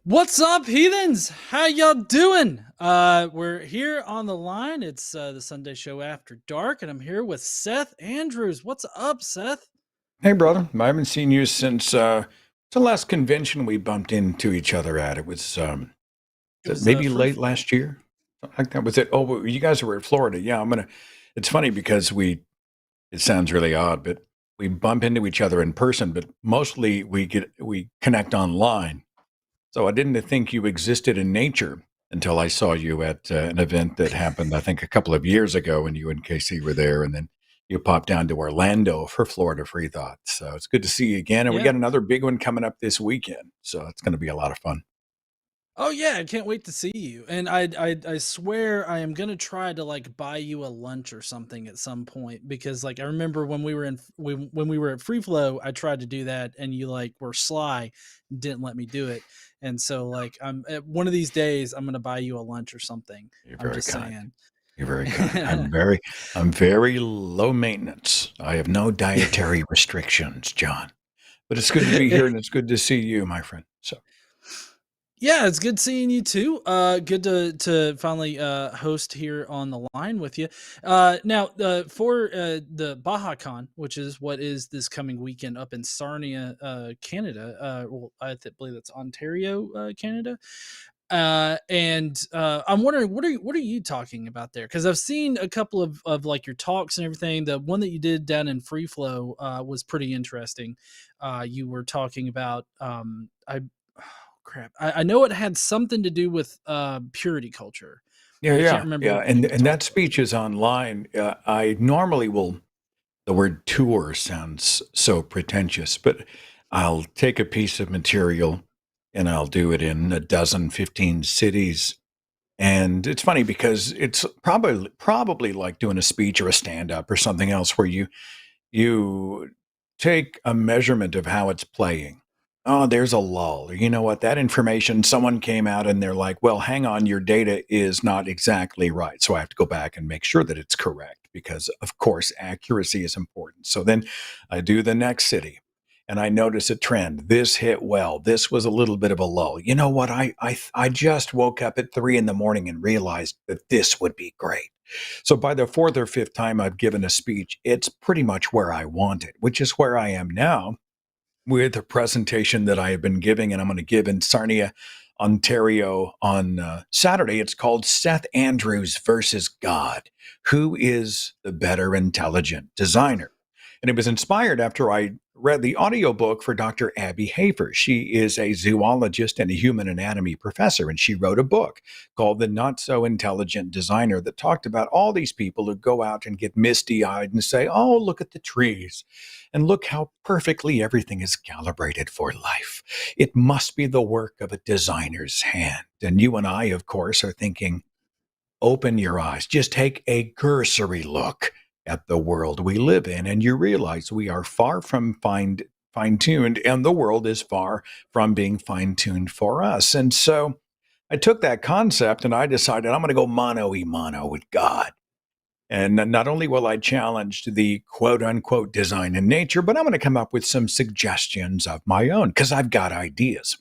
What's up, heathens? How y'all doing? We're here on the line. It's the Sunday show after dark, and I'm here with Seth Andrews. What's up, Seth? Hey, brother. I haven't seen you since the last convention we bumped into each other at. It was maybe late last year. Something like that. Was it? Oh, you guys were in Florida. Yeah, it's funny because it sounds really odd, but we bump into each other in person, but mostly we connect online. So I didn't think you existed in nature until I saw you at an event that happened, I think, a couple of years ago, when you and Casey were there, and then you popped down to Orlando for Florida Free Thought. So it's good to see you again, and we got another big one coming up this weekend, so it's going to be a lot of fun. Oh yeah, I can't wait to see you. And I swear I am gonna try to like buy you a lunch or something at some point, because like I remember when we were when we were at Free Flow, I tried to do that and you like were sly, and didn't let me do it. And so like I'm one of these days I'm gonna buy you a lunch or something. You're very kind. Saying. You're very kind. I'm very low maintenance. I have no dietary restrictions, John. But it's good to be here, and it's good to see you, my friend. So. Yeah, it's good seeing you too. Good to finally host here on the line with you. Now, for the BajaCon, which is what is this coming weekend up in Sarnia, Canada. Well, believe that's Ontario, Canada. And I'm wondering, what are you talking about there? Because I've seen a couple of like your talks and everything. The one that you did down in Free Flow was pretty interesting. You were talking about I know it had something to do with purity culture. I can't remember. Yeah. And that speech is online. I normally will. The word tour sounds so pretentious, but I'll take a piece of material and I'll do it in 15 cities. And it's funny because it's probably like doing a speech or a stand-up or something else, where you take a measurement of how it's playing. Oh, there's a lull. You know what? That information, someone came out and they're like, well, hang on, your data is not exactly right. So I have to go back and make sure that it's correct, because, of course, accuracy is important. So then I do the next city and I notice a trend. This hit well. This was a little bit of a lull. You know what? I just woke up at 3 a.m. and realized that this would be great. So by the fourth or fifth time I've given a speech, it's pretty much where I want it, which is where I am now with a presentation that I have been giving, and I'm going to give in Sarnia, Ontario on Saturday. It's called Seth Andrews versus God. Who is the better intelligent designer? And it was inspired after I read the audiobook for Dr. Abby Hafer. She is a zoologist and a human anatomy professor, and she wrote a book called The Not So Intelligent Designer that talked about all these people who go out and get misty-eyed and say, oh, look at the trees, and look how perfectly everything is calibrated for life. It must be the work of a designer's hand. And you and I, of course, are thinking, open your eyes. Just take a cursory look at the world we live in, and you realize we are far from fine-tuned, and the world is far from being fine-tuned for us. And so I took that concept and I decided I'm going to go mano-a-mano with God. And not only will I challenge the quote-unquote design in nature, but I'm going to come up with some suggestions of my own, because I've got ideas.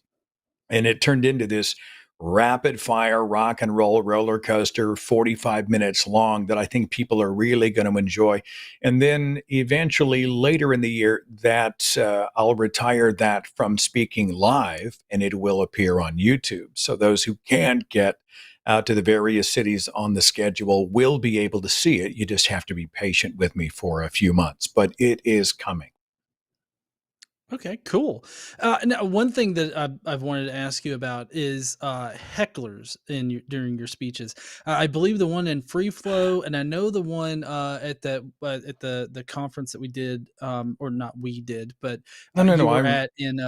And it turned into this rapid fire rock and roll roller coaster, 45 minutes long, that I think people are really going to enjoy. And then eventually later in the year that I'll retire that from speaking live, and it will appear on YouTube. So those who can't get out to the various cities on the schedule will be able to see it. You just have to be patient with me for a few months, but it is coming. Okay, cool. Now, one thing that I've wanted to ask you about is hecklers during your speeches. I believe the one in Free Flow, and I know the one at the conference that we did, or not we did, but No, no, you no. were at in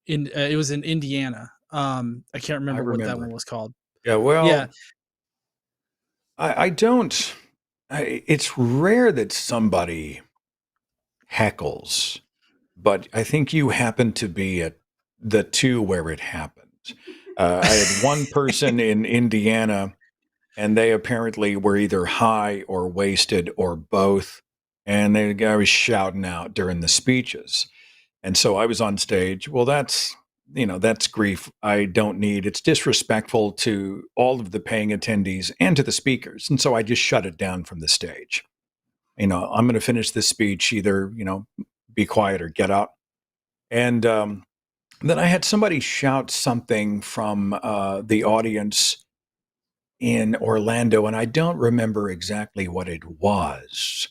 it was in Indiana. I can't I remember what that one remember. was called. Yeah. Yeah. Well, I don't. It's rare that somebody heckles, but I think you happen to be at the two where it happened. I had one person in Indiana, and they apparently were either high or wasted or both, and the guy was shouting out during the speeches. And so I was on stage. Well, that's grief I don't need. It's disrespectful to all of the paying attendees and to the speakers. And so I just shut it down from the stage. I'm going to finish this speech, either, be quiet or get out. And then I had somebody shout something from the audience in Orlando, and I don't remember exactly what it was,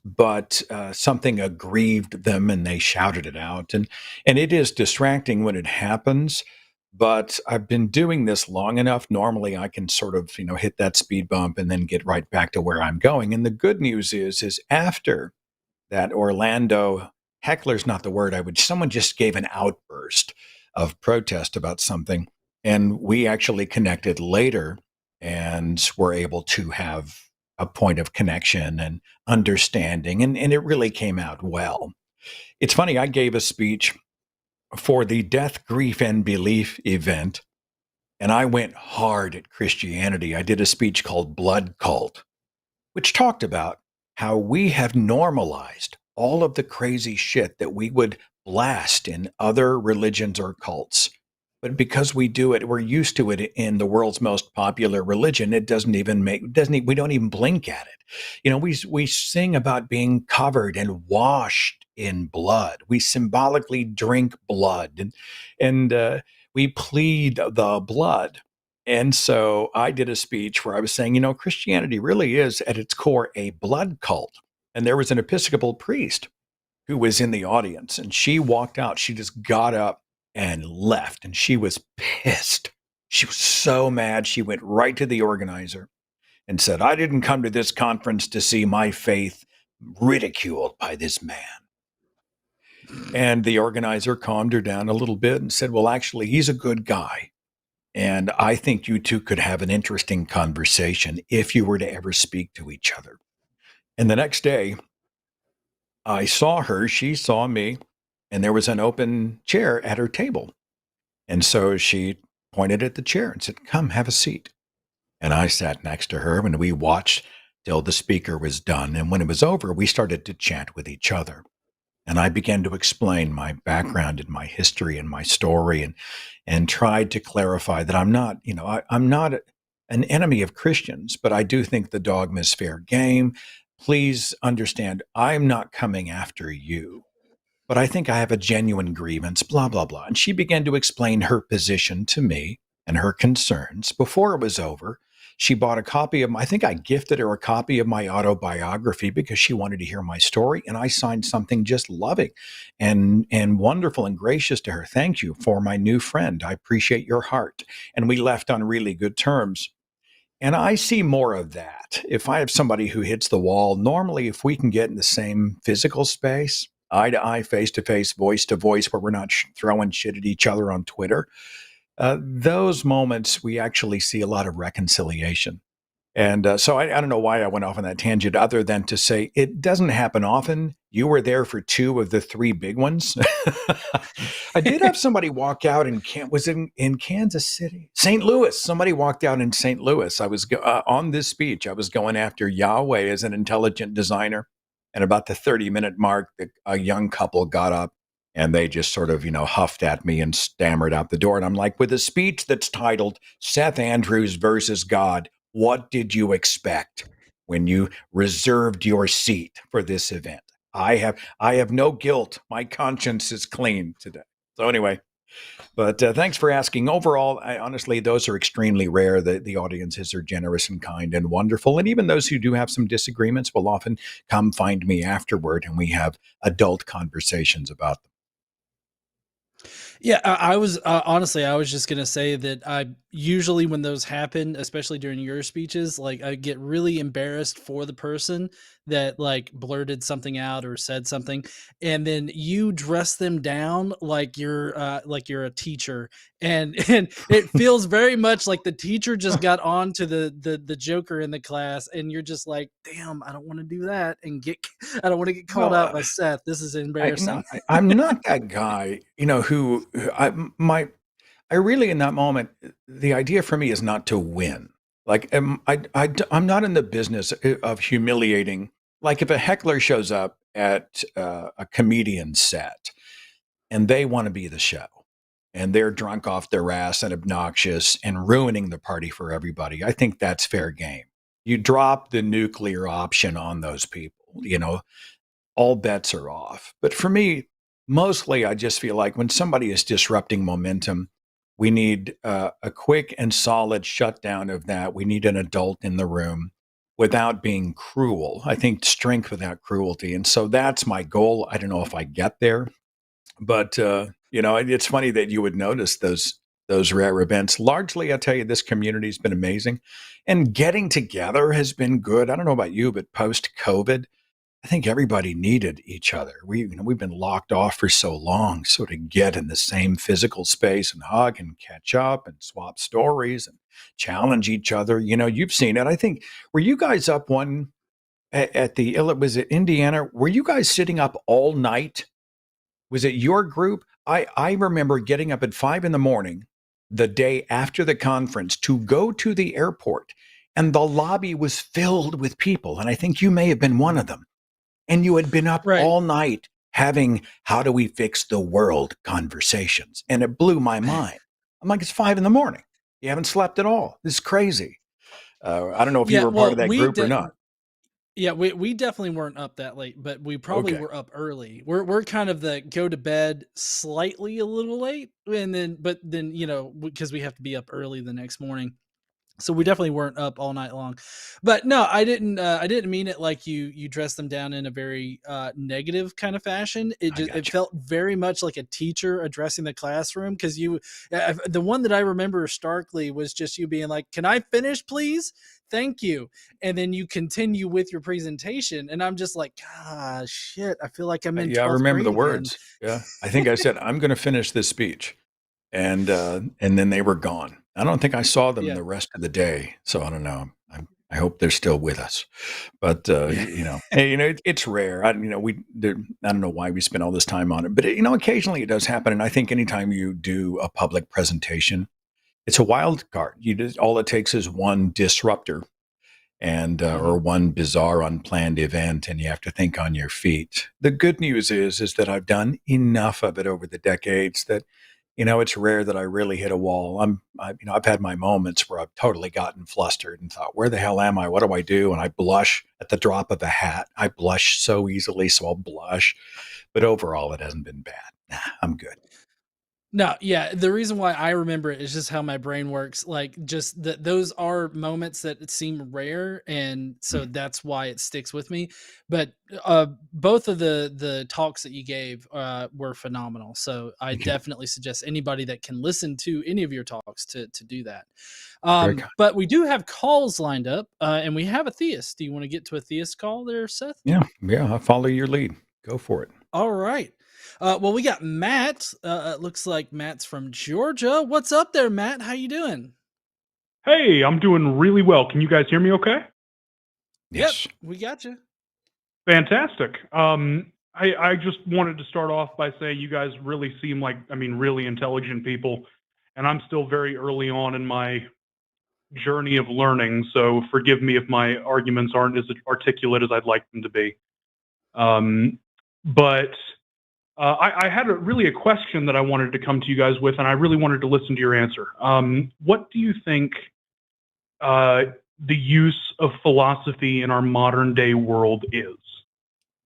but something aggrieved them and they shouted it out. And it is distracting when it happens, but I've been doing this long enough. Normally I can sort of, hit that speed bump and then get right back to where I'm going. And the good news is after that Orlando, heckler's not the word I would, someone just gave an outburst of protest about something. And we actually connected later and were able to have a point of connection and understanding. And it really came out well. It's funny, I gave a speech for the Death, Grief, and Belief event, and I went hard at Christianity. I did a speech called Blood Cult, which talked about how we have normalized all of the crazy shit that we would blast in other religions or cults. But because we do it, we're used to it in the world's most popular religion. It doesn't even make, doesn't, we don't even blink at it. We sing about being covered and washed in blood. We symbolically drink blood and we plead the blood. And so I did a speech where I was saying, Christianity really is at its core a blood cult. And there was an Episcopal priest who was in the audience, and she walked out. She just got up and left, and she was pissed. She was so mad. She went right to the organizer and said, I didn't come to this conference to see my faith ridiculed by this man. And the organizer calmed her down a little bit and said, well, actually, he's a good guy. And I think you two could have an interesting conversation if you were to ever speak to each other. And the next day, I saw her, she saw me, and there was an open chair at her table. And so she pointed at the chair and said, come, have a seat. And I sat next to her and we watched till the speaker was done. And when it was over, we started to chat with each other. And I began to explain my background and my history and my story and tried to clarify that I'm not, I'm not an enemy of Christians, but I do think the dogma is fair game. Please understand, I'm not coming after you, but I think I have a genuine grievance, blah, blah, blah. And she began to explain her position to me and her concerns. Before it was over, she bought a copy of I think I gifted her a copy of my autobiography because she wanted to hear my story. And I signed something just loving and wonderful and gracious to her. Thank you for my new friend. I appreciate your heart. And we left on really good terms. And I see more of that. If I have somebody who hits the wall, normally if we can get in the same physical space, eye to eye, face to face, voice to voice, where we're not throwing shit at each other on Twitter, those moments we actually see a lot of reconciliation. And so I don't know why I went off on that tangent other than to say it doesn't happen often. You were there for two of the three big ones. I did have somebody walk out was it in Kansas City? St. Louis. Somebody walked out in St. Louis. I was on this speech. I was going after Yahweh as an intelligent designer. And about the 30-minute mark, a young couple got up and they just sort of, huffed at me and stammered out the door. And I'm like, with a speech that's titled Seth Andrews versus God, what did you expect when you reserved your seat for this event? I have no guilt. My conscience is clean today. So anyway, But thanks for asking. Overall, honestly, those are extremely rare. The audiences are generous and kind and wonderful. And even those who do have some disagreements will often come find me afterward and we have adult conversations about them. Yeah, I was honestly, I was just gonna say that I usually when those happen, especially during your speeches, like I get really embarrassed for the person that like blurted something out or said something, and then you dress them down like you're a teacher, and and it feels very much like the teacher just got on to the joker in the class, and you're just like, damn, I don't want to do that, and get I don't want to get called Well, out by Seth. This is embarrassing. I'm not that guy, who I really, in that moment, the idea for me is not to win. Like, I'm not in the business of humiliating. Like, if a heckler shows up at a comedian set and they want to be the show and they're drunk off their ass and obnoxious and ruining the party for everybody, I think that's fair game. You drop the nuclear option on those people, all bets are off. But for me, mostly, I just feel like when somebody is disrupting momentum, we need a quick and solid shutdown of that. We need an adult in the room without being cruel. I think strength without cruelty. And so that's my goal. I don't know if I get there, but it's funny that you would notice those rare events. Largely, I tell you, this community's been amazing, and getting together has been good. I don't know about you, but post COVID, I think everybody needed each other. We've been locked off for so long, so to get in the same physical space and hug and catch up and swap stories and challenge each other. You've seen it. I think, were you guys up one at the, was it Indiana? Were you guys sitting up all night? Was it your group? I remember getting up at 5 in the morning the day after the conference to go to the airport, and the lobby was filled with people. And I think you may have been one of them, and you had been up Right. all night having how do we fix the world conversations. And it blew my mind. I'm like, it's 5 in the morning. You haven't slept at all. This is crazy. I don't know if you Yeah, were part of well, that group or not. we definitely weren't up that late, but we probably Okay. were up early. We're kind of the go to bed slightly a little late, and then because we have to be up early the next morning. So we definitely weren't up all night long. But no, I didn't mean it like you dressed them down in a very negative kind of fashion. I It got you. felt very much like a teacher addressing the classroom, because the one that I remember starkly was just you being like, "Can I finish, please? Thank you." And then you continue with your presentation, and I'm just like, "God, shit, I feel like I'm in Yeah, I 12th remember the grade again." words. Yeah. I think I said, I'm going to finish this speech. And then they were gone. I don't think I saw them Yeah. the rest of the day. So I don't know. I hope they're still with us. But Yeah. hey, it's rare. I don't know why we spend all this time on it, but occasionally it does happen. And I think anytime you do a public presentation, it's a wild card. All it takes is one disruptor and Mhm. or one bizarre unplanned event, and you have to think on your feet. The good news is that I've done enough of it over the decades that it's rare that I really hit a wall. I've had my moments where I've totally gotten flustered and thought, where the hell am I? What do I do? And I blush at the drop of a hat. I blush so easily, so I'll blush. But overall, it hasn't been bad. Nah, I'm good. No, yeah, the reason why I remember it is just how my brain works, like, just that those are moments that seem rare, and so Mm, that's why it sticks with me, but, both of the talks that you gave, were phenomenal, so I thank you. definitely suggest anybody that can listen to any of your talks to do that. Very kind. But we do have calls lined up, and we have a theist. Do you wanna get to a theist call there, Seth? Yeah, yeah. I'll follow your lead. Go for it. All right. Well, we got Matt. It looks like Matt's from Georgia. What's up there, Matt? How you doing? Hey, I'm doing really well. Can you guys hear me okay? Yep, Yes. we got you. Fantastic. I just wanted to start off by saying you guys really seem like, really intelligent people, and I'm still very early on in my journey of learning, so forgive me if my arguments aren't as articulate as I'd like them to be. Um, but I had really a question that I wanted to come to you guys with, and I really wanted to listen to your answer. What do you think uh, the use of philosophy in our modern day world is?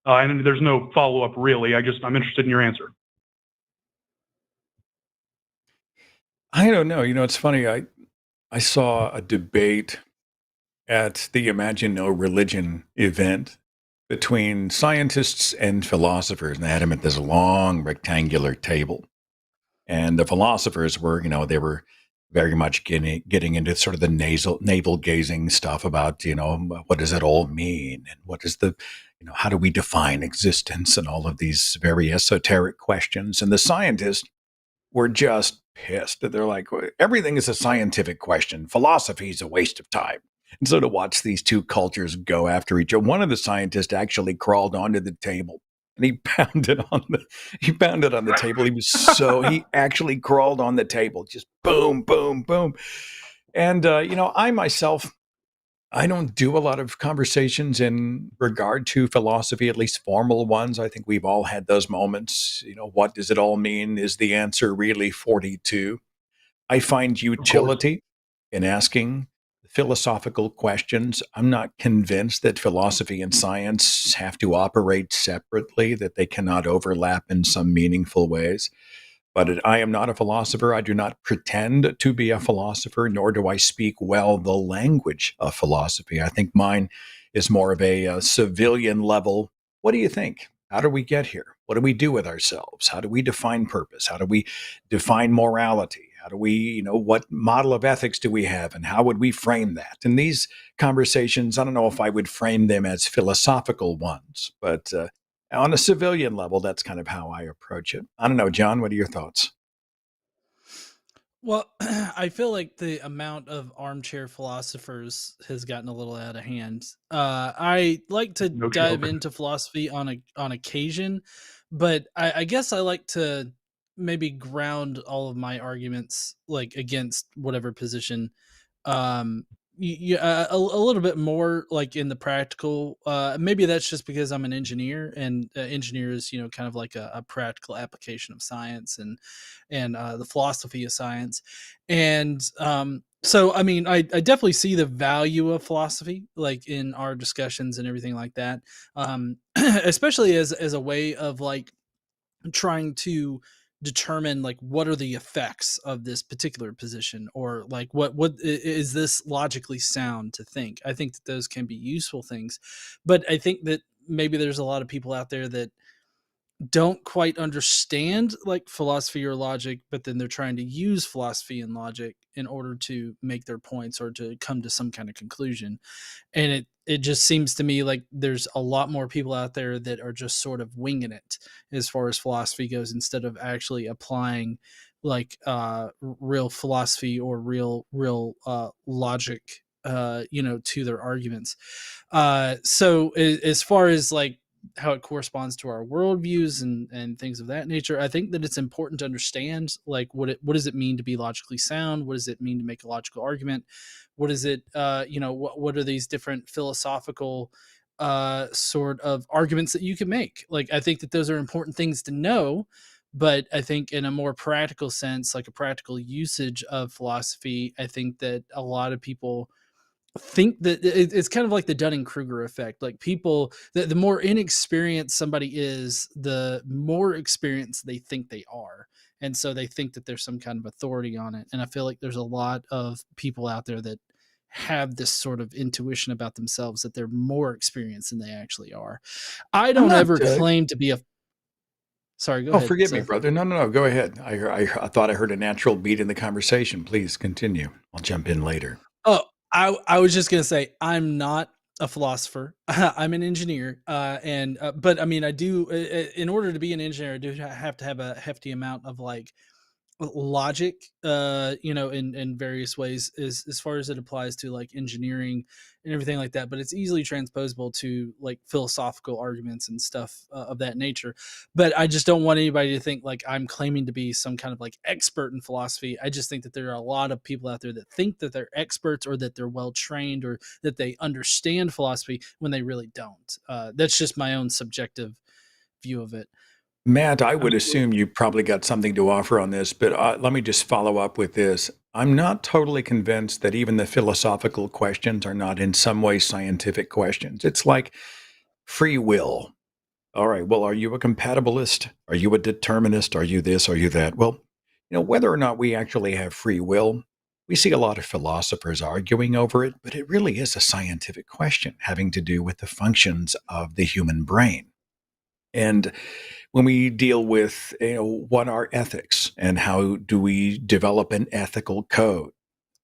And there's no follow up really. I'm interested in your answer. I don't know. It's funny. I saw a debate at the Imagine No Religion event between scientists and philosophers, and they had them at this long rectangular table. And the philosophers were, they were very much getting into sort of the navel gazing stuff about, what does it all mean, and what is how do we define existence, and all of these very esoteric questions. And the scientists were just pissed. They're like, everything is a scientific question. Philosophy is a waste of time. And so to watch these two cultures go after each other, one of the scientists actually crawled onto the table and he pounded on the table. He actually crawled on the table, just boom, boom, boom. And I myself, I don't do a lot of conversations in regard to philosophy, at least formal ones. I think we've all had those moments. What does it all mean? Is the answer really 42? I find Of course. utility in asking philosophical questions. I'm not convinced that philosophy and science have to operate separately, that they cannot overlap in some meaningful ways. But I am not a philosopher. I do not pretend to be a philosopher, nor do I speak well the language of philosophy. I think mine is more of a civilian level. What do you think? How do we get here? What do we do with ourselves? How do we define purpose? How do we define morality? How do we, what model of ethics do we have, and how would we frame that? And these conversations, I don't know if I would frame them as philosophical ones, but on a civilian level, that's kind of how I approach it. I don't know, John, what are your thoughts? Well, I feel like the amount of armchair philosophers has gotten a little out of hand. I like to No dive joke. into philosophy on occasion, but I guess I like to maybe ground all of my arguments like against whatever position. Um, a little bit more like in the practical. Maybe that's just because I'm an engineer, and engineer is kind of like a practical application of science and the philosophy of science. And so, I mean, I definitely see the value of philosophy, like in our discussions and everything like that, especially as a way of like trying to determine like what are the effects of this particular position, or like is this logically sound to think. I think that those can be useful things, but I think that maybe there's a lot of people out there that don't quite understand like philosophy or logic, but then they're trying to use philosophy and logic in order to make their points or to come to some kind of conclusion. And it just seems to me like there's a lot more people out there that are just sort of winging it as far as philosophy goes, instead of actually applying like real philosophy or real logic to their arguments. So as far as like how it corresponds to our worldviews and things of that nature, I think that it's important to understand like what does it mean to be logically sound? What does it mean to make a logical argument? What is it? What are these different philosophical sort of arguments that you can make? Like, I think that those are important things to know, but I think in a more practical sense, like a practical usage of philosophy, I think that a lot of people think that it's kind of like the Dunning-Kruger effect. Like people, the more inexperienced somebody is, the more experienced they think they are. And so they think that there's some kind of authority on it. And I feel like there's a lot of people out there that have this sort of intuition about themselves that they're more experienced than they actually are. I I'm don't not. ever claim to be a sorry, go Oh, ahead, forgive me, Seth. brother. No, no, no. Go ahead. I thought I heard a natural beat in the conversation. Please continue. I'll jump in later. Oh, I was just gonna say I'm not a philosopher. I'm an engineer, and but I mean, I do. In order to be an engineer, I do have to have a hefty amount of like logic, in various ways, as far as it applies to like engineering and everything like that. But it's easily transposable to like philosophical arguments and stuff of that nature. But I just don't want anybody to think like I'm claiming to be some kind of like expert in philosophy. I just think that there are a lot of people out there that think that they're experts, or that they're well trained, or that they understand philosophy when they really don't. That's just my own subjective view of it. Matt, I would Absolutely. assume you probably got something to offer on this, but let me just follow up with this. I'm not totally convinced that even the philosophical questions are not in some way scientific questions. It's like free will. All right, well, are you a compatibilist? Are you a determinist? Are you this? Are you that? Well, whether or not we actually have free will. We see a lot of philosophers arguing over it, but it really is a scientific question having to do with the functions of the human brain. And when we deal with, what are ethics and how do we develop an ethical code,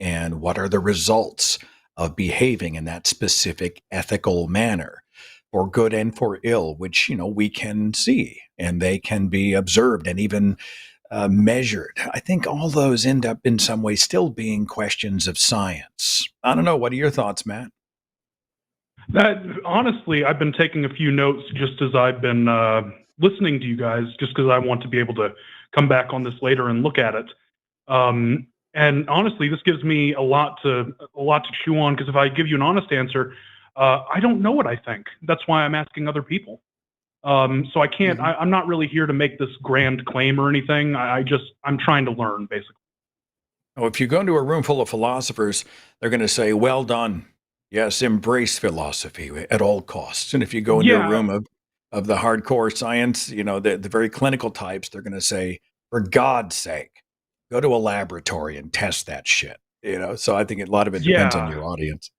and what are the results of behaving in that specific ethical manner, for good and for ill, which, we can see and they can be observed and even measured. I think all those end up in some way still being questions of science. I don't know. What are your thoughts, Matt? That honestly, I've been taking a few notes just as I've been listening to you guys, just because I want to be able to come back on this later and look at it. And honestly, this gives me a lot to chew on, because if I give you an honest answer, I don't know what I think. That's why I'm asking other people. So I can't. I'm not really here to make this grand claim or anything. I'm trying to learn, basically. Oh, if you go into a room full of philosophers, they're going to say, "Well done. Yes, embrace philosophy at all costs." And if you go into a room of the hardcore science, the very clinical types, they're going to say, "For God's sake, go to a laboratory and test that shit." So I think a lot of it depends on your audience.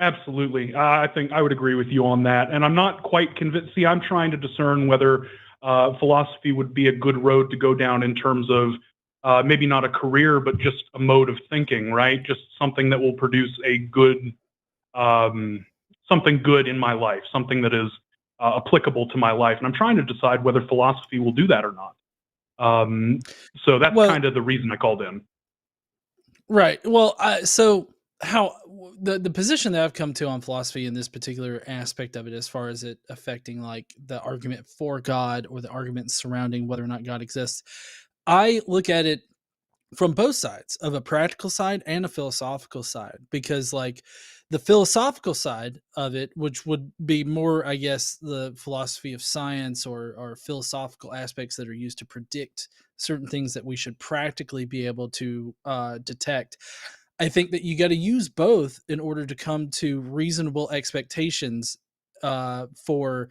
Absolutely. I think I would agree with you on that. And I'm not quite convinced. See, I'm trying to discern whether philosophy would be a good road to go down in terms of maybe not a career, but just a mode of thinking, right? Just something that will produce a good, something good in my life, something that is applicable to my life. And I'm trying to decide whether philosophy will do that or not. So that's kind of the reason I called in. Right. Well, so how the position that I've come to on philosophy in this particular aspect of it, as far as it affecting like the argument for God or the argument surrounding whether or not God exists, I look at it from both sides, of a practical side and a philosophical side, because like the philosophical side of it, which would be more, I guess, the philosophy of science or philosophical aspects that are used to predict certain things that we should practically be able to detect. I think that you got to use both in order to come to reasonable expectations for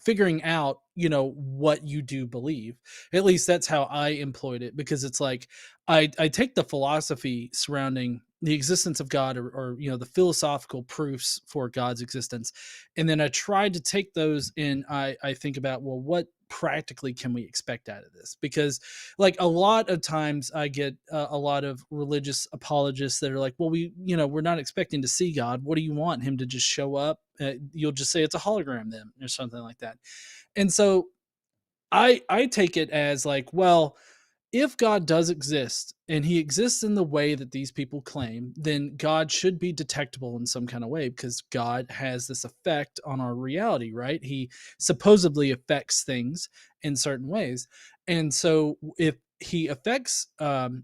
figuring out what you do believe. At least that's how I employed it, because it's like I take the philosophy surrounding the existence of God, or the philosophical proofs for God's existence, and then I tried to take those and I think about, well, what practically can we expect out of this? Because like a lot of times I get a lot of religious apologists that are like, well, we're not expecting to see God. What do you want him to just show up? You'll just say it's a hologram then, or something like that. And so I take it as like, well, if God does exist and he exists in the way that these people claim, then God should be detectable in some kind of way, because God has this effect on our reality, right? He supposedly affects things in certain ways. And so if he affects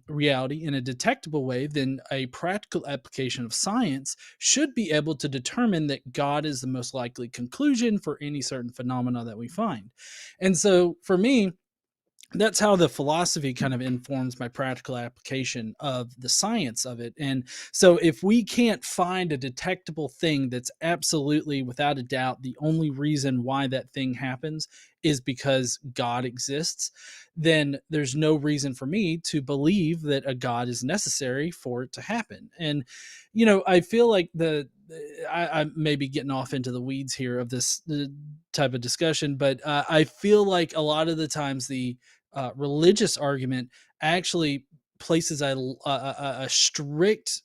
reality in a detectable way, then a practical application of science should be able to determine that God is the most likely conclusion for any certain phenomena that we find. And so for me, that's how the philosophy kind of informs my practical application of the science of it. And so if we can't find a detectable thing that's absolutely, without a doubt, the only reason why that thing happens is because God exists, then there's no reason for me to believe that a God is necessary for it to happen. And I feel like I may be getting off into the weeds here of this type of discussion, but I feel like a lot of the times the religious argument actually places a strict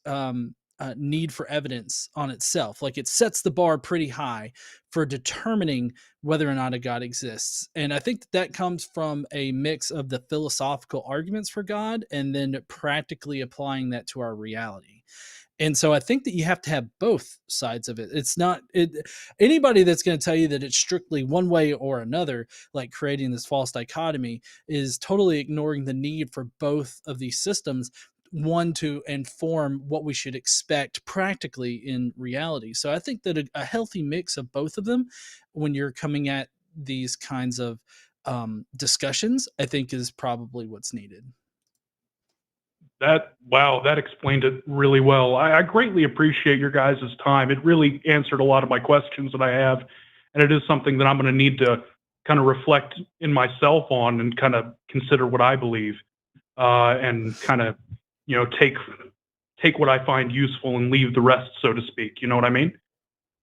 need for evidence on itself. Like it sets the bar pretty high for determining whether or not a God exists. And I think that comes from a mix of the philosophical arguments for God and then practically applying that to our reality. And so I think that you have to have both sides of it. It's not anybody that's going to tell you that it's strictly one way or another, like creating this false dichotomy, is totally ignoring the need for both of these systems, one to inform what we should expect practically in reality. So I think that a healthy mix of both of them, when you're coming at these kinds of discussions, I think is probably what's needed. That explained it really well. I greatly appreciate your guys' time. It really answered a lot of my questions that I have, and it is something that I'm going to need to kind of reflect in myself on and kind of consider what I believe. and kind of, take what I find useful and leave the rest, so to speak. You know what I mean?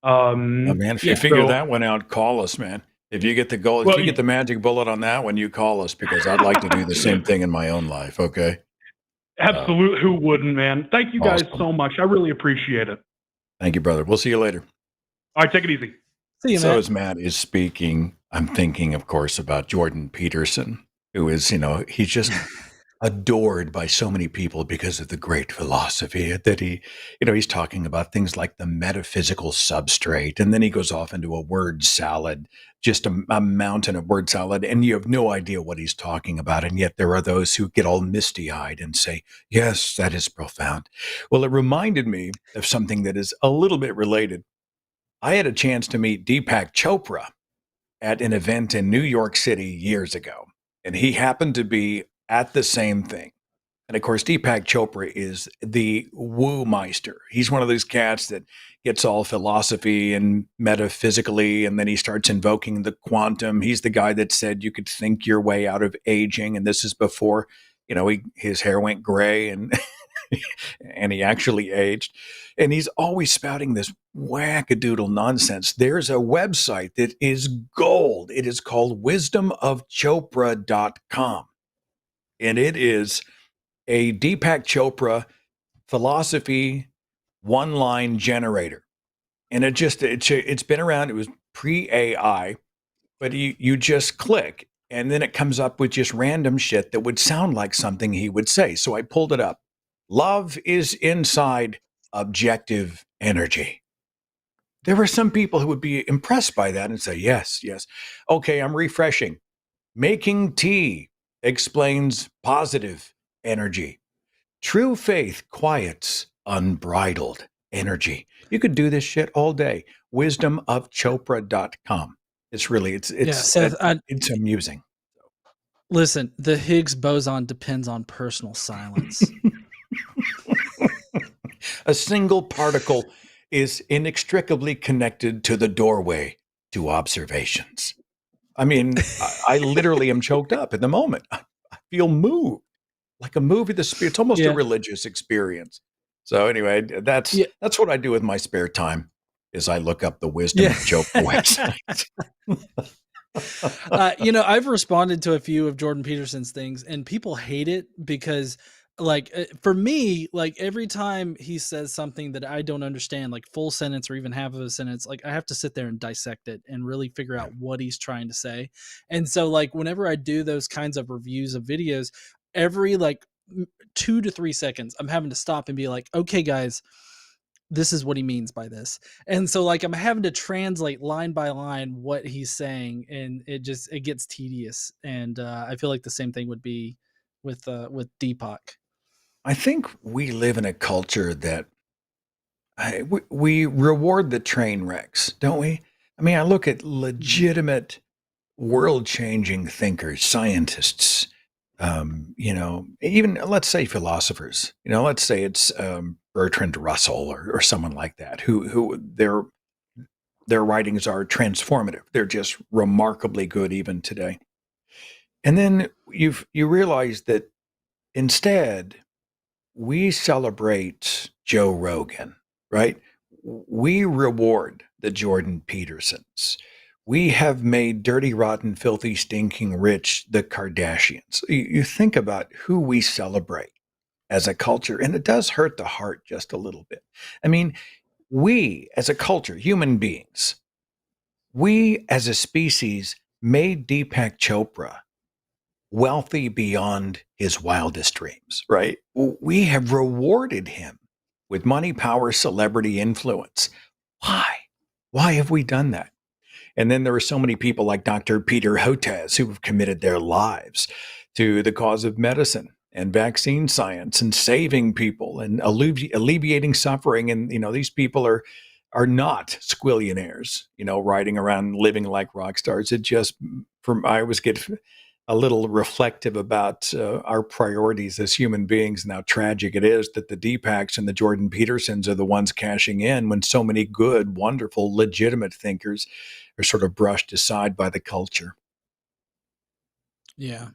Oh, man, if you figure that one out, call us, man. If you get the goal, if you get the magic bullet on that one, you call us, because I'd like to do the same thing in my own life. Okay. Absolutely. Who wouldn't, man? Thank you guys so much. I really appreciate it. Thank you, brother. We'll see you later. All right. Take it easy. See you, so Matt. as Matt is speaking, I'm thinking, of course, about Jordan Peterson, who is, he's just adored by so many people because of the great philosophy that he's talking about things like the metaphysical substrate. And then he goes off into a word salad, just a mountain of word salad. And you have no idea what he's talking about. And yet there are those who get all misty eyed and say, yes, that is profound. Well, it reminded me of something that is a little bit related. I had a chance to meet Deepak Chopra at an event in New York City years ago. And he happened to be at the same thing. And of course, Deepak Chopra is the woo meister. He's one of those cats that gets all philosophy and metaphysically, and then he starts invoking the quantum. He's the guy that said you could think your way out of aging. And this is before, his hair went gray and and he actually aged. And he's always spouting this wackadoodle nonsense. There's a website that is gold. It is called wisdomofchopra.com. And it is a Deepak Chopra philosophy one-line generator. And it's been around. It was pre-AI, but you just click, and then it comes up with just random shit that would sound like something he would say. So I pulled it up. Love is inside objective energy. There were some people who would be impressed by that and say, yes, yes. Okay, I'm refreshing. Making tea explains positive energy. True faith quiets unbridled energy. You could do this shit all day. Wisdomofchopra.com. Seth, it's amusing. Listen, the Higgs boson depends on personal silence. A single particle is inextricably connected to the doorway to observations. I mean, I literally am choked up at the moment. I feel moved, like a movie. It's almost a religious experience. So anyway, that's what I do with my spare time. Is I look up the Wisdom of Chopra website. I've responded to a few of Jordan Peterson's things, and people hate it because, for me, every time he says something that I don't understand, like full sentence or even half of a sentence, I have to sit there and dissect it and really figure out what he's trying to say. And so, whenever I do those kinds of reviews of videos, every 2 to 3 seconds, I'm having to stop and be like, okay, guys, this is what he means by this. And so I'm having to translate line by line what he's saying, and it gets tedious. And I feel like the same thing would be with Deepak. I think we live in a culture that we reward the train wrecks, don't we? I mean, I look at legitimate world-changing thinkers, scientists, even let's say philosophers, let's say it's Bertrand Russell or someone like that, who their writings are transformative. They're just remarkably good even today. And then you realize that instead we celebrate Joe Rogan, right? We reward the Jordan Petersons. We have made dirty, rotten, filthy, stinking rich the Kardashians. You think about who we celebrate as a culture, and it does hurt the heart just a little bit. I mean, we as a culture, human beings, we as a species made Deepak Chopra wealthy beyond his wildest dreams, right? We have rewarded him with money, power, celebrity, influence. Why? Why have we done that? And then there are so many people like Dr. Peter Hotez who have committed their lives to the cause of medicine and vaccine science and saving people and alleviating suffering. And, these people are not squillionaires, riding around living like rock stars. I always get a little reflective about our priorities as human beings and how tragic it is that the Deepaks and the Jordan Petersons are the ones cashing in when so many good, wonderful, legitimate thinkers are sort of brushed aside by the culture. Yeah.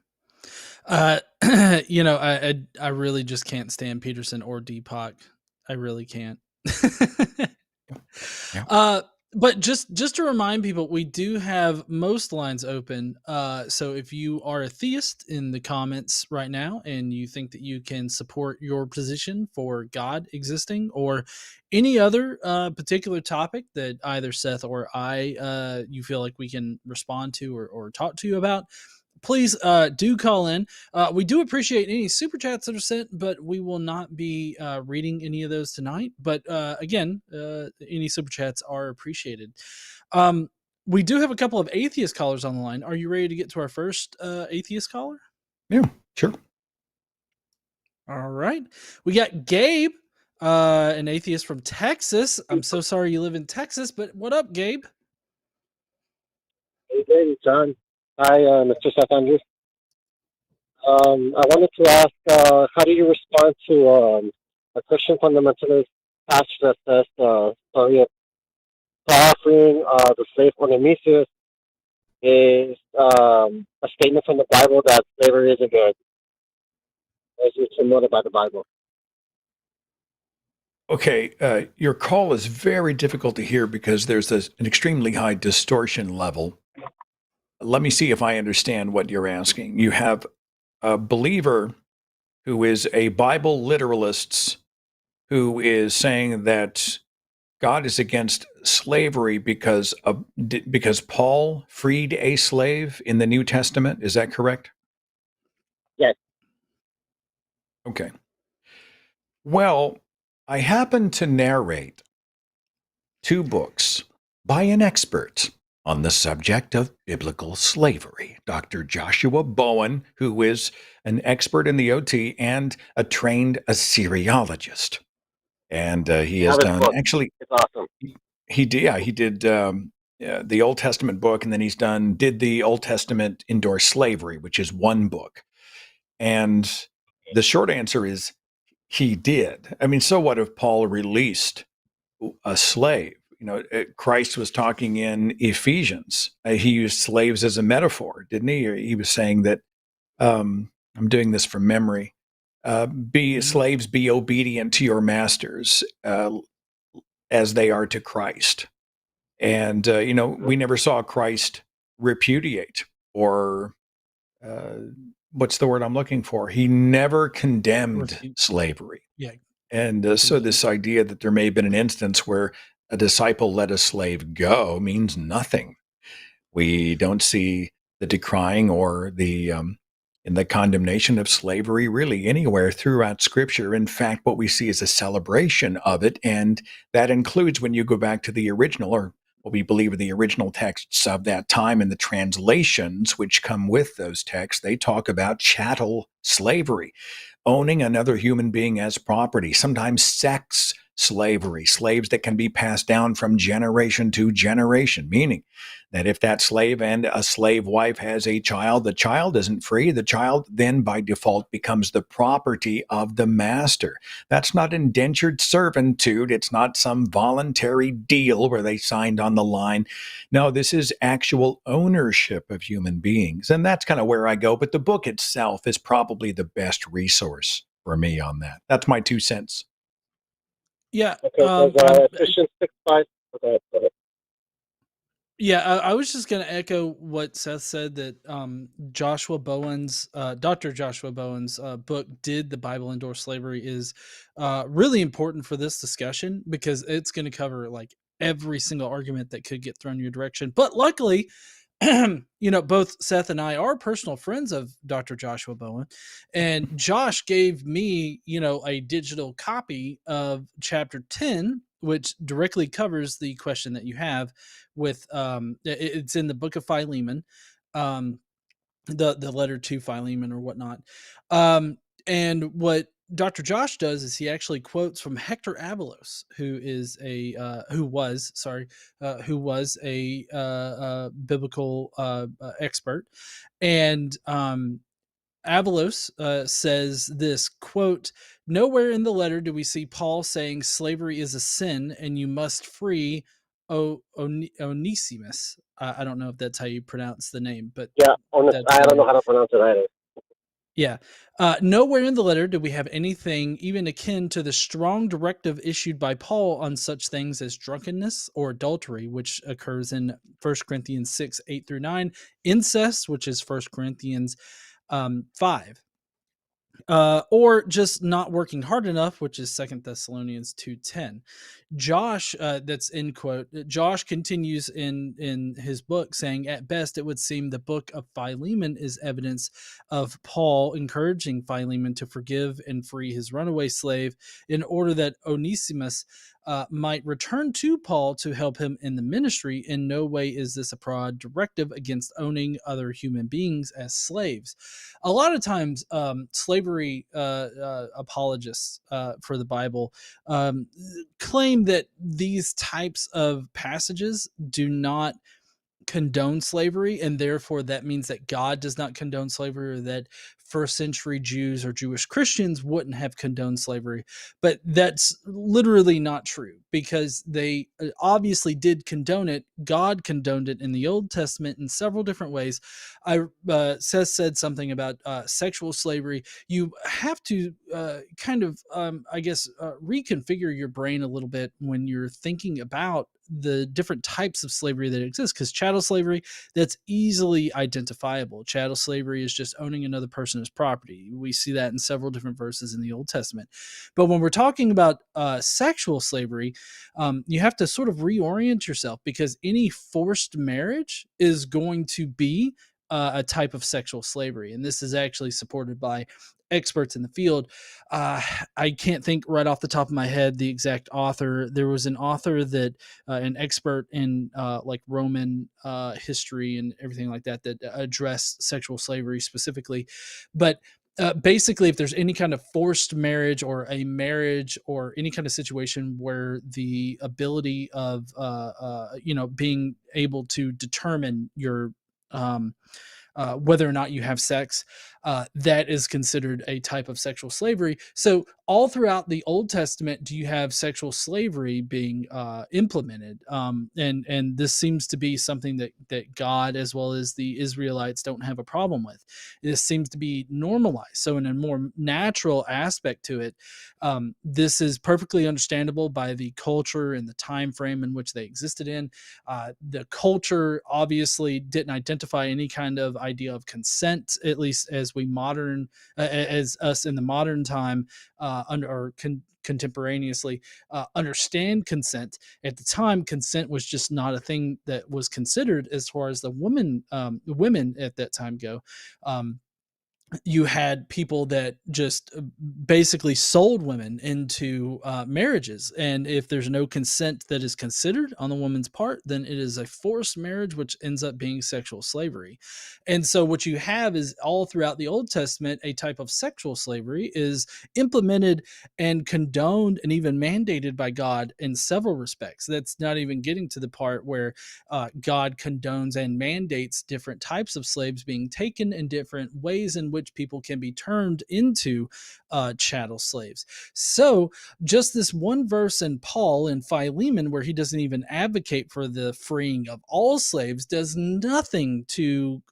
You know, I really just can't stand Peterson or Deepak. I really can't. Yeah. But just to remind people, we do have most lines open. So if you are a theist in the comments right now and you think that you can support your position for God existing or any other particular topic that either Seth or I you feel like we can respond to or talk to you about, please do call in. We do appreciate any super chats that are sent, but we will not be reading any of those tonight. But again, any super chats are appreciated. We do have a couple of atheist callers on the line. Are you ready to get to our first atheist caller? Yeah, sure. All right. We got Gabe, an atheist from Texas. I'm so sorry you live in Texas, but what up, Gabe? Hey, John. Hi, Mr. Seth Andrews. I wanted to ask, how do you respond to a Christian fundamentalist passage that says the story of Paul freeing the slave Onesimus is a statement from the Bible that slavery isn't good, as it's promoted by the Bible? Okay, your call is very difficult to hear because there's an extremely high distortion level. Let me see if I understand what you're asking. You have a believer who is a Bible literalist who is saying that God is against slavery because Paul freed a slave in the New Testament. Is that correct? Yes. Okay. Well, I happen to narrate 2 books by an expert on the subject of biblical slavery, Dr. Joshua Bowen, who is an expert in the OT and a trained Assyriologist. And he has done, actually, it's awesome. He did the Old Testament book, and then did the Old Testament endorse slavery, which is 1 book. And the short answer is he did. I mean, so what if Paul released a slave? You know, Christ was talking in Ephesians. He used slaves as a metaphor, didn't he? He was saying that, I'm doing this from memory, slaves, be obedient to your masters as they are to Christ. And, we never saw Christ repudiate or what's the word I'm looking for? He never condemned slavery. Yeah. And so this idea that there may have been an instance where a disciple let a slave go means nothing. We don't see the decrying or the in the condemnation of slavery really anywhere throughout Scripture. In fact, what we see is a celebration of it, and that includes when you go back to the original, or what we believe are the original texts of that time, and the translations which come with those texts. They talk about chattel slavery, owning another human being as property, sometimes sex slavery, slaves that can be passed down from generation to generation, meaning that if that slave and a slave wife has a child, the child isn't free. The child then by default becomes the property of the master. That's not indentured servitude. It's not some voluntary deal where they signed on the line. No, this is actual ownership of human beings. And that's kind of where I go. But the book itself is probably the best resource for me on that. That's my 2 cents. Yeah. Okay, Ephesians 6:5. Okay. Yeah, I was just going to echo what Seth said, that Joshua Bowen's, Dr. Joshua Bowen's book, Did the Bible Endorse Slavery, is really important for this discussion because it's going to cover like every single argument that could get thrown your direction. But luckily, both Seth and I are personal friends of Dr. Joshua Bowen, and Josh gave me, a digital copy of chapter 10, which directly covers the question that you have with, it's in the book of Philemon, the letter to Philemon or whatnot. And what Dr. Josh does is he actually quotes from Hector Avalos, who was a biblical expert. And Avalos says this quote: "Nowhere in the letter do we see Paul saying slavery is a sin and you must free Onesimus." I don't know if that's how you pronounce the name, but yeah, I don't know how to pronounce it either. Yeah. Nowhere in the letter do we have anything even akin to the strong directive issued by Paul on such things as drunkenness or adultery, which occurs in 1 Corinthians 6, 8 through 9, incest, which is 1 Corinthians 5. Or just not working hard enough, which is 2 Thessalonians 2:10. Josh, that's end quote. Josh continues in his book saying, at best, it would seem the book of Philemon is evidence of Paul encouraging Philemon to forgive and free his runaway slave in order that Onesimus might return to Paul to help him in the ministry. In no way is this a broad directive against owning other human beings as slaves. A lot of times, slavery apologists for the Bible claim that these types of passages do not condone slavery, and therefore that means that God does not condone slavery, or that first century Jews or Jewish Christians wouldn't have condoned slavery. But that's literally not true, because they obviously did condone it. God condoned it in the Old Testament in several different ways. Seth said something about sexual slavery. You have to reconfigure your brain a little bit when you're thinking about the different types of slavery that exist, because chattel slavery, that's easily identifiable. Chattel slavery is just owning another person as property. We see that in several different verses in the Old Testament. But when we're talking about sexual slavery, you have to sort of reorient yourself, because any forced marriage is going to be a type of sexual slavery. And this is actually supported by experts in the field. I can't think right off the top of my head the exact author. There was an author that an expert in like Roman history and everything like that that addressed sexual slavery specifically. But basically, if there's any kind of forced marriage or a marriage or any kind of situation where the ability of being able to determine your whether or not you have sex, that is considered a type of sexual slavery. So all throughout the Old Testament, do you have sexual slavery being implemented? And this seems to be something that God, as well as the Israelites, don't have a problem with. This seems to be normalized. So in a more natural aspect to it, this is perfectly understandable by the culture and the time frame in which they existed in. The culture obviously didn't identify any kind of idea of consent, at least as as us in the modern time, contemporaneously understand consent. At the time, consent was just not a thing that was considered as far as the women at that time go. You had people that just basically sold women into marriages. And if there's no consent that is considered on the woman's part, then it is a forced marriage, which ends up being sexual slavery. And so what you have is all throughout the Old Testament, a type of sexual slavery is implemented and condoned and even mandated by God in several respects. That's not even getting to the part where God condones and mandates different types of slaves being taken in different ways in which people can be turned into chattel slaves. So just this one verse in Paul and Philemon, where he doesn't even advocate for the freeing of all slaves, does nothing to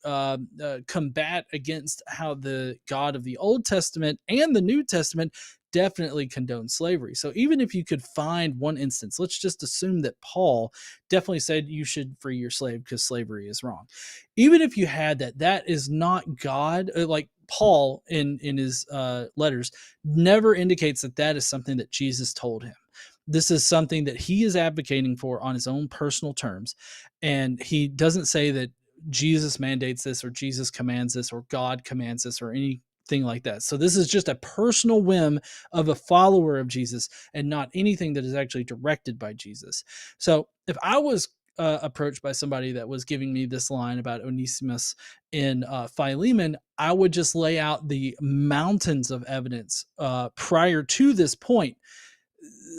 combat against how the God of the Old Testament and the New Testament definitely condone slavery. So even if you could find one instance, let's just assume that Paul definitely said you should free your slave because slavery is wrong. Even if you had that, that is not God. Like Paul in his letters never indicates that that is something that Jesus told him. This is something that he is advocating for on his own personal terms. And he doesn't say that Jesus mandates this or Jesus commands this or God commands this or anything like that. So this is just a personal whim of a follower of Jesus and not anything that is actually directed by Jesus. So if I was approached by somebody that was giving me this line about Onesimus in Philemon, I would just lay out the mountains of evidence prior to this point,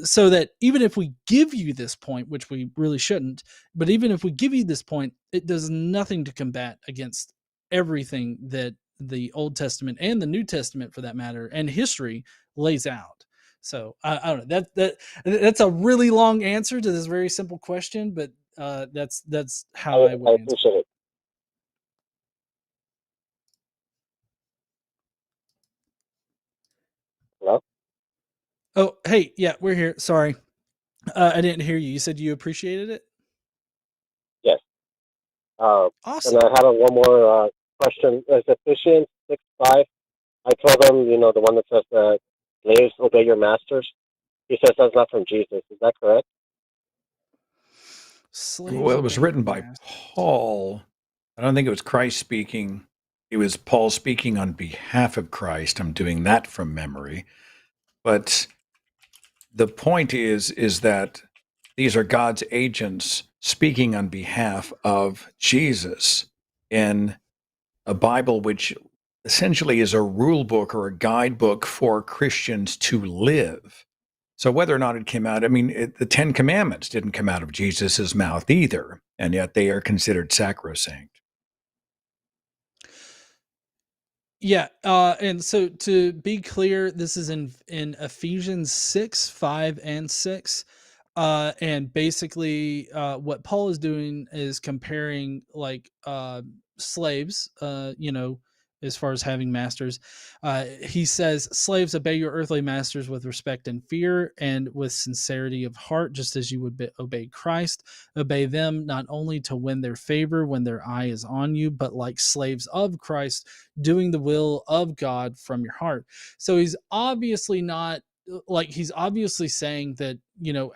so that even if we give you this point, which we really shouldn't, but even if we give you this point, it does nothing to combat against everything that the Old Testament and the New Testament, for that matter, and history lays out. So I don't know. That's a really long answer to this very simple question, but that's how I would answer. Appreciate it. Oh, hey, yeah, we're here. Sorry. I didn't hear you. You said you appreciated it? Yes. And Awesome. I have one more question. Is Ephesians 6:5? I told him, the one that says that slaves obey your masters. He says that's not from Jesus. Is that correct? Slaves Well, it was obey written your by master. Paul. I don't think it was Christ speaking. It was Paul speaking on behalf of Christ. I'm doing that from memory. But the point is that these are God's agents speaking on behalf of Jesus in a Bible which essentially is a rule book or a guidebook for Christians to live. So whether or not it came out, I mean, the Ten Commandments didn't come out of Jesus's mouth either, and yet they are considered sacrosanct. Yeah, and so to be clear, this is in Ephesians 6, 5, and 6. And basically, what Paul is doing is comparing like slaves, as far as having masters. He says, "Slaves, obey your earthly masters with respect and fear, and with sincerity of heart, just as you would obey Christ. Obey them not only to win their favor when their eye is on you, but like slaves of Christ, doing the will of God from your heart." So he's obviously not like he's obviously saying that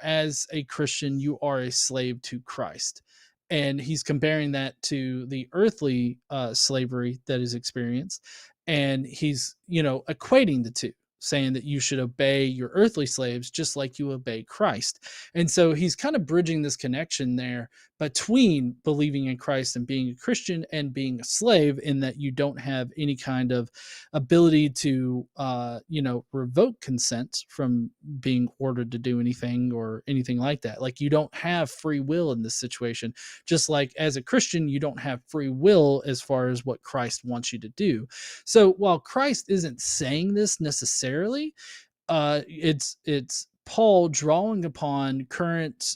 as a Christian you are a slave to Christ, and he's comparing that to the earthly slavery that is experienced, and he's equating the two, saying that you should obey your earthly slaves just like you obey Christ. And so he's kind of bridging this connection there between believing in Christ and being a Christian and being a slave, in that you don't have any kind of ability to revoke consent from being ordered to do anything or anything like that. Like, you don't have free will in this situation, just like as a Christian you don't have free will as far as what Christ wants you to do. So while Christ isn't saying this necessarily, it's Paul drawing upon current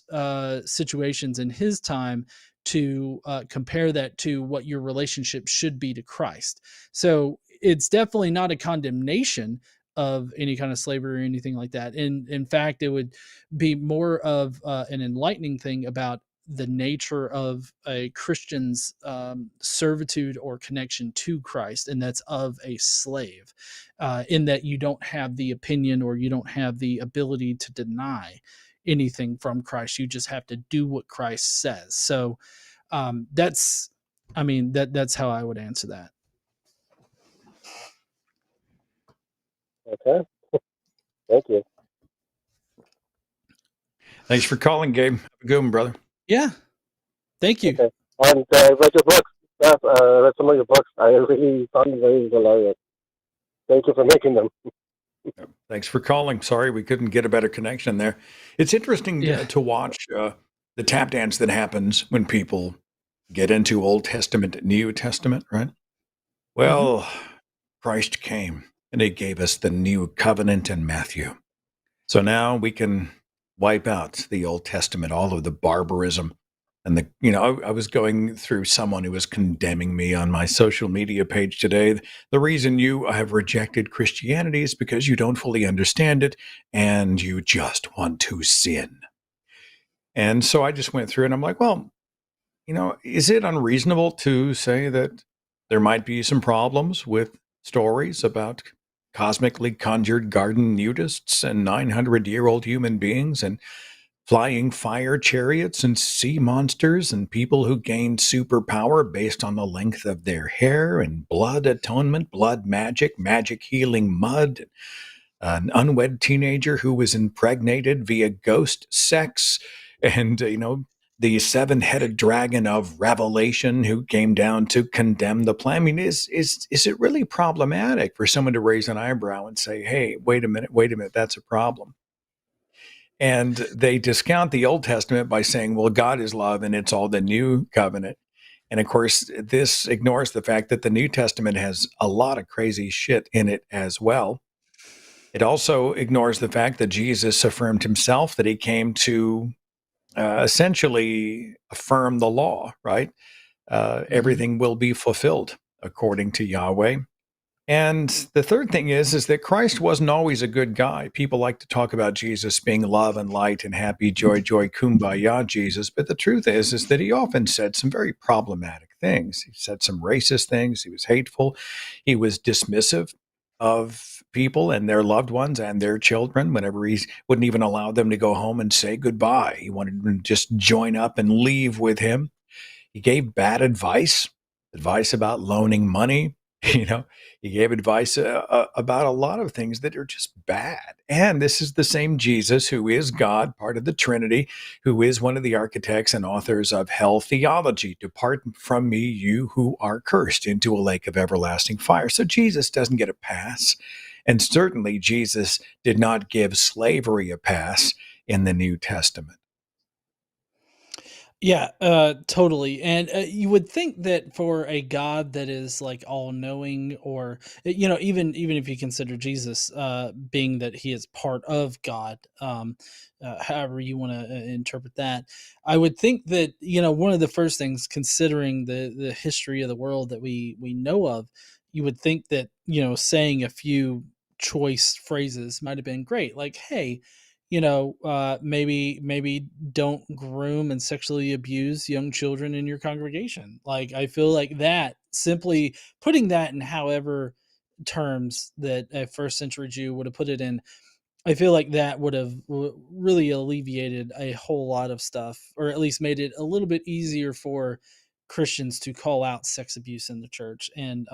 situations in his time to compare that to what your relationship should be to Christ. So it's definitely not a condemnation of any kind of slavery or anything like that. In fact, it would be more of an enlightening thing about the nature of a Christian's servitude or connection to Christ, and that's of a slave, in that you don't have the opinion or you don't have the ability to deny anything from Christ. You just have to do what Christ says. So that's, I mean, that's how I would answer that. Okay. Thank you. Thanks for calling, Gabe. Have a good one, brother. Yeah. Thank you. Okay. And I read your books. Seth, read some of your books. I really found them very hilarious. Thank you for making them. Thanks for calling. Sorry we couldn't get a better connection there. It's interesting Yeah. to watch the tap dance that happens when people get into Old Testament, New Testament, right? Well, Christ came and he gave us the new covenant in Matthew. So now we can wipe out the Old Testament, all of the barbarism. And I was going through someone who was condemning me on my social media page today. The reason you have rejected Christianity is because you don't fully understand it and you just want to sin. And so I just went through and I'm like, well, is it unreasonable to say that there might be some problems with stories about cosmically conjured garden nudists and 900-year-old human beings and flying fire chariots and sea monsters and people who gained superpower based on the length of their hair and blood atonement, blood magic, magic healing mud, an unwed teenager who was impregnated via ghost sex, and the seven-headed dragon of Revelation who came down to condemn the plan. I mean, is it really problematic for someone to raise an eyebrow and say, "Hey, wait a minute, that's a problem"? And they discount the Old Testament by saying, "Well, God is love, and it's all the New Covenant." And of course, this ignores the fact that the New Testament has a lot of crazy shit in it as well. It also ignores the fact that Jesus affirmed himself that he came to essentially affirm the law, right? Everything will be fulfilled according to Yahweh. And the third thing is that Christ wasn't always a good guy. People like to talk about Jesus being love and light and happy, joy, joy, kumbaya Jesus. But the truth is that he often said some very problematic things. He said some racist things. He was hateful. He was dismissive of people and their loved ones and their children whenever he wouldn't even allow them to go home and say goodbye. He wanted them to just join up and leave with him. He gave bad advice about loaning money. You know, he gave advice about a lot of things that are just bad. And this is the same Jesus who is God, part of the Trinity, who is one of the architects and authors of hell theology. Depart from me, you who are cursed, into a lake of everlasting fire. So Jesus doesn't get a pass. And certainly Jesus did not give slavery a pass in the New Testament. Yeah, totally. And you would think that for a God that is like all knowing, or even if you consider Jesus being that he is part of God, however you want to interpret that, I would think that one of the first things, considering the history of the world that we know of, you would think that saying a few choice phrases might have been great, like, hey, maybe don't groom and sexually abuse young children in your congregation. Like, I feel like that, simply putting that in however terms that a first century Jew would have put it in, I feel like that would have really alleviated a whole lot of stuff, or at least made it a little bit easier for Christians to call out sex abuse in the church. And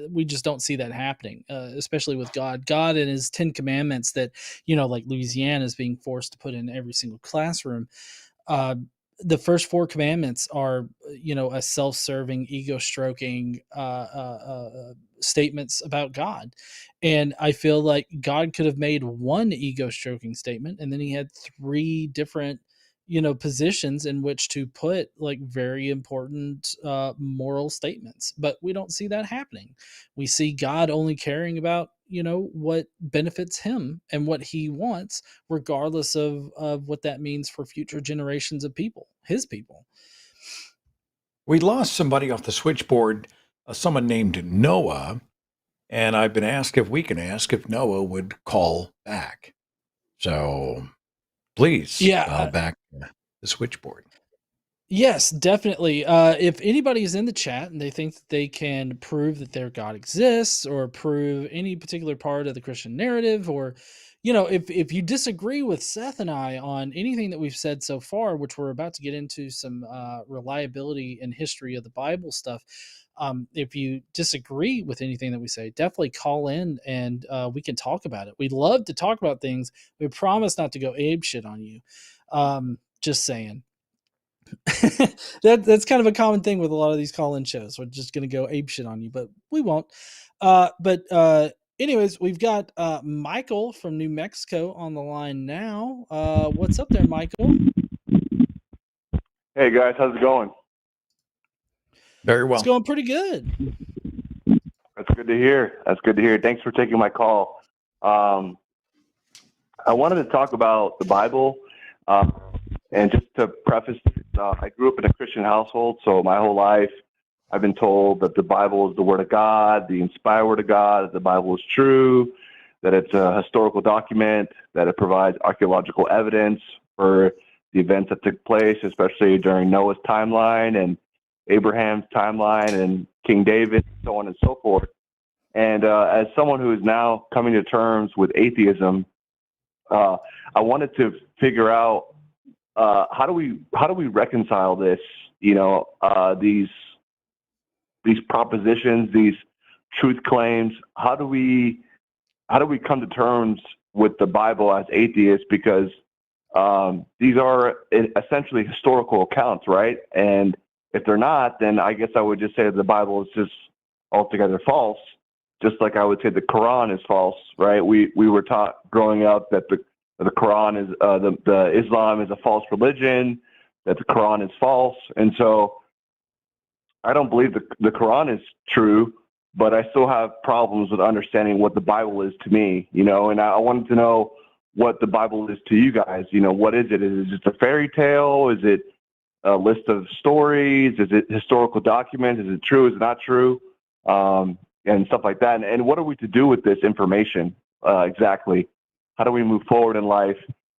we just don't see that happening, especially with God. God and his 10 commandments that, like Louisiana is being forced to put in every single classroom. Uh, the first 4 commandments are, a self-serving, ego-stroking statements about God. And I feel like God could have made one ego-stroking statement, and then he had 3 different, positions in which to put like very important moral statements. But we don't see that happening. We see God only caring about, what benefits him and what he wants, regardless of what that means for future generations of people, his people. We lost somebody off the switchboard, someone named Noah, and I've been asked if we can ask if Noah would call back. So please Yeah, dial back the switchboard. yes, definitely. If anybody is in the chat and they think that they can prove that their God exists, or prove any particular part of the Christian narrative, or if you disagree with Seth and I on anything that we've said so far, which we're about to get into some reliability and history of the Bible stuff. If you disagree with anything that we say, definitely call in, and we can talk about it. We'd love to talk about things. We promise not to go ape shit on you. Just saying. That's kind of a common thing with a lot of these call-in shows. We're just going to go ape shit on you, but we won't. Anyways, we've got Michael from New Mexico on the line now. What's up there, Michael? Hey guys, how's it going? Very well. It's going pretty good. That's good to hear. Thanks for taking my call. I wanted to talk about the Bible. And just to preface, I grew up in a Christian household, so my whole life I've been told that the Bible is the Word of God, the inspired Word of God, that the Bible is true, that it's a historical document, that it provides archaeological evidence for the events that took place, especially during Noah's timeline and Abraham's timeline and King David, so on and so forth. And as someone who is now coming to terms with atheism, I wanted to figure out how do we reconcile this? These propositions, these truth claims. How do we come to terms with the Bible as atheists? Because these are essentially historical accounts, right? And if they're not, then I guess I would just say that the Bible is just altogether false. Just like I would say the Quran is false, right? We were taught growing up that the Quran is the Islam is a false religion, that the Quran is false, and so I don't believe the Quran is true, but I still have problems with understanding what the Bible is to me, and I wanted to know what the Bible is to you guys. What is it? Is it just a fairy tale? Is it a list of stories? Is it historical documents? Is it true? Is it not true? and stuff like that. And what are we to do with this information exactly? How do we move forward in life?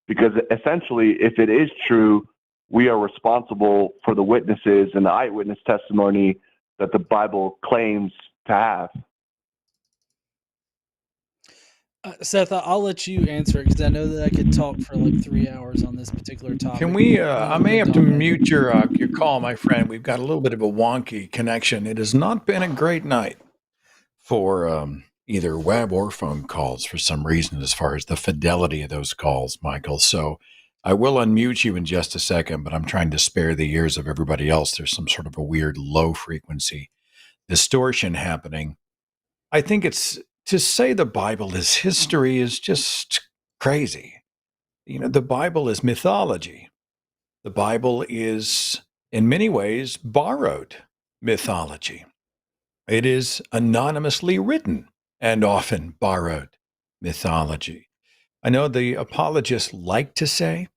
Because essentially, if it is true, we are responsible for the witnesses and the eyewitness testimony that the Bible claims to have. Seth, I'll let you answer it because I know that I could talk for like 3 hours on this particular topic. Can we? I'm I gonna may go have to dominate. mute your call, my friend. We've got a little bit of a wonky connection. It has not been a great night for either web or phone calls for some reason, as far as the fidelity of those calls, Michael. So I will unmute you in just a second, but I'm trying to spare the ears of everybody else. There's some sort of a weird low frequency distortion happening. I think it's to say the Bible is history is just crazy. You know, the Bible is mythology. The Bible is, in many ways, borrowed mythology. It is anonymously written and often borrowed mythology. I know the apologists like to say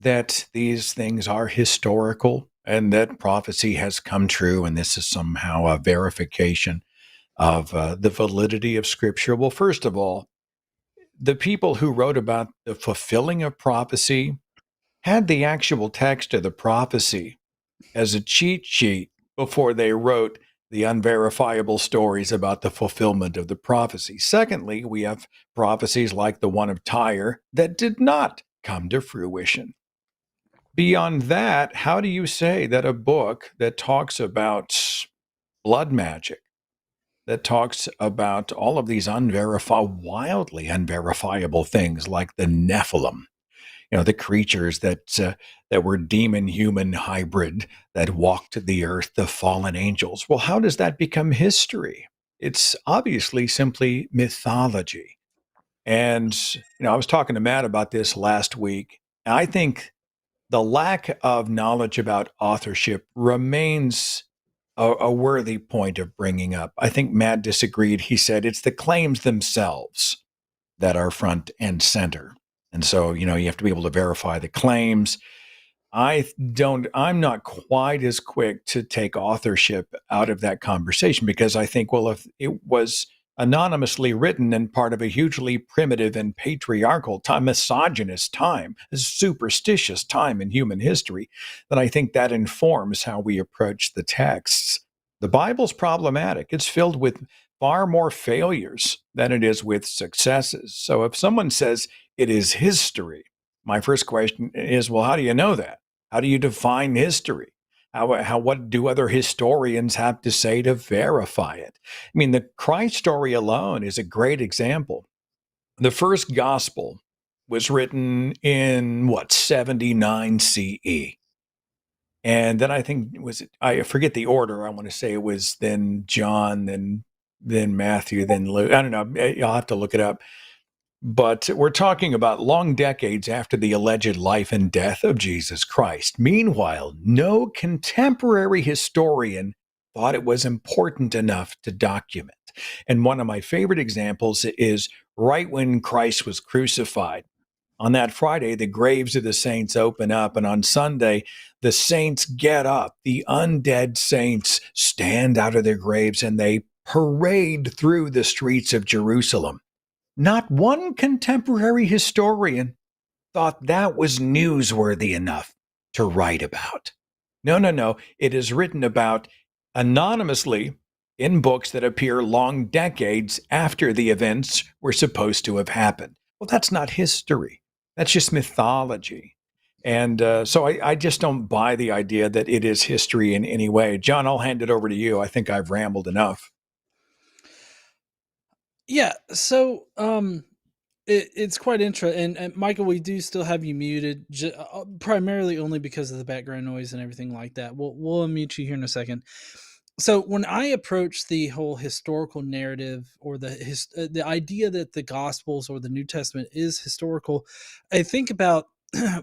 that these things are historical and that prophecy has come true, and this is somehow a verification of the validity of Scripture. Well, first of all, the people who wrote about the fulfilling of prophecy had the actual text of the prophecy as a cheat sheet before they wrote the unverifiable stories about the fulfillment of the prophecy. Secondly, we have prophecies like the one of Tyre that did not come to fruition. Beyond that, how do you say that a book that talks about blood magic, that talks about all of these wildly unverifiable things like the Nephilim, the creatures that were demon-human hybrid that walked the earth, the fallen angels. Well, how does that become history? It's obviously simply mythology. And I was talking to Matt about this last week. And I think the lack of knowledge about authorship remains a worthy point of bringing up. I think Matt disagreed. He said it's the claims themselves that are front and center. And so, you have to be able to verify the claims. I'm not quite as quick to take authorship out of that conversation because I think, well, if it was anonymously written and part of a hugely primitive and patriarchal time, misogynist time, a superstitious time in human history, then I think that informs how we approach the texts. The Bible's problematic. It's filled with far more failures than it is with successes. So if someone says it is history, my first question is, well, how do you know that? How do you define history? What do other historians have to say to verify it? I mean, the Christ story alone is a great example. The first gospel was written in 79 CE. And then I think I forget the order. I want to say it was then John, then Matthew, then Luke. I don't know. I'll have to look it up. But we're talking about long decades after the alleged life and death of Jesus Christ. Meanwhile, no contemporary historian thought it was important enough to document. And one of my favorite examples is right when Christ was crucified. On that Friday, the graves of the saints open up, and on Sunday, the saints get up. The undead saints stand out of their graves and they parade through the streets of Jerusalem. Not one contemporary historian thought that was newsworthy enough to write about. No. It is written about anonymously in books that appear long decades after the events were supposed to have happened. Well, that's not history. That's just mythology. And so I just don't buy the idea that it is history in any way. John, I'll hand it over to you. I think I've rambled enough. Yeah. So, it's quite interesting. And Michael, we do still have you muted, primarily only because of the background noise and everything like that. We'll unmute you here in a second. So when I approach the whole historical narrative or the idea that the Gospels or the New Testament is historical, I think about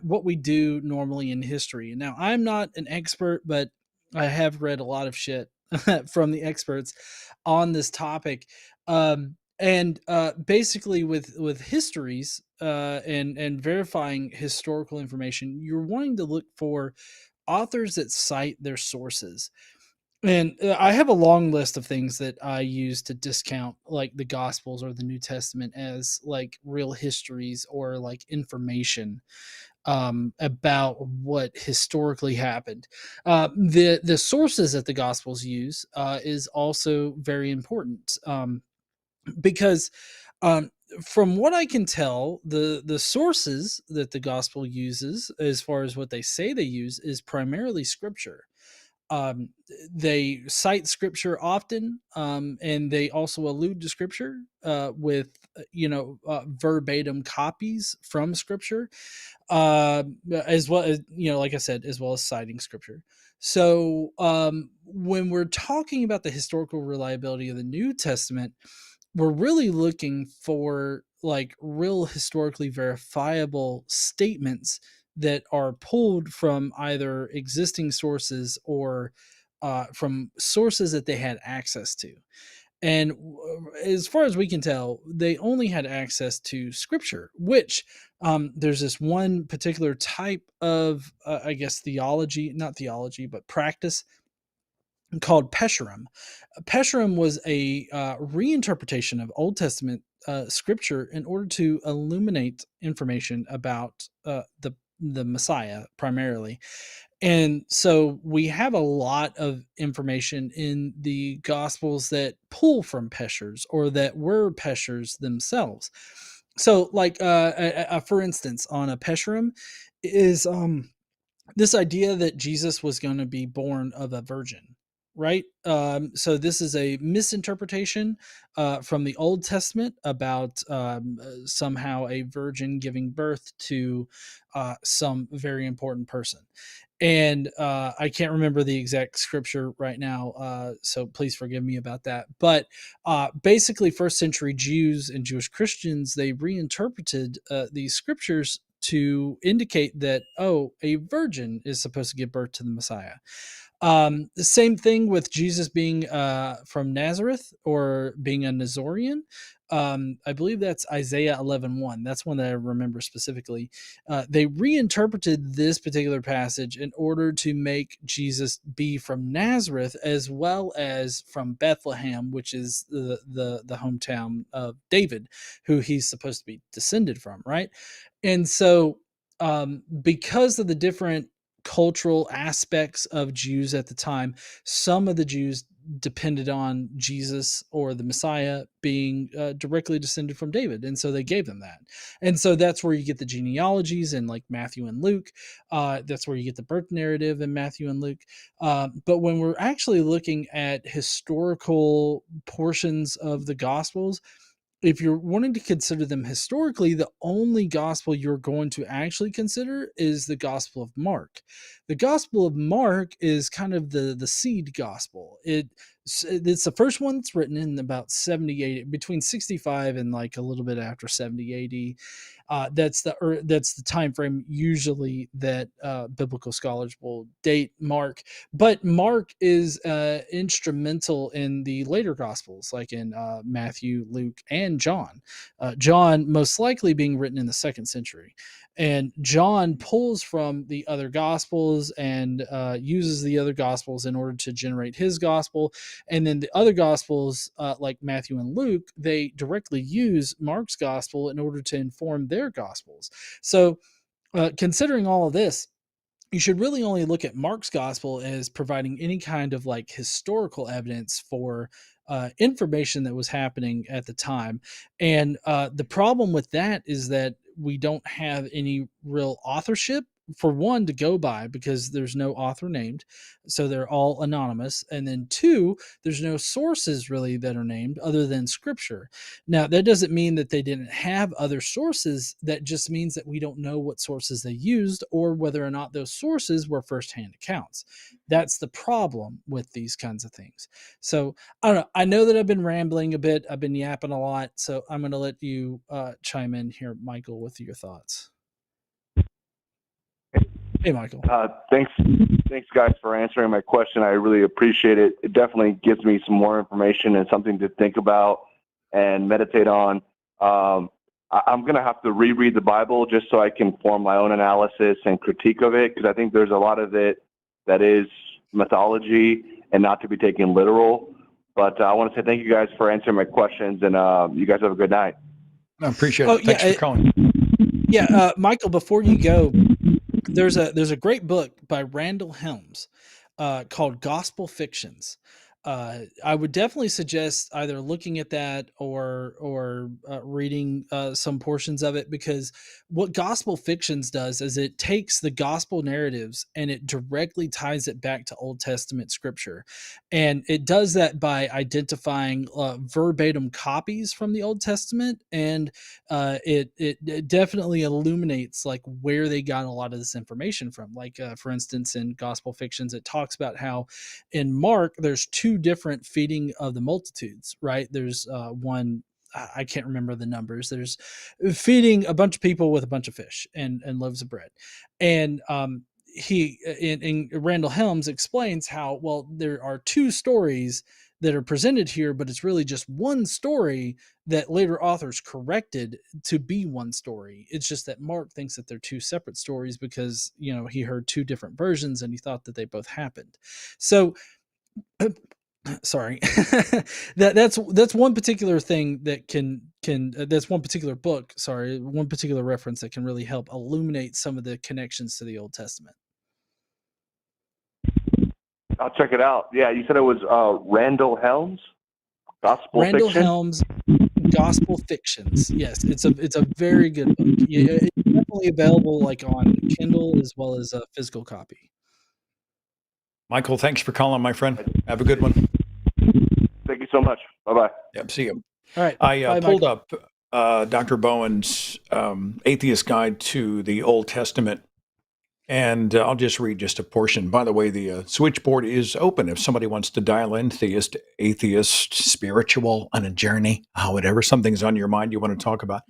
what we do normally in history. Now, I'm not an expert, but I have read a lot of shit from the experts on this topic. And basically, with histories and verifying historical information, you're wanting to look for authors that cite their sources. And I have a long list of things that I use to discount like the Gospels or the New Testament as like real histories or like information about what historically happened. The sources that the Gospels use is also very important, because um, from what I can tell, the sources that the Gospel uses, as far as what they say they use, is primarily Scripture. um, they cite scripture often, and they also allude to scripture with verbatim copies from scripture, as well as, like I said, as well as citing scripture. So when we're talking about the historical reliability of the New Testament, we're really looking for like real historically verifiable statements that are pulled from either existing sources or from sources that they had access to. And as far as we can tell, they only had access to scripture, which there's this one particular type of, I guess, not theology, but practice called Pesherim. Pesherim was a reinterpretation of Old Testament scripture in order to illuminate information about the Messiah primarily. And so we have a lot of information in the Gospels that pull from Peshers or that were Peshers themselves. So, like, for instance, on a Pesherim is this idea that Jesus was going to be born of a virgin, right? So this is a misinterpretation from the Old Testament about somehow a virgin giving birth to some very important person. And I can't remember the exact scripture right now, so please forgive me about that. But basically, first century Jews and Jewish Christians, they reinterpreted these scriptures to indicate that, oh, a virgin is supposed to give birth to the Messiah. The same thing with Jesus being from Nazareth or being a Nazorian. I believe that's Isaiah 11:1. That's one that I remember specifically. They reinterpreted this particular passage in order to make Jesus be from Nazareth as well as from Bethlehem, which is the hometown of David, who he's supposed to be descended from, right? And so, because of the different cultural aspects of Jews at the time, some of the Jews depended on Jesus or the Messiah being directly descended from David, and so they gave them that. And so that's where you get the genealogies in like Matthew and Luke. That's where you get the birth narrative in Matthew and Luke. But when we're actually looking at historical portions of the Gospels, if you're wanting to consider them historically, the only gospel you're going to actually consider is the Gospel of Mark. The Gospel of Mark is kind of the seed gospel. It's the first one that's written in about 70 AD, between 65 and like a little bit after 70 AD. That's the time frame usually that biblical scholars will date Mark. But Mark is instrumental in the later Gospels, like in Matthew, Luke, and John. John most likely being written in the 2nd century. And John pulls from the other Gospels and uses the other Gospels in order to generate his Gospel. And then the other Gospels, like Matthew and Luke, they directly use Mark's Gospel in order to inform their Gospels. So, considering all of this, you should really only look at Mark's gospel as providing any kind of like historical evidence for information that was happening at the time. And the problem with that is that we don't have any real authorship, for one, to go by, because there's no author named. So they're all anonymous. And then two, there's no sources really that are named other than scripture. Now, that doesn't mean that they didn't have other sources. That just means that we don't know what sources they used or whether or not those sources were firsthand accounts. That's the problem with these kinds of things. So I don't know. I know that I've been rambling a bit. I've been yapping a lot. So I'm going to let you chime in here, Michael, with your thoughts. Hey, Michael. Thanks, guys, for answering my question. I really appreciate it. It definitely gives me some more information and something to think about and meditate on. I'm going to have to reread the Bible just so I can form my own analysis and critique of it, because I think there's a lot of it that is mythology and not to be taken literal. But I want to say thank you guys for answering my questions, and you guys have a good night. I appreciate it. Thanks for calling. Yeah, Michael, before you go, there's a great book by Randall Helms called Gospel Fictions. I would definitely suggest either looking at that or reading some portions of it, because what Gospel Fictions does is it takes the gospel narratives and it directly ties it back to Old Testament scripture, and it does that by identifying verbatim copies from the Old Testament, and it definitely illuminates like where they got a lot of this information from. Like for instance, in Gospel Fictions, it talks about how in Mark there's two different feeding of the multitudes, right? There's one, I can't remember the numbers. There's feeding a bunch of people with a bunch of fish and loaves of bread, and he in Randall Helms explains how, well, there are two stories that are presented here, but it's really just one story that later authors corrected to be one story. It's just that Mark thinks that they're two separate stories because, you know, he heard two different versions and he thought that they both happened. So sorry. That's one particular thing that can that's one particular book, sorry, one particular reference that can really help illuminate some of the connections to the Old Testament. I'll check it out. Yeah, you said it was Randall Helms, Gospel Randall Fiction? Helms, Gospel Fictions. Yes, it's a very good book. Yeah, it's definitely available like on Kindle as well as a physical copy. Michael, thanks for calling, my friend. Have a good one. Thank you so much. Bye-bye. Yep, see you. All right. I Bye, pulled Michael. up Dr. Bowen's Atheist Guide to the Old Testament, and I'll just read just a portion. By the way, the switchboard is open if somebody wants to dial in, theist, atheist, spiritual, on a journey, whatever, something's on your mind you want to talk about.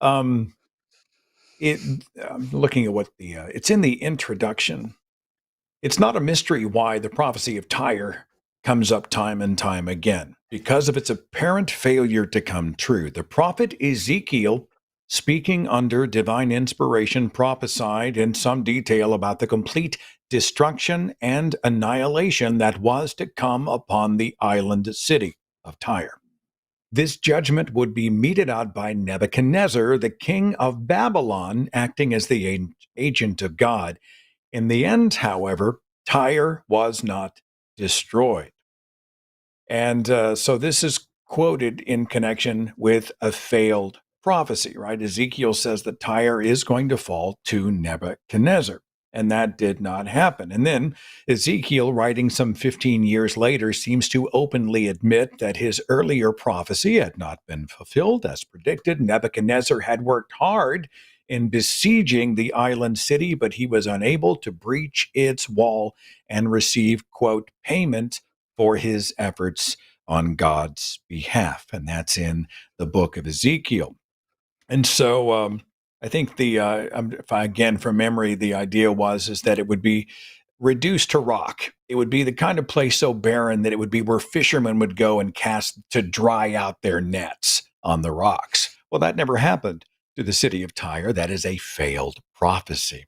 I'm looking at what it's in the introduction. It's not a mystery why the prophecy of Tyre comes up time and time again, because of its apparent failure to come true. The prophet Ezekiel, speaking under divine inspiration, prophesied in some detail about the complete destruction and annihilation that was to come upon the island city of Tyre. This judgment would be meted out by Nebuchadnezzar, the king of Babylon, acting as the agent of God. In the end, however, Tyre was not destroyed. And so this is quoted in connection with a failed prophecy, right? Ezekiel says that Tyre is going to fall to Nebuchadnezzar, and that did not happen. And then Ezekiel, writing some 15 years later, seems to openly admit that his earlier prophecy had not been fulfilled as predicted. Nebuchadnezzar had worked hard in besieging the island city, but he was unable to breach its wall and receive, quote, payment for his efforts on God's behalf. And that's in the book of Ezekiel. And so I think if I, again, from memory, the idea is that it would be reduced to rock. It would be the kind of place so barren that it would be where fishermen would go and cast to dry out their nets on the rocks. Well, that never happened to the city of Tyre. That is a failed prophecy.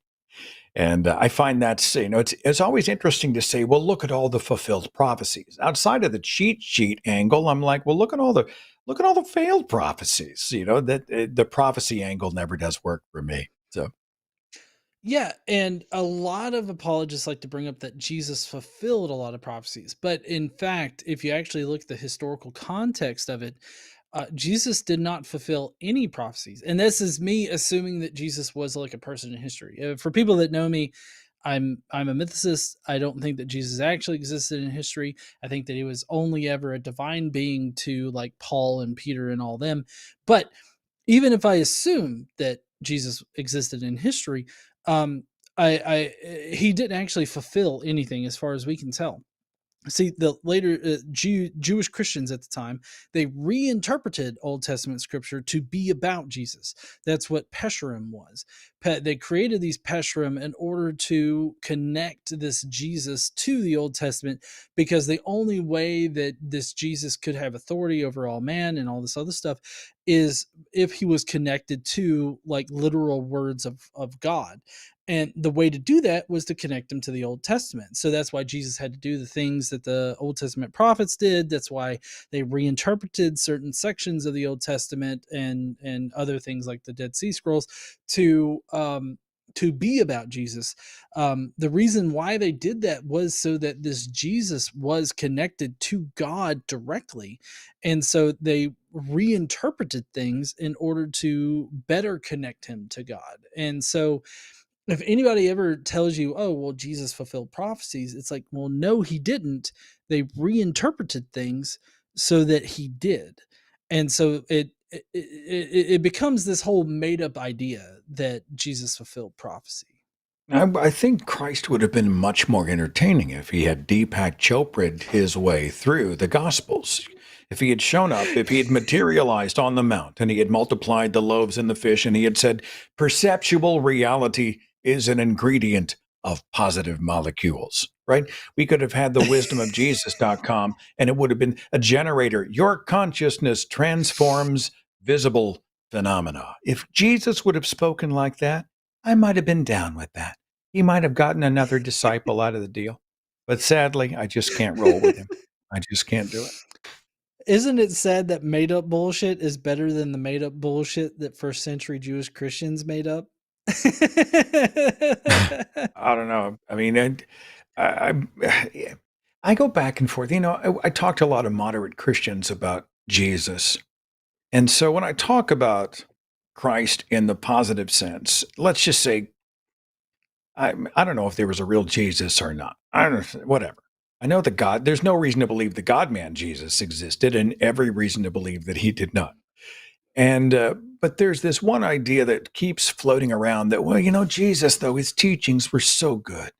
And I find that's, it's always interesting to say, well, look at all the fulfilled prophecies. Outside of the cheat sheet angle, I'm like, well, look at all the failed prophecies. That the prophecy angle never does work for me. So. Yeah, and a lot of apologists like to bring up that Jesus fulfilled a lot of prophecies. But in fact, if you actually look at the historical context of it, Jesus did not fulfill any prophecies. And this is me assuming that Jesus was like a person in history. For people that know me, I'm a mythicist. I don't think that Jesus actually existed in history. I think that he was only ever a divine being to like Paul and Peter and all them. But even if I assume that Jesus existed in history, he didn't actually fulfill anything as far as we can tell. See, the later Jewish Christians at the time, they reinterpreted Old Testament scripture to be about Jesus. That's what Pesherim was. They created these Pesherim in order to connect this Jesus to the Old Testament, because the only way that this Jesus could have authority over all man and all this other stuff is if he was connected to like literal words of God. And the way to do that was to connect them to the Old Testament. So that's why Jesus had to do the things that the Old Testament prophets did. That's why they reinterpreted certain sections of the Old Testament and other things like the Dead Sea Scrolls to be about Jesus. The reason why they did that was so that this Jesus was connected to God directly. And so they reinterpreted things in order to better connect him to God. And so if anybody ever tells you, oh, well, Jesus fulfilled prophecies, it's like, well, no, he didn't. They reinterpreted things so that he did. And so it becomes this whole made up idea that Jesus fulfilled prophecy. I think Christ would have been much more entertaining if he had Deepak Chopra'd his way through the Gospels. If he had shown up, if he had materialized on the mount and he had multiplied the loaves and the fish and he had said, perceptual reality is an ingredient of positive molecules, right? We could have had the wisdomofjesus.com and it would have been a generator. Your consciousness transforms visible phenomena. If Jesus would have spoken like that, I might have been down with that. He might have gotten another disciple out of the deal. But sadly, I just can't roll with him. I just can't do it. Isn't it sad that made up bullshit is better than the made up bullshit that first century Jewish Christians made up? I don't know. I mean, I go back and forth. You know, I talk to a lot of moderate Christians about Jesus. And so when I talk about Christ in the positive sense, let's just say, I don't know if there was a real Jesus or not. I don't know, whatever. I know that there's no reason to believe the God man Jesus existed, and every reason to believe that he did not. And, but there's this one idea that keeps floating around that, well, you know, Jesus, though, his teachings were so good.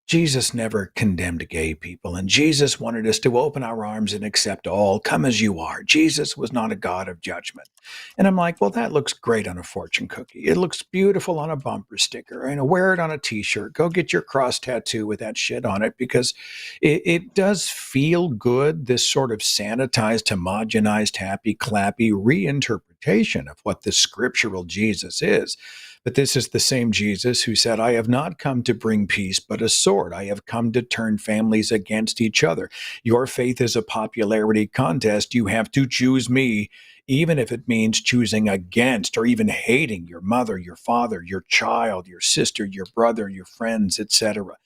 Jesus never condemned gay people, and Jesus wanted us to open our arms and accept all, come as you are. Jesus was not a God of judgment. And I'm like, well, that looks great on a fortune cookie. It looks beautiful on a bumper sticker. And wear it on a t-shirt. Go get your cross tattoo with that shit on it, because it does feel good, this sort of sanitized, homogenized, happy, clappy reinterpretation of what the scriptural Jesus is. But this is the same Jesus who said, I have not come to bring peace, but a sword. I have come to turn families against each other. Your faith is a popularity contest. You have to choose me, even if it means choosing against or even hating your mother, your father, your child, your sister, your brother, your friends, etc.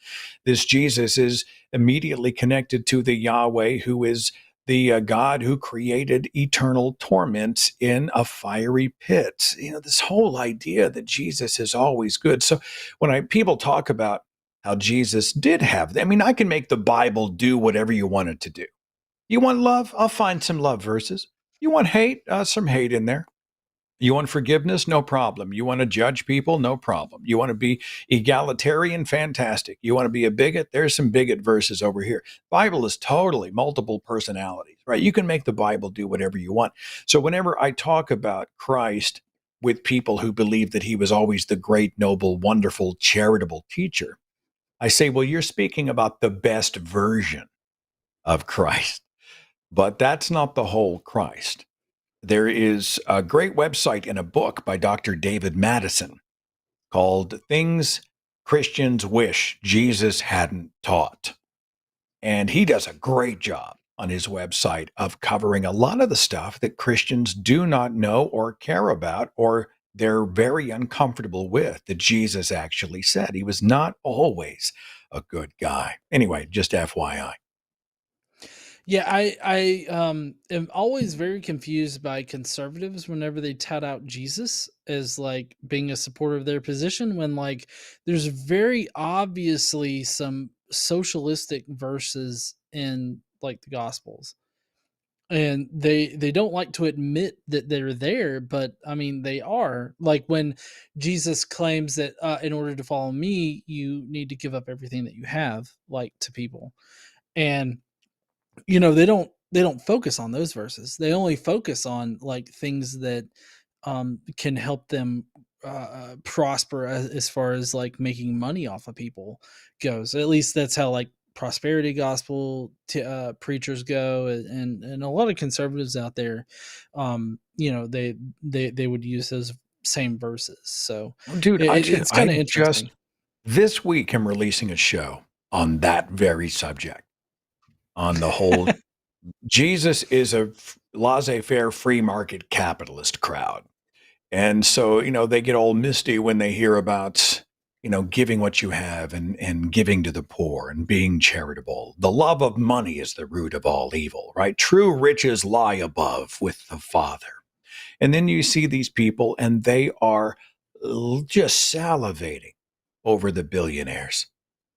This Jesus is immediately connected to the Yahweh, who is the God who created eternal torments in a fiery pit. You know, this whole idea that Jesus is always good. So when people talk about how Jesus did have, I mean, I can make the Bible do whatever you want it to do. You want love? I'll find some love verses. You want hate? Some hate in there. You want forgiveness? No problem. You want to judge people? No problem. You want to be egalitarian? Fantastic. You want to be a bigot? There's some bigot verses over here. Bible is totally multiple personalities, right? You can make the Bible do whatever you want. So whenever I talk about Christ with people who believe that he was always the great, noble, wonderful, charitable teacher, I say, well, you're speaking about the best version of Christ, but that's not the whole Christ. There is a great website and a book by Dr. David Madison called Things Christians Wish Jesus Hadn't Taught. And he does a great job on his website of covering a lot of the stuff that Christians do not know or care about, or they're very uncomfortable with, that Jesus actually said. He was not always a good guy. Anyway, just FYI. Yeah, I am always very confused by conservatives whenever they tout out Jesus as like being a supporter of their position, when like there's very obviously some socialistic verses in like the Gospels. And they don't like to admit that they're there, but I mean they are. Like when Jesus claims that in order to follow me, you need to give up everything that you have, like to people. And you know, they don't focus on those verses. They only focus on like things that can help them prosper as far as like making money off of people goes. At least that's how like prosperity gospel preachers go, and a lot of conservatives out there, you know, they would use those same verses. So Dude, it's kind of interesting. This week, I'm releasing a show on that very subject, on the whole Jesus is a laissez-faire free market capitalist crowd. And so, they get all misty when they hear about, giving what you have and giving to the poor and being charitable. The love of money is the root of all evil, right? True riches lie above with the Father. And then you see these people and they are just salivating over the billionaires.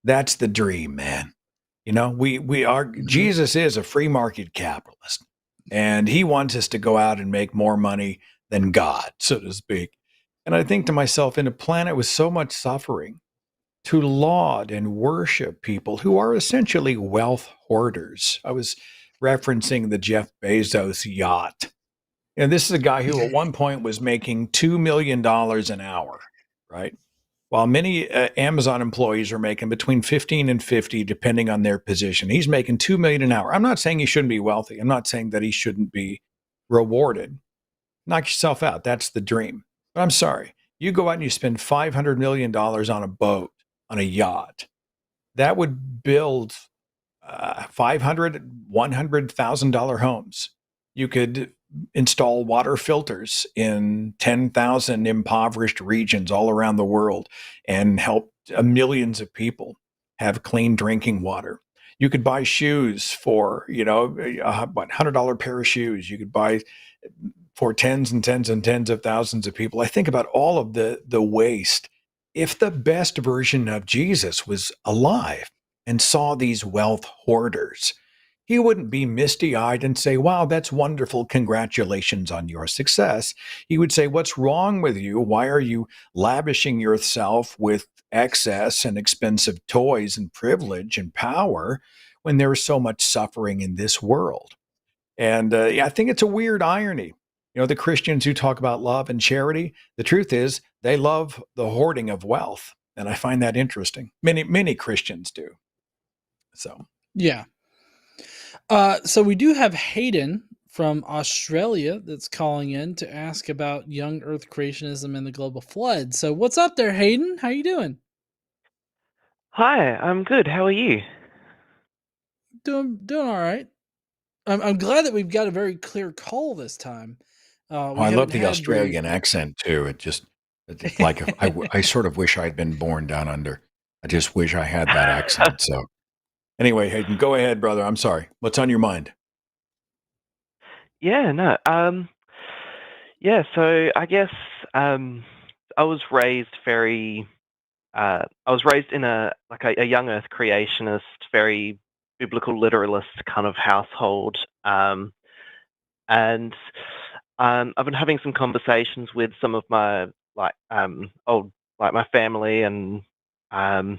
That's the dream, man. We are Jesus is a free market capitalist, and he wants us to go out and make more money than God, so to speak. And I think to myself, in a planet with so much suffering, to laud and worship people who are essentially wealth hoarders. I was referencing the Jeff Bezos yacht. And this is a guy who at one point was making $2 million an hour, right? While many Amazon employees are making between 15 and 50, depending on their position, he's making $2 million an hour. I'm not saying he shouldn't be wealthy. I'm not saying that he shouldn't be rewarded. Knock yourself out. That's the dream. But I'm sorry. You go out and you spend $500 million on a boat, on a yacht. That would build $100,000 homes. You could install water filters in 10,000 impoverished regions all around the world and help millions of people have clean drinking water. You could buy shoes for, $100 pair of shoes. You could buy for tens and tens and tens of thousands of people. I think about all of the waste. If the best version of Jesus was alive and saw these wealth hoarders, he wouldn't be misty-eyed and say, wow, that's wonderful. Congratulations on your success. He would say, what's wrong with you? Why are you lavishing yourself with excess and expensive toys and privilege and power when there is so much suffering in this world? And I think it's a weird irony. The Christians who talk about love and charity, the truth is they love the hoarding of wealth. And I find that interesting. Many Christians do. So, yeah. So we do have Hayden from Australia that's calling in to ask about young Earth creationism and the global flood. So what's up there, Hayden? How you doing? Hi, I'm good. How are you? Doing all right. I'm glad that we've got a very clear call this time. I love the Australian accent too. It's like I sort of wish I'd been born down under. I just wish I had that accent. So anyway, Hayden, go ahead, brother. I'm sorry. What's on your mind? Yeah, no. So I guess I was raised in a young Earth creationist, very biblical literalist kind of household. And I've been having some conversations with some of my my family, and I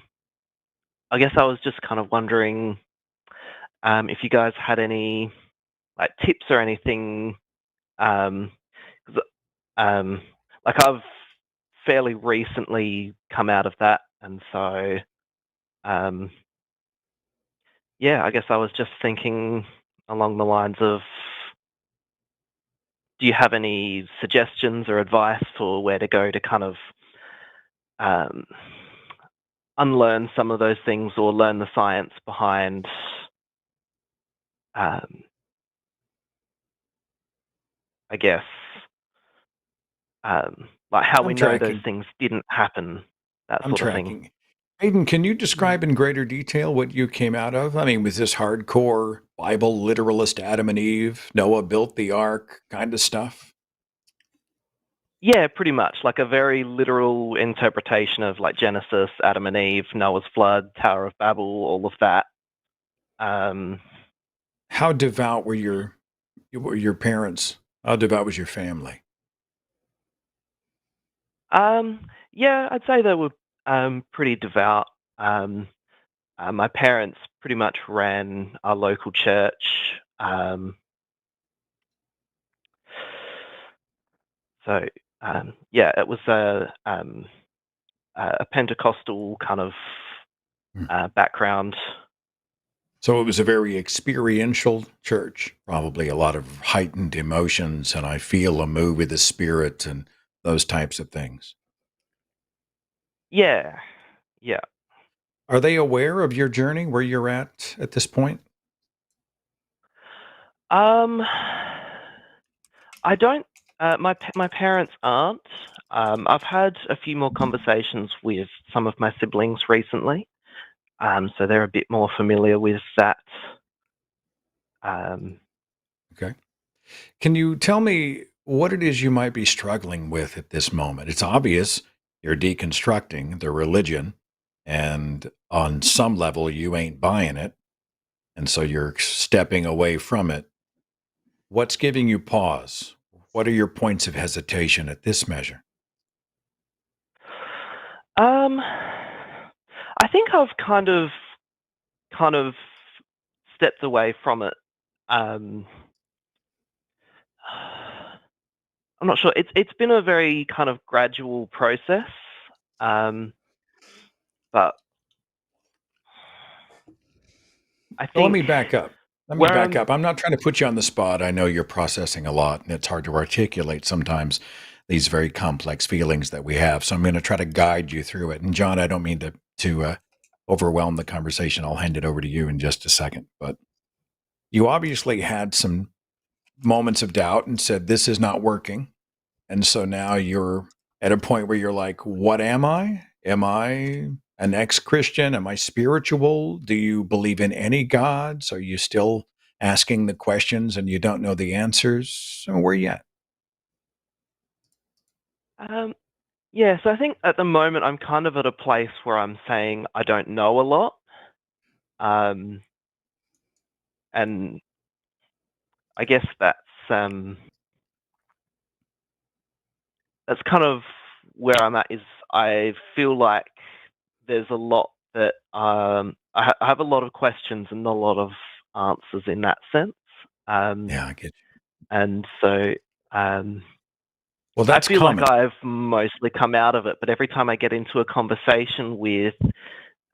guess I was just kind of wondering if you guys had any tips or anything. I've fairly recently come out of that, and so I guess I was just thinking along the lines of, do you have any suggestions or advice for where to go to kind of unlearn some of those things or learn the science behind I guess how we know those things didn't happen, that sort of thing. Hayden, can you describe in greater detail what you came out of? I mean, was this hardcore Bible literalist Adam and Eve, Noah built the ark kind of stuff? Yeah, pretty much. Like a very literal interpretation of Genesis, Adam and Eve, Noah's flood, Tower of Babel, all of that. How devout were your parents? How devout was your family? Yeah, I'd say they were pretty devout. My parents pretty much ran our local church. It was a Pentecostal kind of background. So it was a very experiential church, probably a lot of heightened emotions, and I feel a move with the Spirit and those types of things. Yeah. Yeah. Are they aware of your journey, where you're at this point? I don't. My parents aren't. I've had a few more conversations with some of my siblings recently, so they're a bit more familiar with that. Okay. Can you tell me what it is you might be struggling with at this moment? It's obvious you're deconstructing the religion, and on some level, you ain't buying it. And so you're stepping away from it. What's giving you pause? What are your points of hesitation at this measure? I think I've kind of stepped away from it. I'm not sure. It's been a very kind of gradual process, but I Well, let think me back up. I'm not trying to put you on the spot. I know you're processing a lot, and it's hard to articulate sometimes these very complex feelings that we have. So I'm going to try to guide you through it. And John, I don't mean to overwhelm the conversation. I'll hand it over to you in just a second. But you obviously had some moments of doubt and said, this is not working. And so now you're at a point where you're like, what am I? Am I an ex-Christian? Am I spiritual? Do you believe in any gods? Are you still asking the questions and you don't know the answers? So where are you at? Yeah, so I think at the moment I'm kind of at a place where I'm saying I don't know a lot. And I guess that's kind of where I'm at. Is I feel like there's a lot that I have a lot of questions and not a lot of answers in that sense. Yeah, I get you. And so Well, I that's feel common. like I've mostly come out of it, but every time I get into a conversation with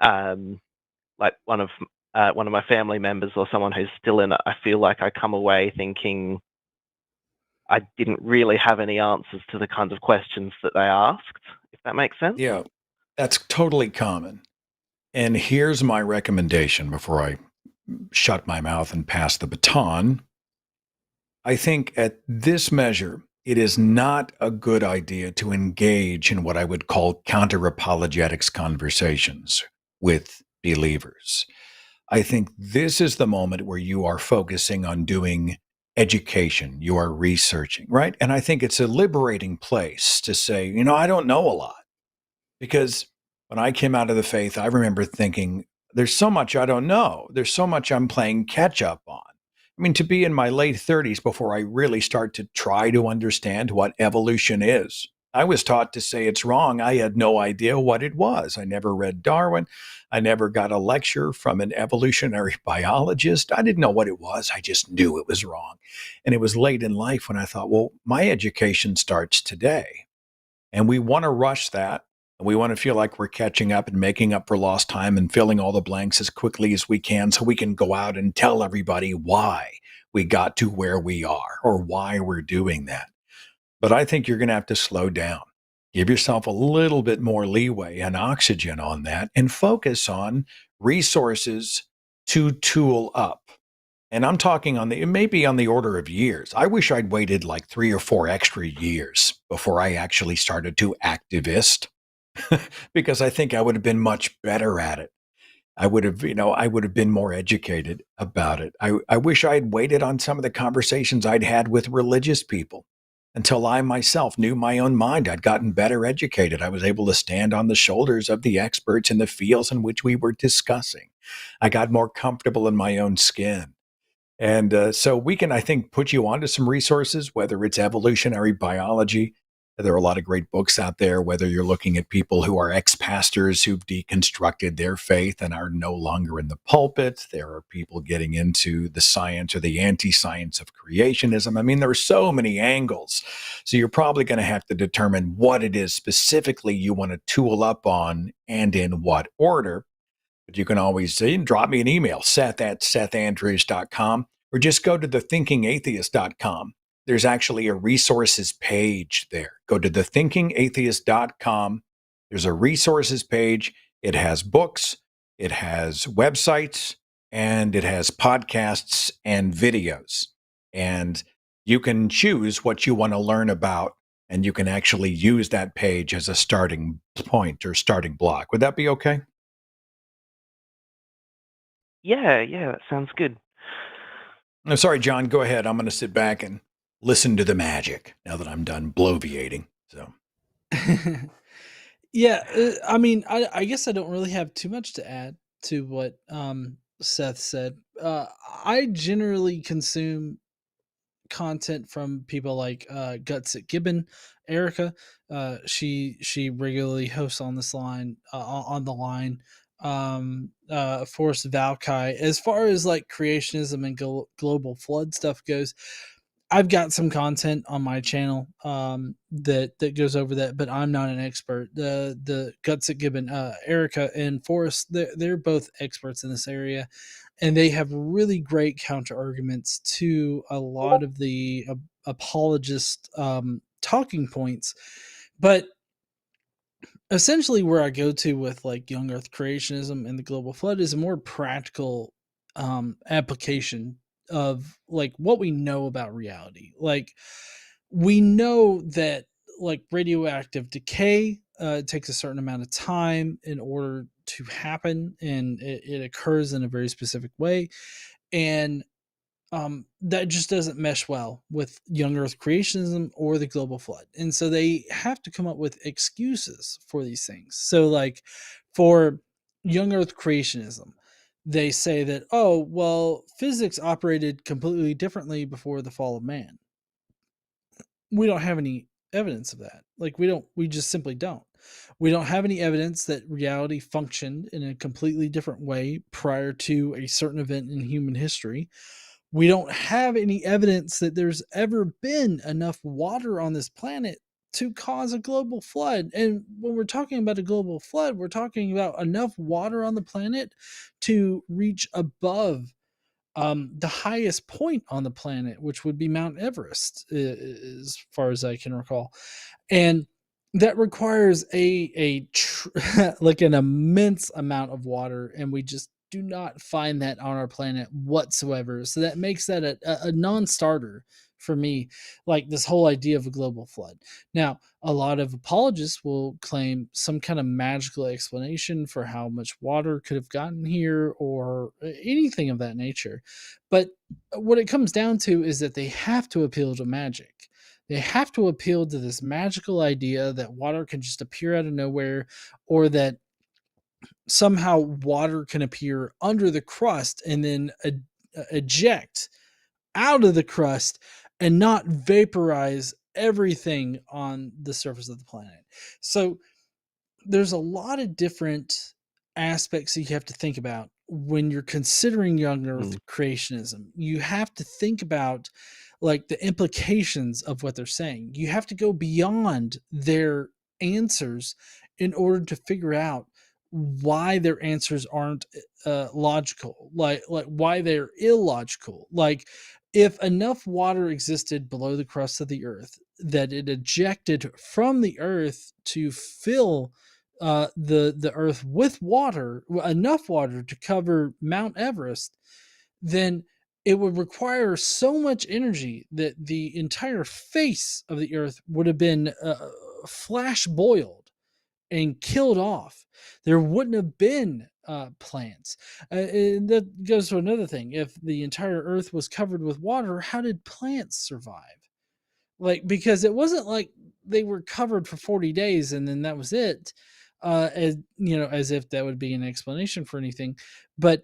like one of my family members or someone who's still in it, I feel like I come away thinking I didn't really have any answers to the kinds of questions that they asked, if that makes sense. Yeah, that's totally common. And here's my recommendation before I shut my mouth and pass the baton. I think at this measure, it is not a good idea to engage in what I would call counter apologetics conversations with believers. I think this is the moment where you are focusing on doing education, you are researching, right? And I think it's a liberating place to say, I don't know a lot. Because when I came out of the faith, I remember thinking, there's so much I don't know. There's so much I'm playing catch up on. I mean, to be in my late 30s before I really start to try to understand what evolution is. I was taught to say it's wrong. I had no idea what it was. I never read Darwin. I never got a lecture from an evolutionary biologist. I didn't know what it was. I just knew it was wrong. And it was late in life when I thought, well, my education starts today. And we want to rush that. And we want to feel like we're catching up and making up for lost time and filling all the blanks as quickly as we can so we can go out and tell everybody why we got to where we are or why we're doing that. But I think you're going to have to slow down. Give yourself a little bit more leeway and oxygen on that and focus on resources to tool up. And I'm talking it may be on the order of years. I wish I'd waited like 3 or 4 extra years before I actually started to activist because I think I would have been much better at it. I would have been more educated about it. I wish I had waited on some of the conversations I'd had with religious people until I myself knew my own mind. I'd gotten better educated. I was able to stand on the shoulders of the experts in the fields in which we were discussing. I got more comfortable in my own skin. And so we can, I think, put you onto some resources, whether it's evolutionary biology. There are a lot of great books out there, whether you're looking at people who are ex-pastors who've deconstructed their faith and are no longer in the pulpit. There are people getting into the science or the anti-science of creationism. I mean, there are so many angles. So you're probably going to have to determine what it is specifically you want to tool up on and in what order. But you can always drop me an email, seth@sethandrews.com, or just go to thethinkingatheist.com. There's actually a resources page there. Go to thethinkingatheist.com. There's a resources page. It has books, it has websites, and it has podcasts and videos. And you can choose what you want to learn about, and you can actually use that page as a starting point or starting block. Would that be okay? Yeah, that sounds good. No, sorry, John, go ahead. I'm going to sit back and listen to the magic now that I'm done bloviating. So, Yeah, I mean, I guess I don't really have too much to add to what Seth said. I generally consume content from people like Guts at Gibbon, Erika. She regularly hosts on this line on the line. Forrest Valkai. As far as like creationism and global flood stuff goes, I've got some content on my channel that goes over that, but I'm not an expert. The Guts at Gibbon, Erika and Forrest, they're both experts in this area, and they have really great counter arguments to a lot of the apologist talking points. But essentially, where I go to with like young Earth creationism and the global flood is a more practical application of like what we know about reality. Like we know that like radioactive decay takes a certain amount of time in order to happen, and it occurs in a very specific way. And that just doesn't mesh well with young Earth creationism or the global flood. And so they have to come up with excuses for these things. So, like for young Earth creationism, they say that, oh, well, physics operated completely differently before the fall of man. We don't have any evidence of that. Like, we just simply don't. We don't have any evidence that reality functioned in a completely different way prior to a certain event in human history. We don't have any evidence that there's ever been enough water on this planet to cause a global flood. And when we're talking about a global flood, we're talking about enough water on the planet to reach above the highest point on the planet, which would be Mount Everest, as far as I can recall. And that requires like an immense amount of water, and we just do not find that on our planet whatsoever. So that makes that a non-starter for me, like this whole idea of a global flood. Now, a lot of apologists will claim some kind of magical explanation for how much water could have gotten here or anything of that nature. But what it comes down to is that they have to appeal to magic. They have to appeal to this magical idea that water can just appear out of nowhere, or that somehow water can appear under the crust and then eject out of the crust and not vaporize everything on the surface of the planet. So there's a lot of different aspects that you have to think about when you're considering young Earth creationism. You have to think about like the implications of what they're saying. You have to go beyond their answers in order to figure out why their answers aren't logical, like why they're illogical. Like if enough water existed below the crust of the earth that it ejected from the earth to fill the earth with water, enough water to cover Mount Everest, then it would require so much energy that the entire face of the earth would have been flash boiled and killed off. There wouldn't have been plants. And that goes to another thing. If the entire earth was covered with water, how did plants survive? Like, because it wasn't like they were covered for 40 days and then that was it. As you know, as if that would be an explanation for anything. But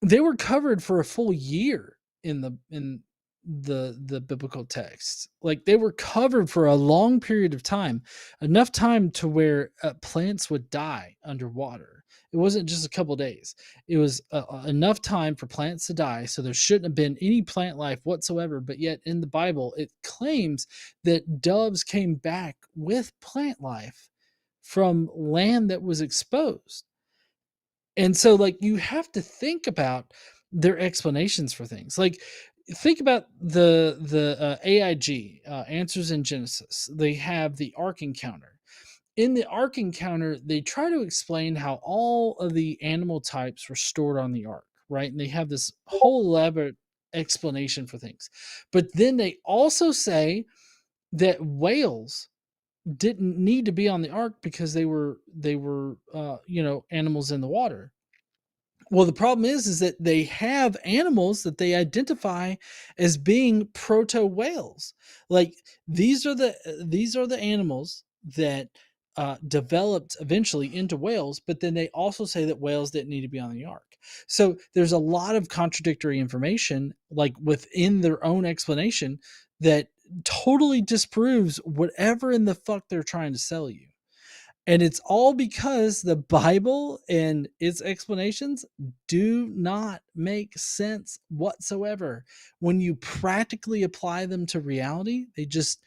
they were covered for a full year in the biblical text. Like they were covered for a long period of time, enough time to where plants would die underwater. It wasn't just a couple days. It was enough time for plants to die, so there shouldn't have been any plant life whatsoever. But yet in the Bible it claims that doves came back with plant life from land that was exposed. And so like you have to think about their explanations for things. Like think about the AIG, Answers in Genesis. They have the Ark Encounter. in the Ark encounter, they try to explain how all of the animal types were stored on the Ark, right? And they have this whole elaborate explanation for things. But then they also say that whales didn't need to be on the Ark because they were animals in the water. Well, the problem is that they have animals that they identify as being proto whales. Like these are the animals that developed eventually into whales, but then they also say that whales didn't need to be on the Ark. So there's a lot of contradictory information, like within their own explanation, that totally disproves whatever in the fuck they're trying to sell you. And it's all because the Bible and its explanations do not make sense whatsoever. When you practically apply them to reality, they just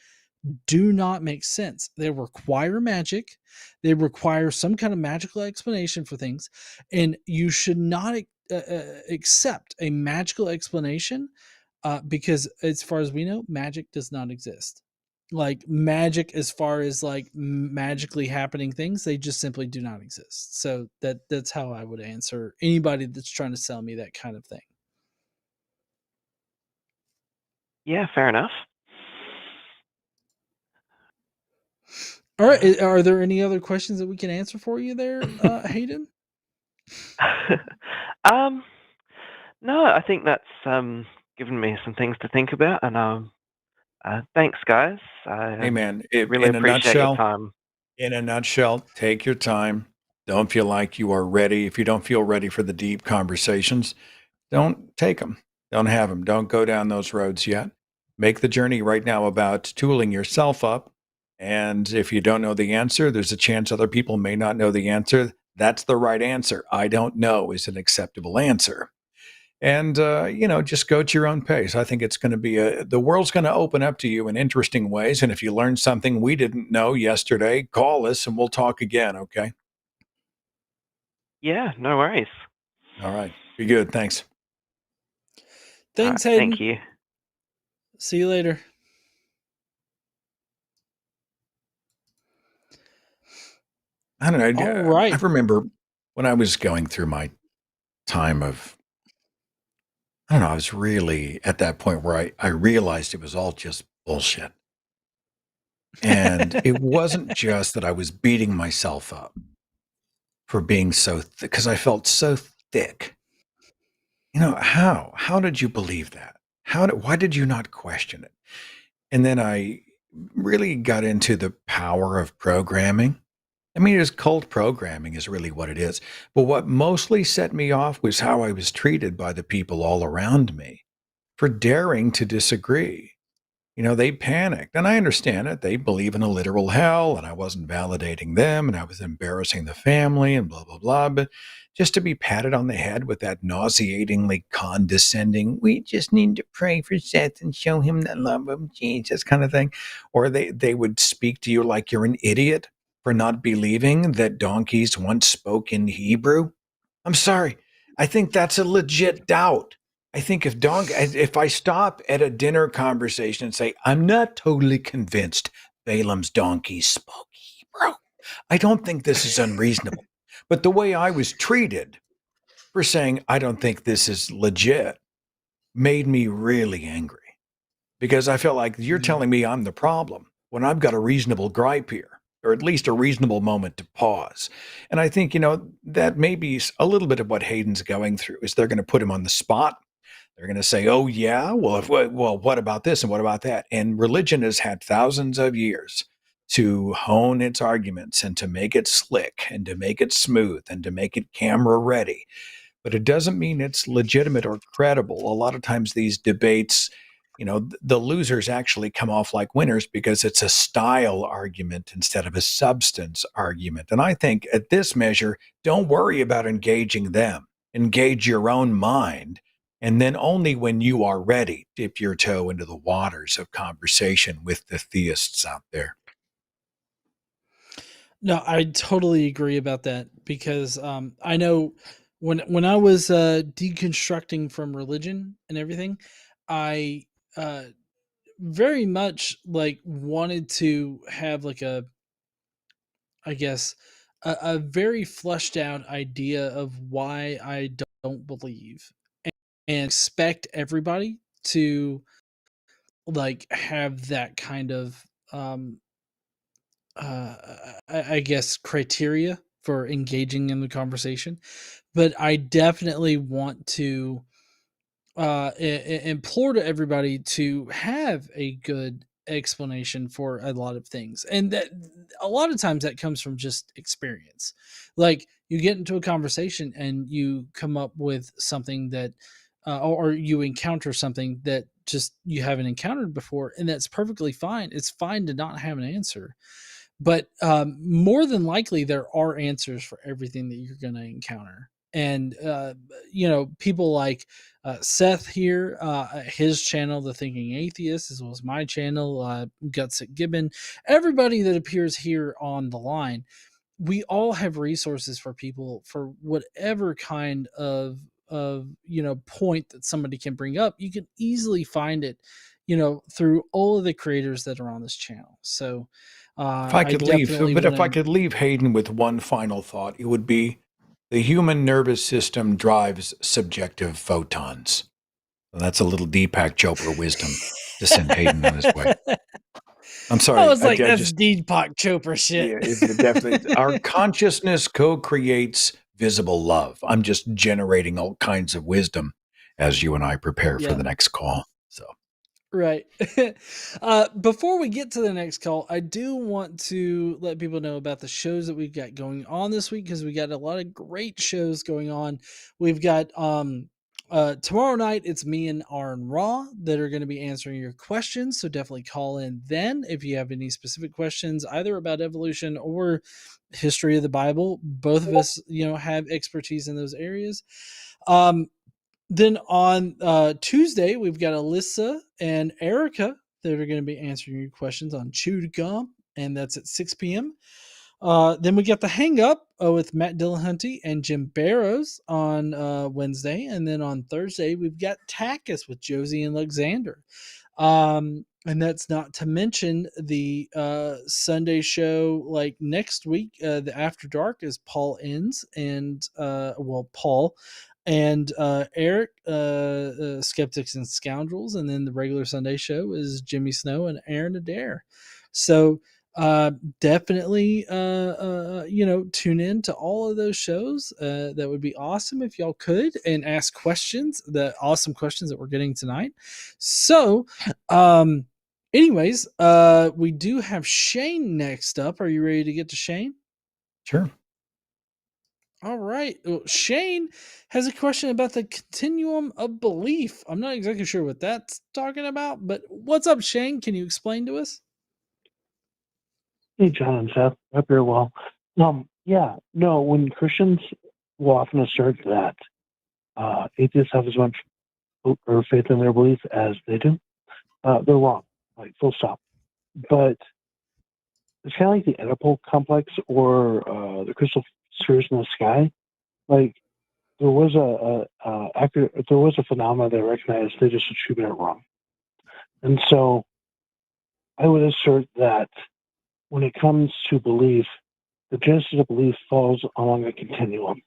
do not make sense. They require magic, they require some kind of magical explanation for things, and you should not accept a magical explanation because, as far as we know, magic does not exist. Like magic, as far as like magically happening things, they just simply do not exist. So that's how I would answer anybody that's trying to sell me that kind of thing. Yeah, fair enough. All right, are there any other questions that we can answer for you there, Hayden? No, I think that's given me some things to think about, and thanks, guys. Hey, man, really in a appreciate your nutshell, time. take your time. Don't feel like you are ready. If you don't feel ready for the deep conversations, don't take them. Don't have them. Don't go down those roads yet. Make the journey right now about tooling yourself up. And if you don't know the answer, there's a chance other people may not know the answer. That's the right answer. I don't know is an acceptable answer. And, just go at your own pace. I think it's going to be the world's going to open up to you in interesting ways. And if you learned something we didn't know yesterday, call us and we'll talk again. Okay. Yeah, no worries. All right. Be good. Thanks. Thanks, All right, Hayden. thank you. See you later. I don't know. All right. I remember when I was going through my time of, I don't know, I was really at that point where I realized it was all just bullshit. And it wasn't just that I was beating myself up for being so thick, because I felt so thick. How did you believe that? Why did you not question it? And then I really got into the power of programming. I mean, it's cult programming is really what it is. But what mostly set me off was how I was treated by the people all around me for daring to disagree. They panicked, and I understand it. They believe in a literal hell, and I wasn't validating them, and I was embarrassing the family, and blah, blah, blah. But just to be patted on the head with that nauseatingly condescending, we just need to pray for Seth and show him the love of Jesus kind of thing. Or they would speak to you like you're an idiot for not believing that donkeys once spoke in Hebrew. I'm sorry. I think that's a legit doubt. I think if I stop at a dinner conversation and say, I'm not totally convinced Balaam's donkeys spoke Hebrew, I don't think this is unreasonable. But the way I was treated for saying, I don't think this is legit, made me really angry because I felt like you're telling me I'm the problem when I've got a reasonable gripe here, or at least a reasonable moment to pause. And I think, that may be a little bit of what Hayden's going through is they're going to put him on the spot. They're going to say, "Oh yeah, well, what about this and what about that?" And religion has had thousands of years to hone its arguments and to make it slick and to make it smooth and to make it camera ready. But it doesn't mean it's legitimate or credible. A lot of times these debates, the losers actually come off like winners because it's a style argument instead of a substance argument. And I think at this measure, don't worry about engaging them. Engage your own mind. And then only when you are ready, dip your toe into the waters of conversation with the theists out there. No, I totally agree about that because I know when I was deconstructing from religion and everything, I very much like wanted to have like I guess, a very fleshed out idea of why I don't believe, and expect everybody to like have that kind of I guess criteria for engaging in the conversation. But I definitely want to implore to everybody to have a good explanation for a lot of things, and that a lot of times that comes from just experience. Like you get into a conversation and you come up with something that or you encounter something that just you haven't encountered before, and that's perfectly fine. It's fine to not have an answer, but more than likely there are answers for everything that you're going to encounter. And people like Seth here, his channel, The Thinking Atheist, as well as my channel, Guts at Gibbon, everybody that appears here on the line, we all have resources for people for whatever kind of point that somebody can bring up. You can easily find it through all of the creators that are on this channel. So If I I could leave, definitely but want if I to. could leave Hayden with one final thought, it would be the human nervous system drives subjective photons. Well, that's a little Deepak Chopra wisdom to send Hayden on his way. I'm I sorry. was like, I that's just, Deepak Chopra shit. yeah, it's definitely our consciousness co-creates visible love. I'm just generating all kinds of wisdom as you and I prepare for Yeah. the next call. So Right. Before we get to the next call, I do want to let people know about the shows that we've got going on this week, because we got a lot of great shows going on. We've got tomorrow night, it's me and Aron Ra that are going to be answering your questions. So definitely call in then if you have any specific questions, either about evolution or history of the Bible. Both of us, have expertise in those areas. Then on Tuesday, we've got Alyssa and Erika that are going to be answering your questions on Chew to Gum, and that's at 6 p.m. Then we got the Hang Up with Matt Dillahunty and Jim Barrows on Wednesday. And then on Thursday, we've got TACIS with Josie and Alexander. And that's not to mention the Sunday show like next week. The After Dark is Paul Inns and Paul and Eric, Skeptics and Scoundrels. And then the regular Sunday show is Jimmy Snow and Aaron Adair. So definitely tune in to all of those shows. That would be awesome if y'all could, and ask questions, the awesome questions that we're getting tonight. So anyways, we do have Shane next up. Are you ready to get to Shane? sure. All right. Well, Shane has a question about the continuum of belief. I'm not exactly sure what that's talking about, but what's up, Shane? Can you explain to us? Hey, John and Seth. Hope you're well. When Christians will often assert that atheists have as much or faith in their belief as they do, they're wrong, like full stop. But it's kind of like the Oedipal complex or the crystal spheres in the sky. Like there was a phenomenon they recognized, they just attributed it wrong. And so I would assert that when it comes to belief, the genesis of belief falls along a continuum.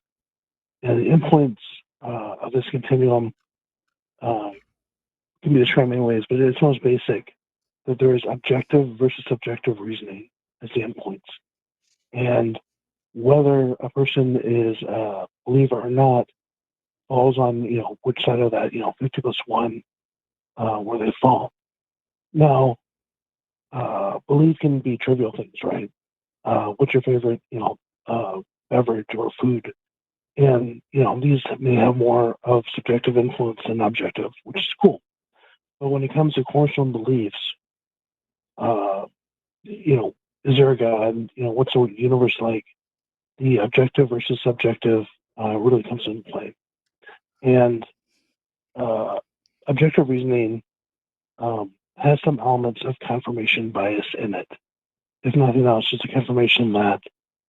And the endpoints of this continuum can be described many ways, but it's most basic that there is objective versus subjective reasoning as the endpoints. And whether a person is a believer or not falls on, which side of that, 50 plus 1, where they fall. Now, belief can be trivial things, right? What's your favorite, beverage or food? And, these may have more of subjective influence than objective, which is cool. But when it comes to cornerstone beliefs, is there a God? What's the universe like? The objective versus subjective really comes into play. And objective reasoning has some elements of confirmation bias in it. If nothing else, just a confirmation that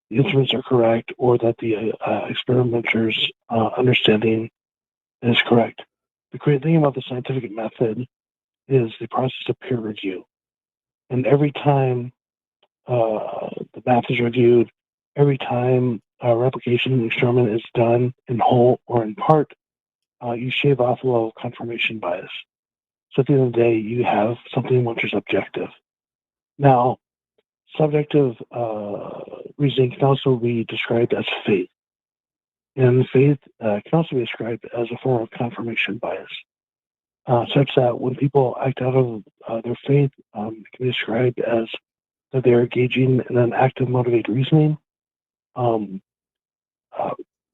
the instruments are correct or that the experimenter's understanding is correct. The great thing about the scientific method is the process of peer review. And every time the math is reviewed, every time a replication experiment is done in whole or in part, you shave off a little confirmation bias. So at the end of the day, you have something which is objective. Now, subjective reasoning can also be described as faith. And faith can also be described as a form of confirmation bias, such that when people act out of their faith, it can be described as that they're engaging in an active motivated reasoning.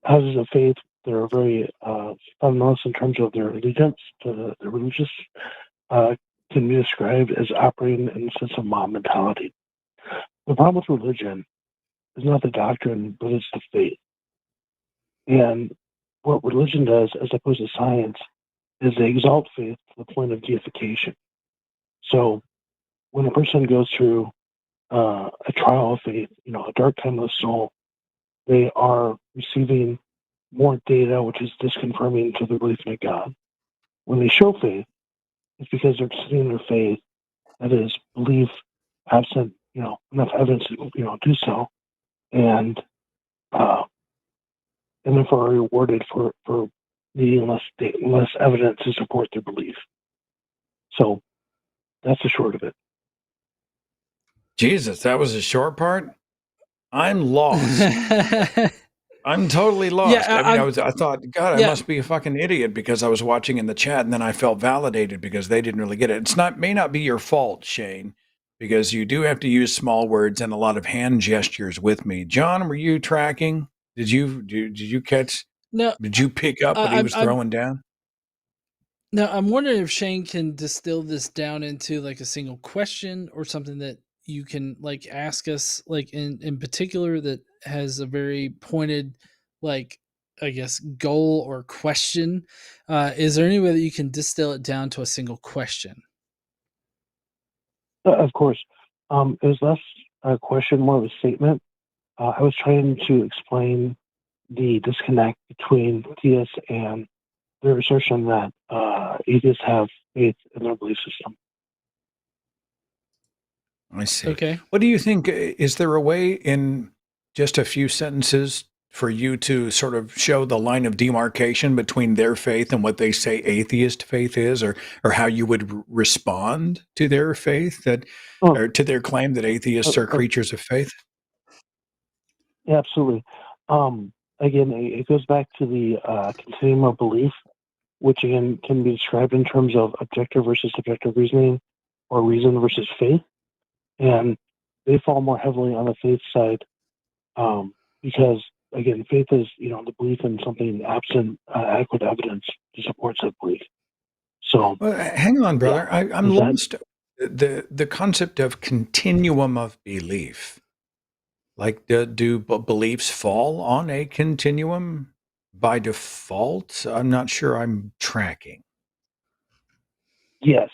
Houses of faith that are very fundamentalist in terms of their allegiance to the religious can be described as operating in a sense of mob mentality. The problem with religion is not the doctrine, but it's the faith. And what religion does, as opposed to science, is they exalt faith to the point of deification. So when a person goes through a trial of faith, a dark time of the soul, they are receiving more data, which is disconfirming to the belief in a God. When they show faith, it's because they're seeing their faith, that is, belief absent, enough evidence to, do so, and therefore are rewarded for needing less evidence to support their belief. So that's the short of it. Jesus, that was a short part? I'm lost. I'm totally lost. Yeah, I thought, God, I must be a fucking idiot because I was watching in the chat, and then I felt validated because they didn't really get it. May not be your fault, Shane, because you do have to use small words and a lot of hand gestures with me. John, were you tracking? Did you catch? No. Did you pick up what he was throwing down? Now, I'm wondering if Shane can distill this down into like a single question or something that you can like ask us, like in particular, that has a very pointed, like, I guess, goal or question. Is there any way that you can distill it down to a single question? Of course. It was less a question, more of a statement. I was trying to explain the disconnect between theists and their assertion that atheists have faith in their belief system. I see. Okay. What do you think? Is there a way in just a few sentences for you to sort of show the line of demarcation between their faith and what they say atheist faith is, or how you would respond to their faith or to their claim that atheists are creatures of faith? Yeah, absolutely. Again, it goes back to the continuum of belief, which again can be described in terms of objective versus subjective reasoning, or reason versus faith, and they fall more heavily on the faith side because, again, faith is the belief in something absent adequate evidence to support said belief. So, well, hang on, brother. Yeah. I'm lost. The concept of continuum of belief. Like, do beliefs fall on a continuum by default? I'm not sure I'm tracking. Yes.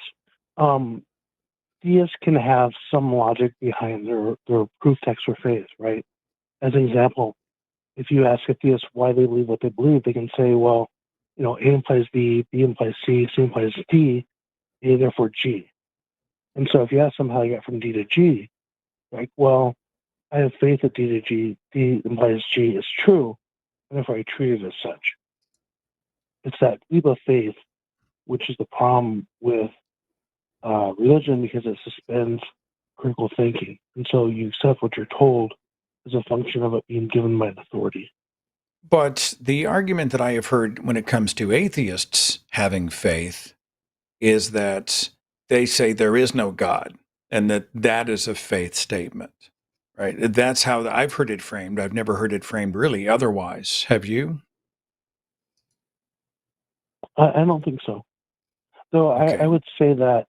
Theists can have some logic behind their proof text for faith, right? As an example, if you ask a theist why they believe what they believe, they can say, well, A implies B, B implies C, C implies D, A therefore G. And so if you ask them how you got from D to G, like, well, I have faith that D to G, D implies G is true, and therefore I treat it as such. It's that leap of faith, which is the problem with religion, because it suspends critical thinking. And so you accept what you're told as a function of it being given by an authority. But the argument that I have heard when it comes to atheists having faith is that they say there is no God, and that is a faith statement, right? That's how I've heard it framed. I've never heard it framed really otherwise. Have you? I don't think so. Though Okay. I would say that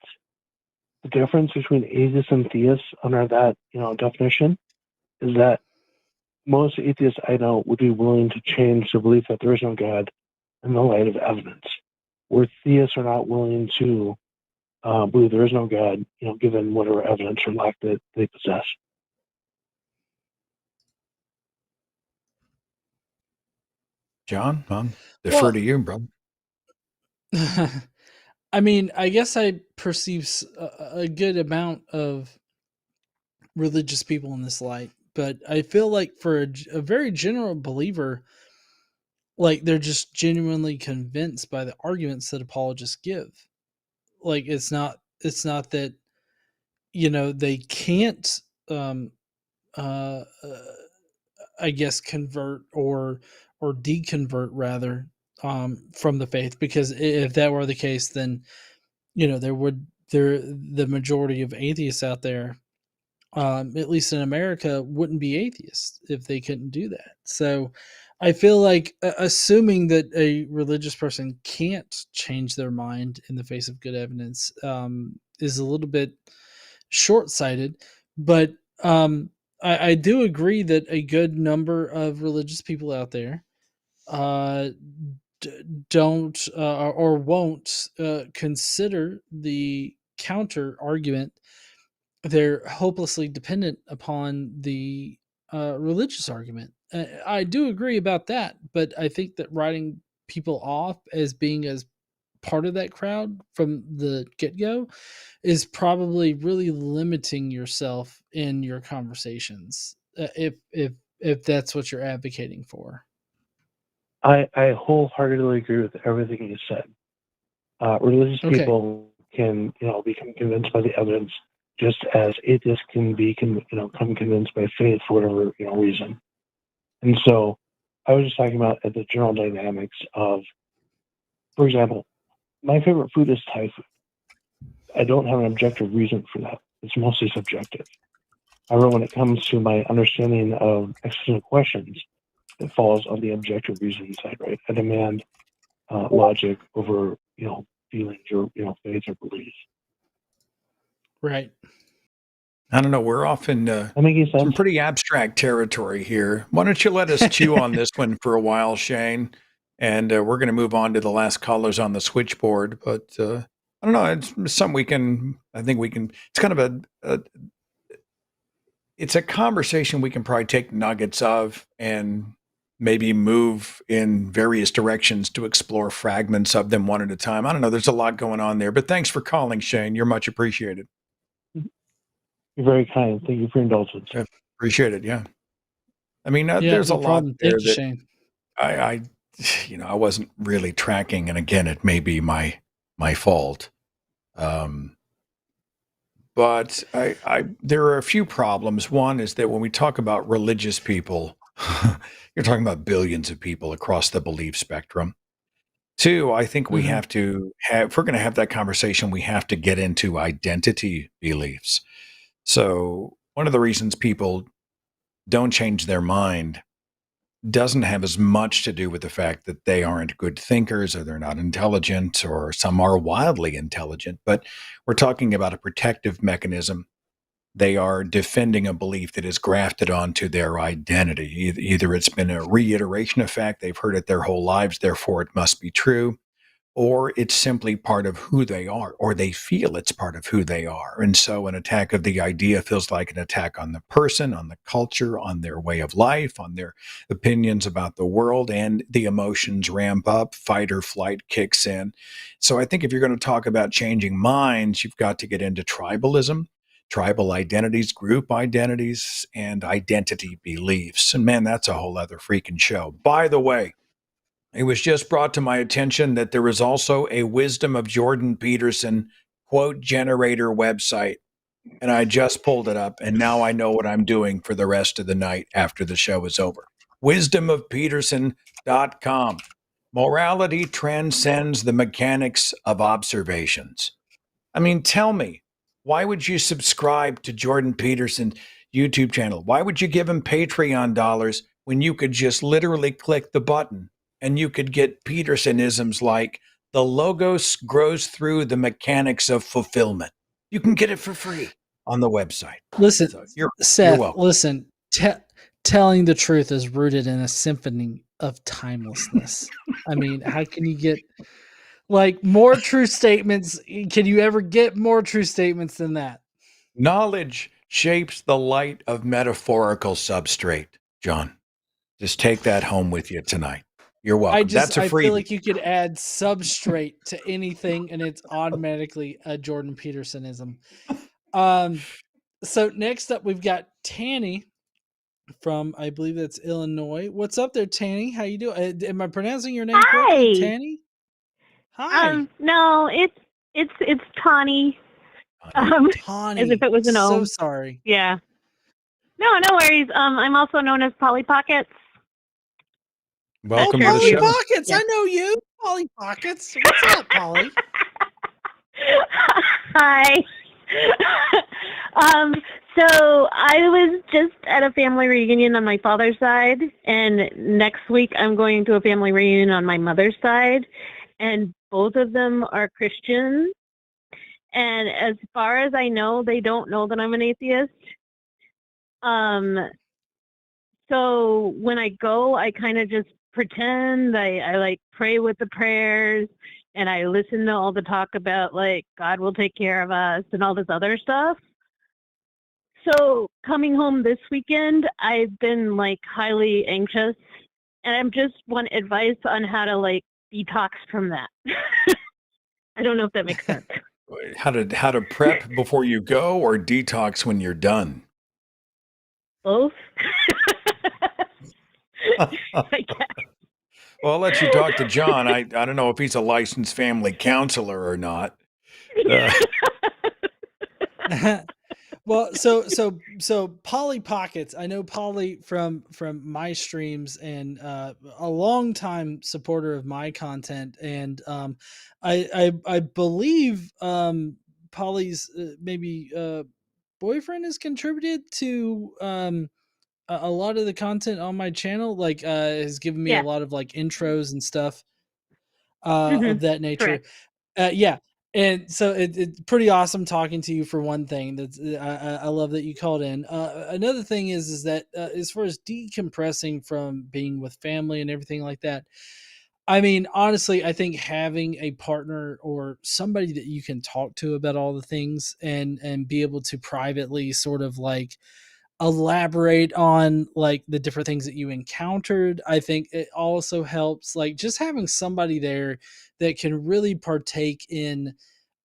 the difference between atheists and theists under that definition is that most atheists I know would be willing to change the belief that there is no God in the light of evidence, where theists are not willing to believe there is no God, given whatever evidence or lack that they possess. John, I'll defer to you, brother. I mean, I guess I perceive a good amount of religious people in this light, but I feel like for a very general believer, like they're just genuinely convinced by the arguments that apologists give. Like it's not that they can't um uh, uh I guess convert or deconvert rather from the faith, because if that were the case, then the majority of atheists out there, at least in America, wouldn't be atheists if they couldn't do that. So I feel like assuming that a religious person can't change their mind in the face of good evidence is a little bit short sighted. But I do agree that a good number of religious people out there uh, don't or won't consider the counter argument. They're hopelessly dependent upon the religious argument. I do agree about that, but I think that writing people off as being as part of that crowd from the get go is probably really limiting yourself in your conversations. If that's what you're advocating for. I wholeheartedly agree with everything you said. Religious Okay. people can, become convinced by the evidence, just as atheists can become convinced by faith for whatever reason. And so, I was just talking about the general dynamics of, for example, my favorite food is Thai food. I don't have an objective reason for that. It's mostly subjective. However, when it comes to my understanding of existential questions, it falls on the objective reason side, right? I demand logic over, feelings or, faith or beliefs. Right. I don't know. We're off in That making some sense? pretty abstract territory here. Why don't you let us chew on this one for a while, Shane? And we're going to move on to the last callers on the switchboard. But I don't know. It's something I think we can, it's kind of it's a conversation we can probably take nuggets of and maybe move in various directions to explore fragments of them one at a time. I don't know. There's a lot going on there. But thanks for calling, Shane. You're much appreciated. You're very kind. Thank you for your indulgence. Yeah, appreciate it. Yeah. I mean, Yeah, there's no a lot problem. there Thank you, that Shane. I I wasn't really tracking, and again, it may be my fault. Um, but there are a few problems. One is that when we talk about religious people, you're talking about billions of people across the belief spectrum. Two, I think we Mhm. have to have, if we're going to have that conversation, we have to get into identity beliefs. So one of the reasons people don't change their mind doesn't have as much to do with the fact that they aren't good thinkers or they're not intelligent or some are wildly intelligent, but we're talking about a protective mechanism. They are defending a belief that is grafted onto their identity. Either it's been a reiteration of fact, they've heard it their whole lives, therefore it must be true, or it's simply part of who they are, or they feel it's part of who they are. And so an attack of the idea feels like an attack on the person, on the culture, on their way of life, on their opinions about the world, and the emotions ramp up, fight or flight kicks in. So I think if you're going to talk about changing minds, you've got to get into tribalism, tribal identities, group identities, and identity beliefs. And man, that's a whole other freaking show. By the way, it was just brought to my attention that there is also a Wisdom of Jordan Peterson quote generator website. And I just pulled it up, and now I know what I'm doing for the rest of the night after the show is over. Wisdomofpeterson.com. Morality transcends the mechanics of observations. I mean, tell me, why would you subscribe to Jordan Peterson's YouTube channel? Why would you give him Patreon dollars when you could just literally click the button and you could get Petersonisms like the logos grows through the mechanics of fulfillment? You can get it for free on the website. Listen, So you're Seth, welcome. listen, telling the truth is rooted in a symphony of timelessness. I mean, how can you get like more true statements? Can you ever get more true statements than that? Knowledge shapes the light of metaphorical substrate, John. Just take that home with you tonight. You're welcome. That's a I feel freebie. like you could add substrate to anything and it's automatically a Jordan Petersonism. So next up we've got Tanny. from, I believe that's Illinois. What's up there, Tanny? How you doing? Am I pronouncing your name Hi. correctly, Tanny? Hi. No, it's Tawny. Tawny. As if it was an So O. sorry. Yeah. No worries. I'm also known as Polly Pockets. Welcome oh, to the Polly show. Pockets. Yeah. I know you, Polly Pockets. What's up, Polly? Hi. So I was just at a family reunion on my father's side, and next week I'm going to a family reunion on my mother's side, and both of them are Christian. And as far as I know, they don't know that I'm an atheist. So when I go, I kind of just pretend. I like pray with the prayers, and I listen to all the talk about like God will take care of us and all this other stuff. So coming home this weekend, I've been like highly anxious, and I'm just want advice on how to like detox from that. I don't know if that makes sense. How to prep before you go or detox when you're done? Both. I guess. Well, I'll let you talk to John. I don't know if he's a licensed family counselor or not. Well, so Polly Pockets. I know Polly from my streams and a long time supporter of my content, and I believe Polly's maybe boyfriend has contributed to a lot of the content on my channel. Like has given me a Yeah. lot of like intros and stuff Mhm. of that nature. Correct. Yeah. And so it's pretty awesome talking to you for one thing. That's I love that you called in. Another thing is that as far as decompressing from being with family and everything like that, I mean, honestly, I think having a partner or somebody that you can talk to about all the things and be able to privately sort of like elaborate on like the different things that you encountered. I think it also helps, like just having somebody there that can really partake in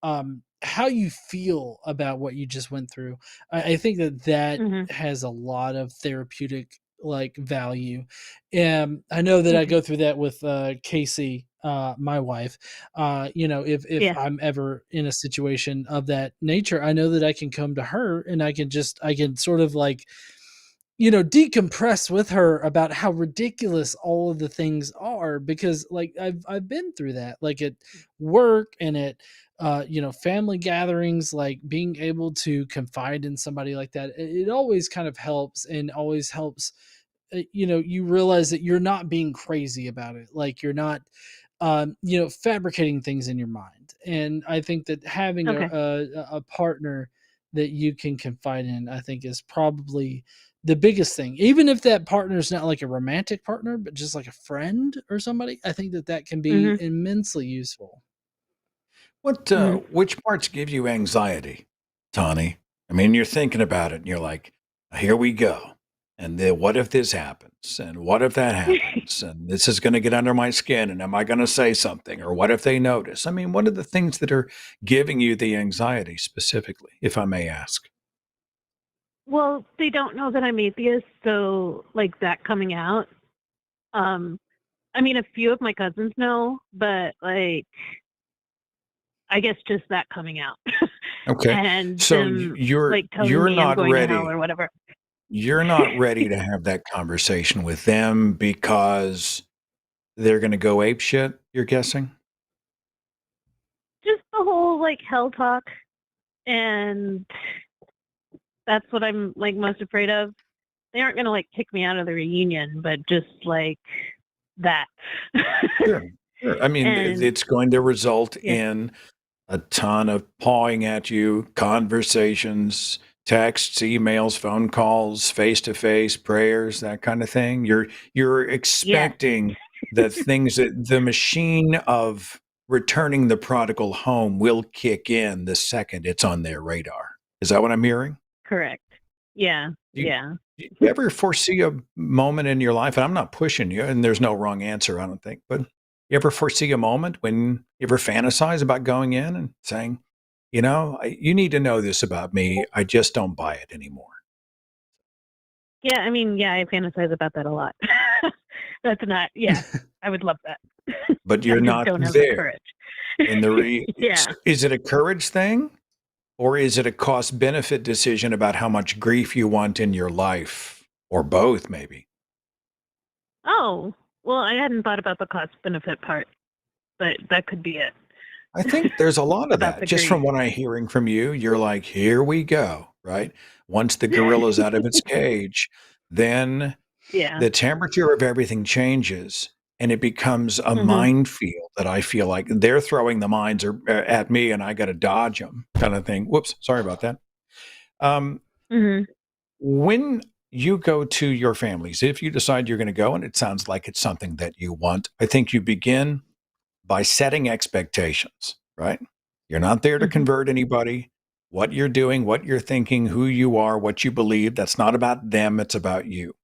how you feel about what you just went through. I think that Mhm. has a lot of therapeutic like value. And I know that I go through that with Casey, my wife. If Yeah. I'm ever in a situation of that nature, I know that I can come to her and I can sort of like, decompress with her about how ridiculous all of the things are, because like I've been through that, like at work and at family gatherings, like being able to confide in somebody like that, it always kind of helps, and always helps. You realize that you're not being crazy about it, like you're not fabricating things in your mind. And I think that having Okay. a partner that you can confide in, I think, is probably the biggest thing. Even if that partner is not like a romantic partner, but just like a friend or somebody, I think that can be Mhm. immensely useful. Mhm. Which parts give you anxiety, Tawny? I mean, you're thinking about it and you're like, here we go. And then what if this happens? And what if that happens? And this is going to get under my skin. And am I going to say something? Or what if they notice? I mean, what are the things that are giving you the anxiety specifically, if I may ask? Well, they don't know that I'm atheist, so like that coming out. I mean, a few of my cousins know, but like, I guess just that coming out, Okay. and So them like telling you're me I'm not going to hell ready. or whatever. You're not ready to have that conversation with them because they're going to go ape shit, you're guessing? Just the whole like hell talk, and that's what I'm like most afraid of. They aren't gonna like kick me out of the reunion, but just like that. Sure. Sure. I mean, And it's going to result yeah, in a ton of pawing at you, conversations, texts, emails, phone calls, face to face, prayers, that kind of thing. You're yes, expecting that things that the machine of returning the prodigal home will kick in the second it's on their radar. Is that what I'm hearing? correct. Yeah, Do you, yeah. do you ever foresee a moment in your life, and I'm not pushing you, and there's no wrong answer, I don't think, but you ever foresee a moment when you ever fantasize about going in and saying, you need to know this about me. I just don't buy it anymore. Yeah, I mean, yeah, I fantasize about that a lot. That's not, yeah, I would love that. But you're I just not don't have the there. courage. And Yeah. is it a courage thing, or is it a cost benefit decision about how much grief you want in your life, or both, maybe? Oh, well, I hadn't thought about the cost benefit part, but that could be it. I think there's a lot of About that. the Just grief. from what I'm hearing from you, you're like, here we go, right? Once the gorilla's out of its cage, then Yeah. the temperature of everything changes and it becomes a Mhm. minefield that I feel like they're throwing the mines at me and I got to dodge them, kind of thing. Whoops, sorry about that. Mhm. When you go to your families, if you decide you're going to go, and it sounds like it's something that you want, I think you begin by setting expectations, right? You're not there to Mhm. convert anybody. What you're doing, what you're thinking, who you are, what you believe, that's not about them, it's about you.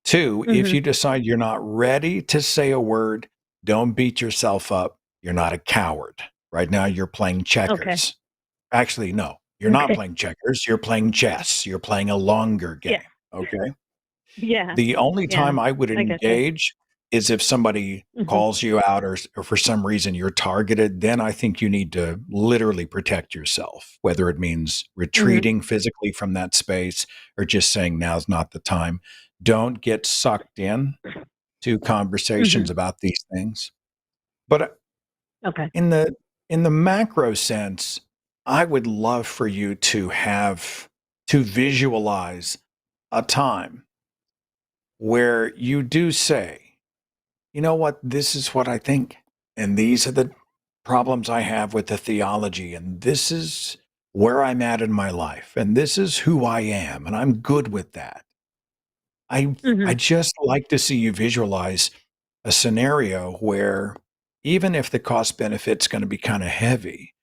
Two, if Mhm. you decide you're not ready to say a word, don't beat yourself up. You're not a coward. Right now, you're playing Okay. checkers. Actually, no, you're not Okay. playing checkers. You're playing chess. You're playing a longer game. Yeah. Okay. Yeah. The only Yeah. time I would I gotcha. engage is if somebody Mhm. calls you out or for some reason you're targeted. Then I think you need to literally protect yourself, whether it means Mhm. retreating physically from that space or just saying now's not the time. Don't get sucked in to conversations Mhm. about these things. But Okay. in the macro sense, I would love for you to visualize a time where you do say, you know what, this is what I think, and these are the problems I have with the theology, and this is where I'm at in my life, and this is who I am, and I'm good with that. I Mhm. just like to see you visualize a scenario where even if the cost benefit's going to be kind of heavy,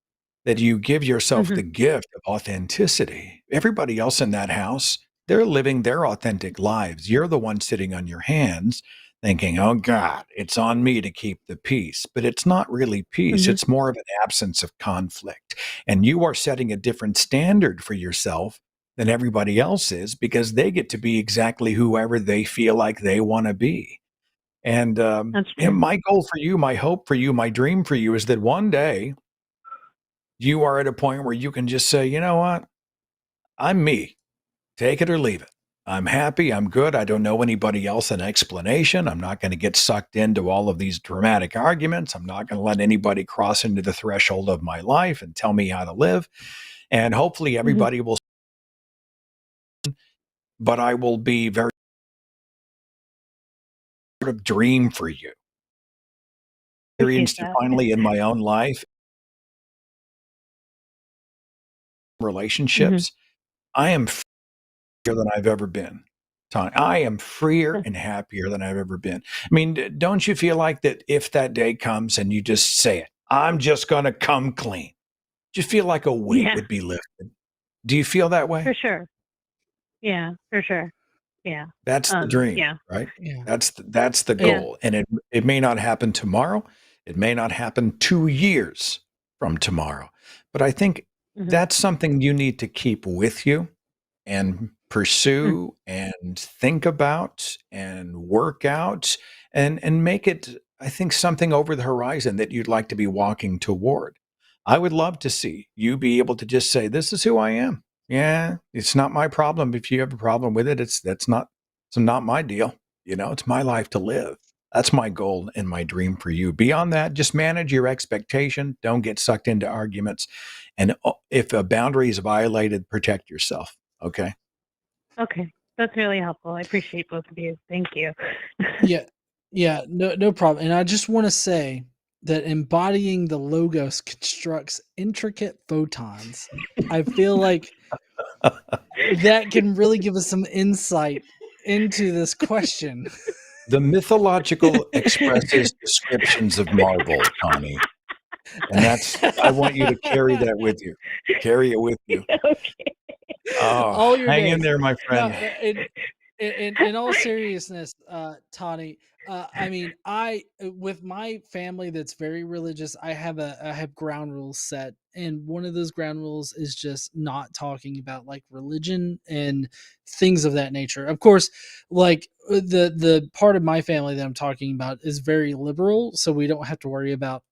that you give yourself Mhm. the gift of authenticity. Everybody else in that house, they're living their authentic lives. You're the one sitting on your hands thinking, oh God, it's on me to keep the peace. But it's not really peace, Mhm. it's more of an absence of conflict. And you are setting a different standard for yourself than everybody else is because they get to be exactly whoever they feel like they want to be. And That's and true. my goal for you, my hope for you, my dream for you is that one day you are at a point where you can just say, you know what? I'm me. Take it or leave it. I'm happy. I'm good. I don't know anybody else an explanation. I'm not going to get sucked into all of these dramatic arguments. I'm not going to let anybody cross into the threshold of my life and tell me how to live. And hopefully Mhm. everybody will, but I will be very sort of dream for you. Appreciate Experienced it that. finally in my own life, Mhm. relationships. I am freer than I've ever been. Tony, I am freer That's and happier than I've ever been. I mean, don't you feel like that if that day comes and you just say it, I'm just going to come clean? Do you feel like a weight Yeah, would be lifted? Do you feel that way? for sure. Yeah, for sure. Yeah. That's the dream, Yeah. right? Yeah. That's the Yeah. goal. And it may not happen tomorrow. It may not happen 2 years from tomorrow. But I think Mhm. that's something you need to keep with you and Mm. pursue and think about and work out and make it, I think, something over the horizon that you'd like to be walking toward. I would love to see you be able to just say, this is who I am. Yeah, it's not my problem. If you have a problem with it, it's not my deal. You know, it's my life to live. That's my goal and my dream for you. Beyond that, just manage your expectation. Don't get sucked into arguments. And if a boundary is violated, protect yourself. Okay. Okay. That's really helpful. I appreciate both of you. Thank you. Yeah. Yeah, no problem. And I just want to say that embodying the logos constructs intricate photons. I feel like that can really give us some insight into this question. The mythological expresses descriptions of marble, Connie. And I want you to carry that with you. Carry it with you. Okay. Oh, All your hang in days. there, my No, friend. in all seriousness, Tani, I mean, with my family that's very religious, I have ground rules set, and one of those ground rules is just not talking about like religion and things of that nature. Of course, like the part of my family that I'm talking about is very liberal, so we don't have to worry about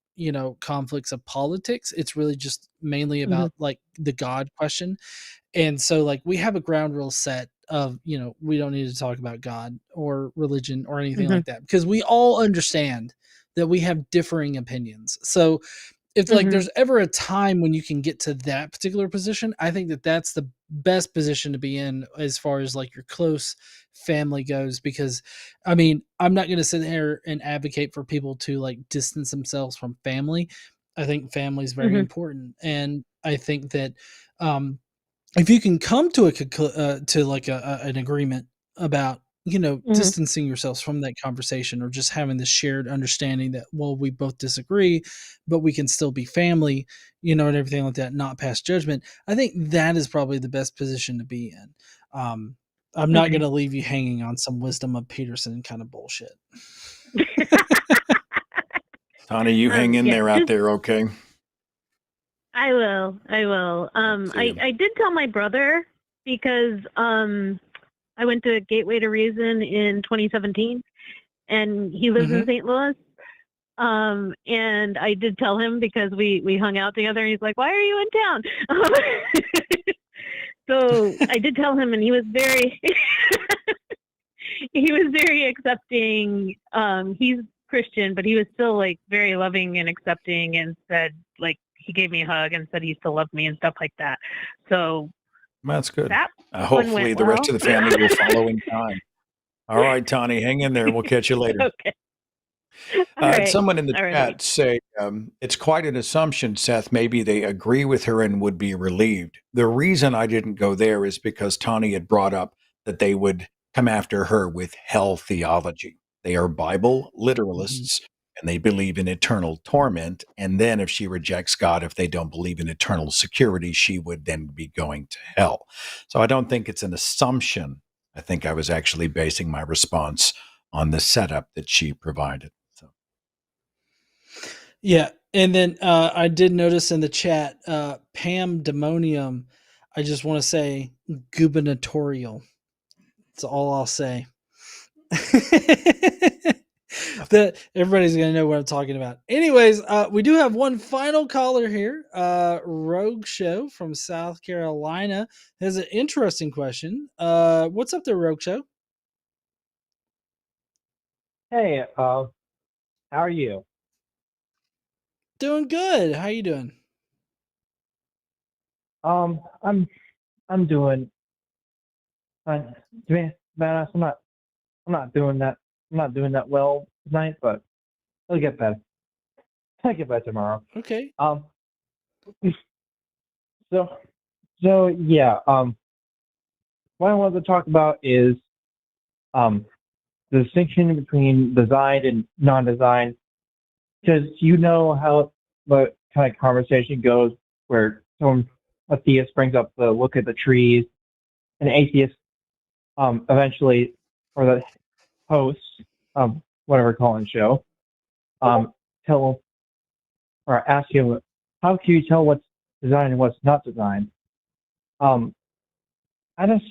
conflicts of politics. It's really just mainly about like the God question. And so like we have a ground rule set of we don't need to talk about God or religion or anything like that, because we all understand that we have differing opinions. So if like there's ever a time when you can get to that particular position, I think that that's the best position to be in as far as like your close family goes. Because I mean, I'm not going to sit here and advocate for people to like distance themselves from family. I think family is very important, and I think that if you can come to to like an agreement about distancing yourselves from that conversation, or just having this shared understanding that, well, we both disagree but we can still be family, and everything like that, not pass judgment, I think that is probably the best position to be in. I'm not going to leave you hanging on some wisdom of Peterson kind of bullshit. Tani, you hang in there out there, okay? I will. I did tell my brother, because I went to Gateway to Reason in 2017, and he lives in St. Louis. And I did tell him, because we hung out together, and he's like, "Why are you in town?" So I did tell him, and he was very accepting. He's Christian, but he was still like very loving and accepting, and said, like, he gave me a hug and said he still loved me and stuff like that. So that's good. That hopefully the rest of the family will follow in time. All right, Tani, hang in there. We'll catch you later. Okay. Right. Someone in the chat say, it's quite an assumption, Seth. Maybe they agree with her and would be relieved. The reason I didn't go there is because Tani had brought up that they would come after her with hell theology. They are Bible literalists, and they believe in eternal torment. And then if she rejects God, if they don't believe in eternal security, she would then be going to hell. So I don't think it's an assumption. I think I was actually basing my response on the setup that she provided. So, yeah. And then I did notice in the chat, Pam Demonium, I just want to say gubernatorial. That's all I'll say. That everybody's gonna know what I'm talking about. Anyways, we do have one final caller here. Rogue Show from South Carolina has an interesting question. What's up there, Rogue Show? Hey, how are you? Doing good. How you doing? I'm doing fine. To be honest, I'm not doing that well tonight, but I'll get better. I'll get better tomorrow. Okay. So yeah. What I wanted to talk about is the distinction between designed and non-designed, because how the kind of conversation goes where a theist brings up the look at the trees, and atheist eventually, or the host, whatever calling show, tell or ask him, how can you tell what's designed and what's not designed? I just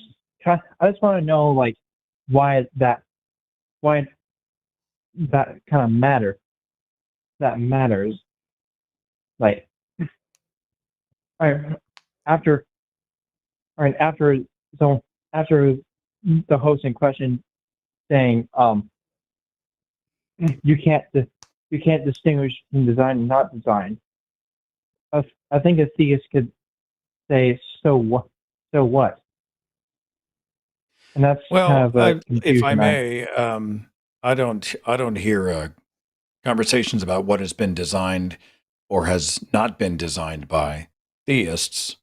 want to know, like, why that kind of matters. Like, after the host in question saying, you can't distinguish between design and not design, I think a theist could say, so what? And that's kind of a if I may, I don't hear conversations about what has been designed or has not been designed by theists.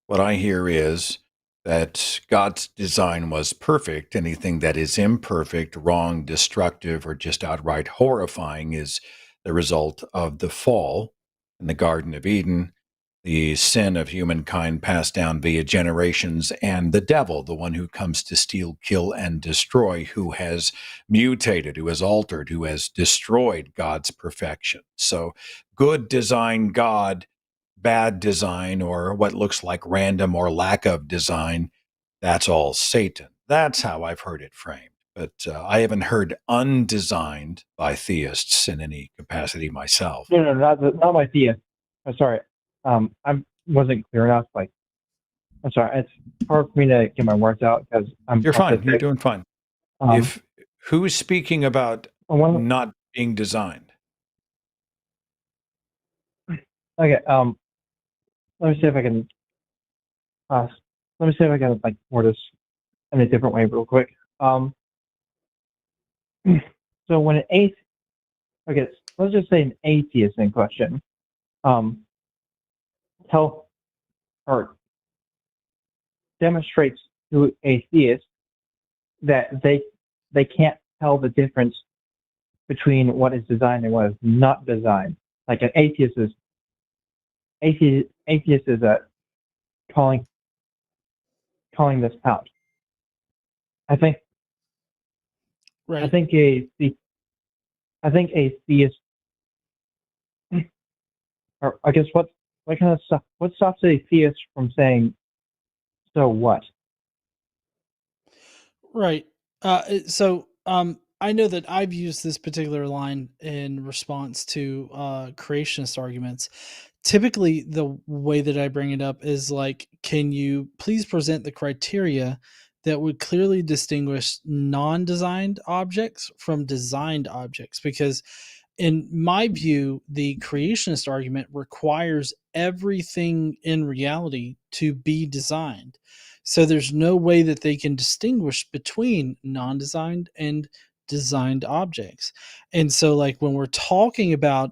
What I hear is that God's design was perfect. Anything that is imperfect, wrong, destructive, or just outright horrifying is the result of the fall in the Garden of Eden. the sin of humankind passed down via generations, and the devil, the one who comes to steal, kill, and destroy, who has mutated, who has altered, who has destroyed God's perfection. So good design God, bad design, or what looks like random or lack of design, that's all Satan. That's how I've heard it framed. But I haven't heard undesigned by theists in any capacity myself. No, not my theist. I'm sorry. I wasn't clear enough. Like, I'm sorry. It's hard for me to get my words out because I'm. You're fine. You're autistic. doing fine. If who's speaking about not being designed? Okay. Let me see if I can. Let me see if I can like word this in a different way, real quick. So when an okay, let's just say an atheist in question, tell or demonstrates to a theist that they can't tell the difference between what is designed and what is not designed. Like an atheist is calling this out. I think Right. I think a theist, or I guess what kind of stuff, what stops a theist from saying, so what? Right. I know that I've used this particular line in response to creationist arguments. Typically, the way that I bring it up is like, can you please present the criteria that would clearly distinguish non-designed objects from designed objects? Because in my view, the creationist argument requires everything in reality to be designed. So there's no way that they can distinguish between non-designed and designed objects. And so, like, when we're talking about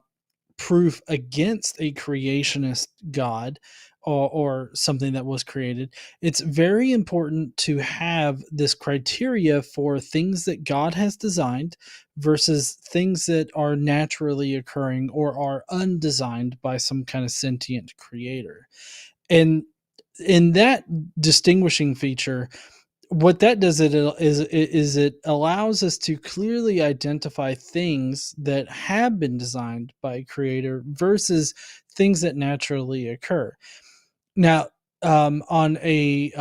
proof against a creationist God or something that was created, it's very important to have this criteria for things that God has designed versus things that are naturally occurring or are undesigned by some kind of sentient creator. And in that distinguishing feature, what that does is it allows us to clearly identify things that have been designed by a creator versus things that naturally occur. Now, on a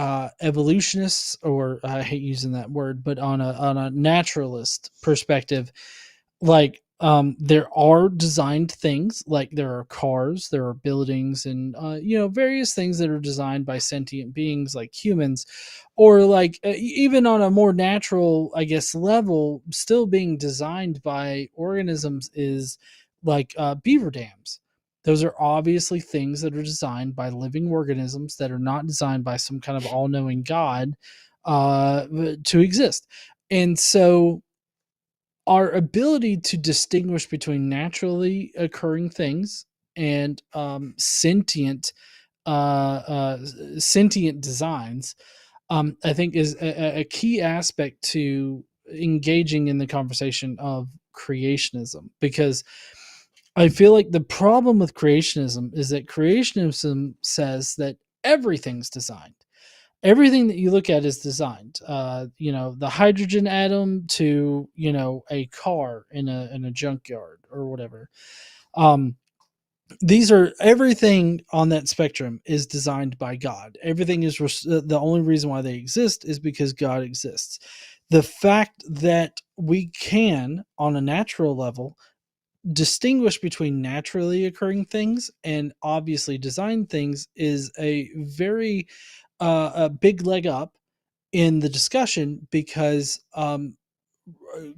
evolutionist, or I hate using that word, but on a naturalist perspective, like, there are designed things, like there are cars, there are buildings, and various things that are designed by sentient beings like humans, or like, even on a more natural, I guess, level, still being designed by organisms, is like beaver dams. Those are obviously things that are designed by living organisms that are not designed by some kind of all-knowing God to exist. And so our ability to distinguish between naturally occurring things and sentient designs, I think, is a key aspect to engaging in the conversation of creationism. Because I feel like the problem with creationism is that creationism says that everything's designed. Everything that you look at is designed. The hydrogen atom to a car in a junkyard or whatever. These are everything on that spectrum is designed by God. Everything is the only reason why they exist is because God exists. The fact that we can, on a natural level, distinguish between naturally occurring things and obviously designed things is a very a big leg up in the discussion, because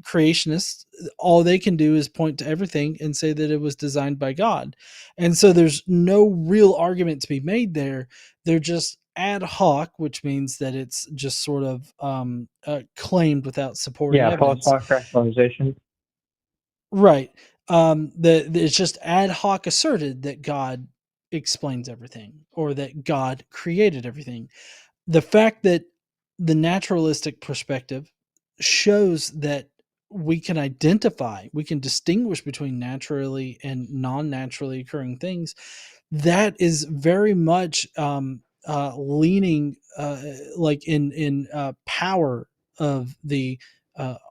creationists, all they can do is point to everything and say that it was designed by God. And so there's no real argument to be made there. They're just ad hoc, which means that it's just sort of claimed without supporting evidence. Post hoc rationalization. Right. It's just ad hoc asserted that God explains everything or that God created everything. The fact that the naturalistic perspective shows that we can identify, we can distinguish between naturally and non-naturally occurring things, that is very much leaning like in power of the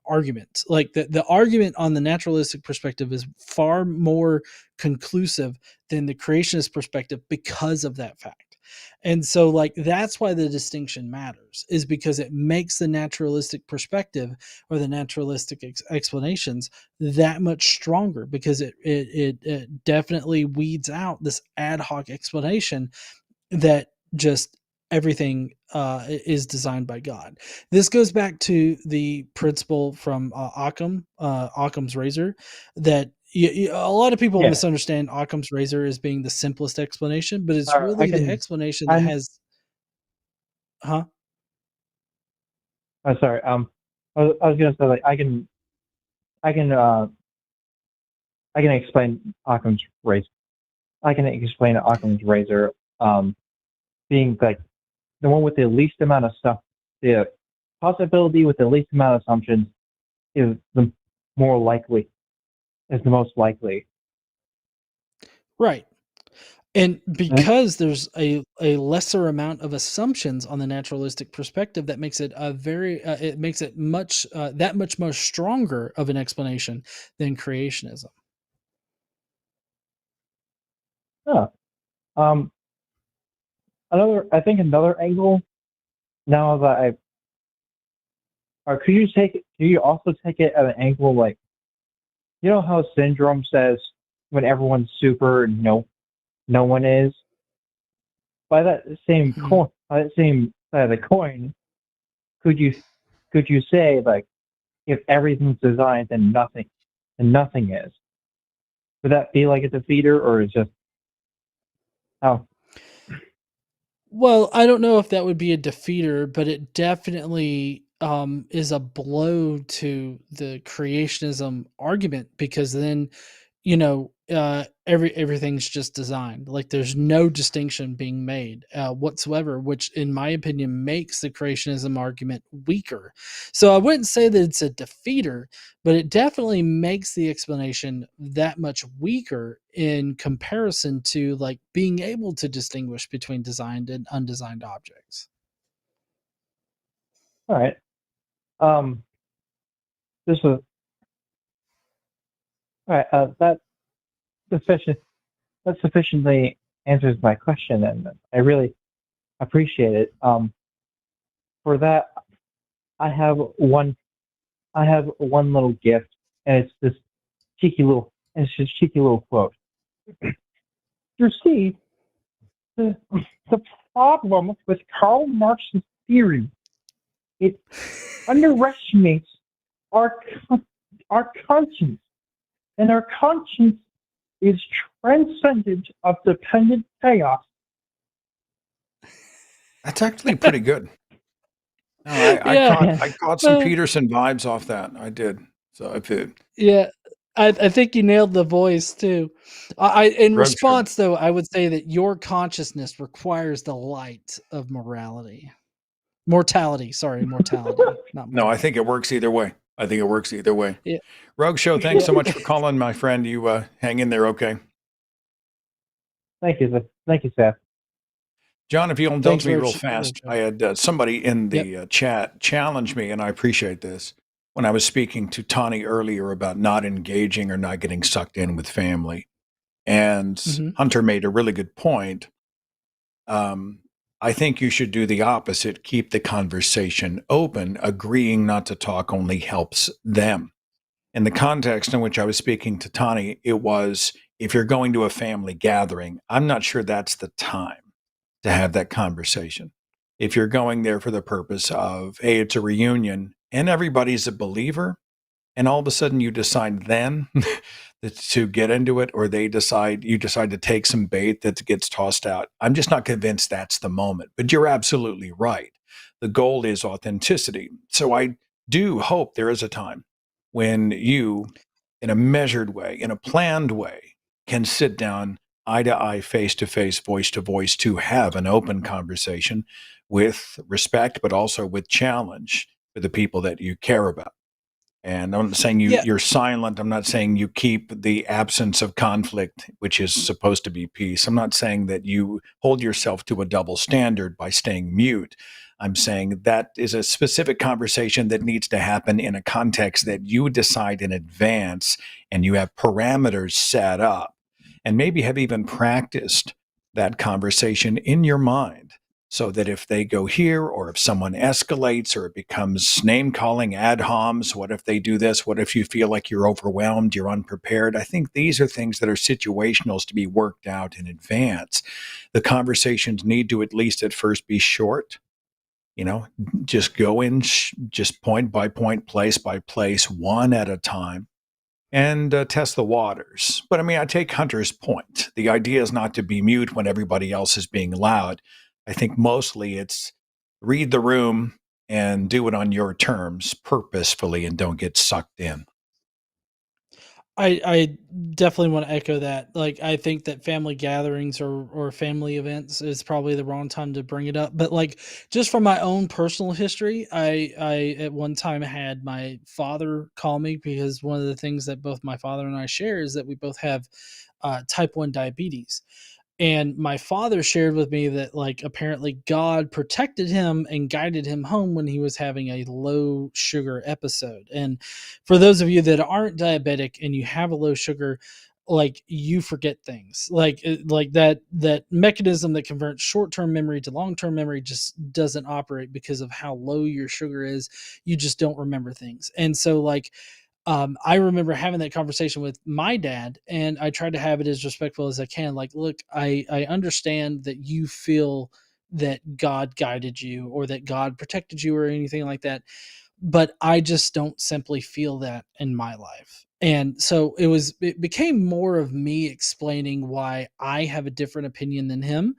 argument. Like the argument on the naturalistic perspective is far more conclusive than the creationist perspective because of that fact. And so like that's why the distinction matters, is because it makes the naturalistic perspective or the naturalistic explanations that much stronger, because it definitely weeds out this ad hoc explanation that just everything is designed by God. This goes back to the principle from Occam's razor, that a lot of people Yeah. misunderstand Occam's razor as being the simplest explanation, but it's really the explanation that I'm has, huh? sorry. I was gonna say, like, I can explain Occam's razor. I can explain Occam's razor being like the one with the least amount of stuff. The possibility with the least amount of assumptions is the more likely, is the most likely. Right. And because there's a lesser amount of assumptions on the naturalistic perspective, that makes it a very it makes it much that much more stronger of an explanation than creationism. Yeah. Another angle. Now that or could you also take it at an angle like, you know how Syndrome says when everyone's super, no one is. By that same coin, by that same side of the coin, could you say, like, if everything's designed, then nothing is? Would that be like a defeater, or is just how? Well, I don't know if that would be a defeater, but it definitely is a blow to the creationism argument, because then, everything's just designed. Like there's no distinction being made whatsoever, which in my opinion makes the creationism argument weaker. So I wouldn't say that it's a defeater, but it definitely makes the explanation that much weaker in comparison to like being able to distinguish between designed and undesigned objects. All right. This was all right. That sufficiently answers my question, and I really appreciate it. For that, I have one little gift, and it's this cheeky little quote. You see, the problem with Karl Marx's theory, it underestimates our conscience, and our conscience is transcendent of dependent chaos. That's actually pretty good. No, I caught some Peterson vibes off that. I did. So I did. Yeah, I think you nailed the voice too. In response, though, I would say that your consciousness requires the light of mortality. Sorry, mortality. Not no, I think it works either way. Yeah. Rogue Show, thanks so much for calling, my friend. You hang in there, okay? Thank you, Seth. John, if you'll indulge me real fast, I had somebody in the chat challenge me, and I appreciate this, when I was speaking to Tani earlier about not engaging or not getting sucked in with family. And Hunter made a really good point. I think you should do the opposite. Keep the conversation open. Agreeing not to talk only helps them. In the context in which I was speaking to Tani, it was, if you're going to a family gathering, I'm not sure that's the time to have that conversation. If you're going there for the purpose of, hey, it's a reunion and everybody's a believer, and all of a sudden you decide then to get into it, or you decide to take some bait that gets tossed out. I'm just not convinced that's the moment. But you're absolutely right. The goal is authenticity. So I do hope there is a time when you, in a measured way, in a planned way, can sit down eye to eye, face to face, voice to voice, to have an open conversation with respect, but also with challenge for the people that you care about. And I'm not saying Yeah. you're silent. I'm not saying you keep the absence of conflict, which is supposed to be peace. I'm not saying that you hold yourself to a double standard by staying mute. I'm saying that is a specific conversation that needs to happen in a context that you decide in advance and you have parameters set up and maybe have even practiced that conversation in your mind so that if they go here or if someone escalates or it becomes name calling ad homs, what if they do this? What if you feel like you're overwhelmed, you're unprepared? I think these are things that are situationals to be worked out in advance. The conversations need to at least at first be short. Just go in, just point by point, place by place, one at a time, and test the waters. But I mean, I take Hunter's point. The idea is not to be mute when everybody else is being loud. I think mostly it's read the room and do it on your terms purposefully and don't get sucked in. I definitely want to echo that. Like, I think that family gatherings or family events is probably the wrong time to bring it up. But like, just from my own personal history, I at one time had my father call me because one of the things that both my father and I share is that we both have type 1 diabetes. And my father shared with me that like apparently God protected him and guided him home when he was having a low sugar episode. And for those of you that aren't diabetic and you have a low sugar, like you forget things like that mechanism that converts short-term memory to long-term memory just doesn't operate because of how low your sugar is. You just don't remember things. And so like I remember having that conversation with my dad, and I tried to have it as respectful as I can. Like, look, I understand that you feel that God guided you or that God protected you or anything like that, but I just don't simply feel that in my life. And so it became more of me explaining why I have a different opinion than him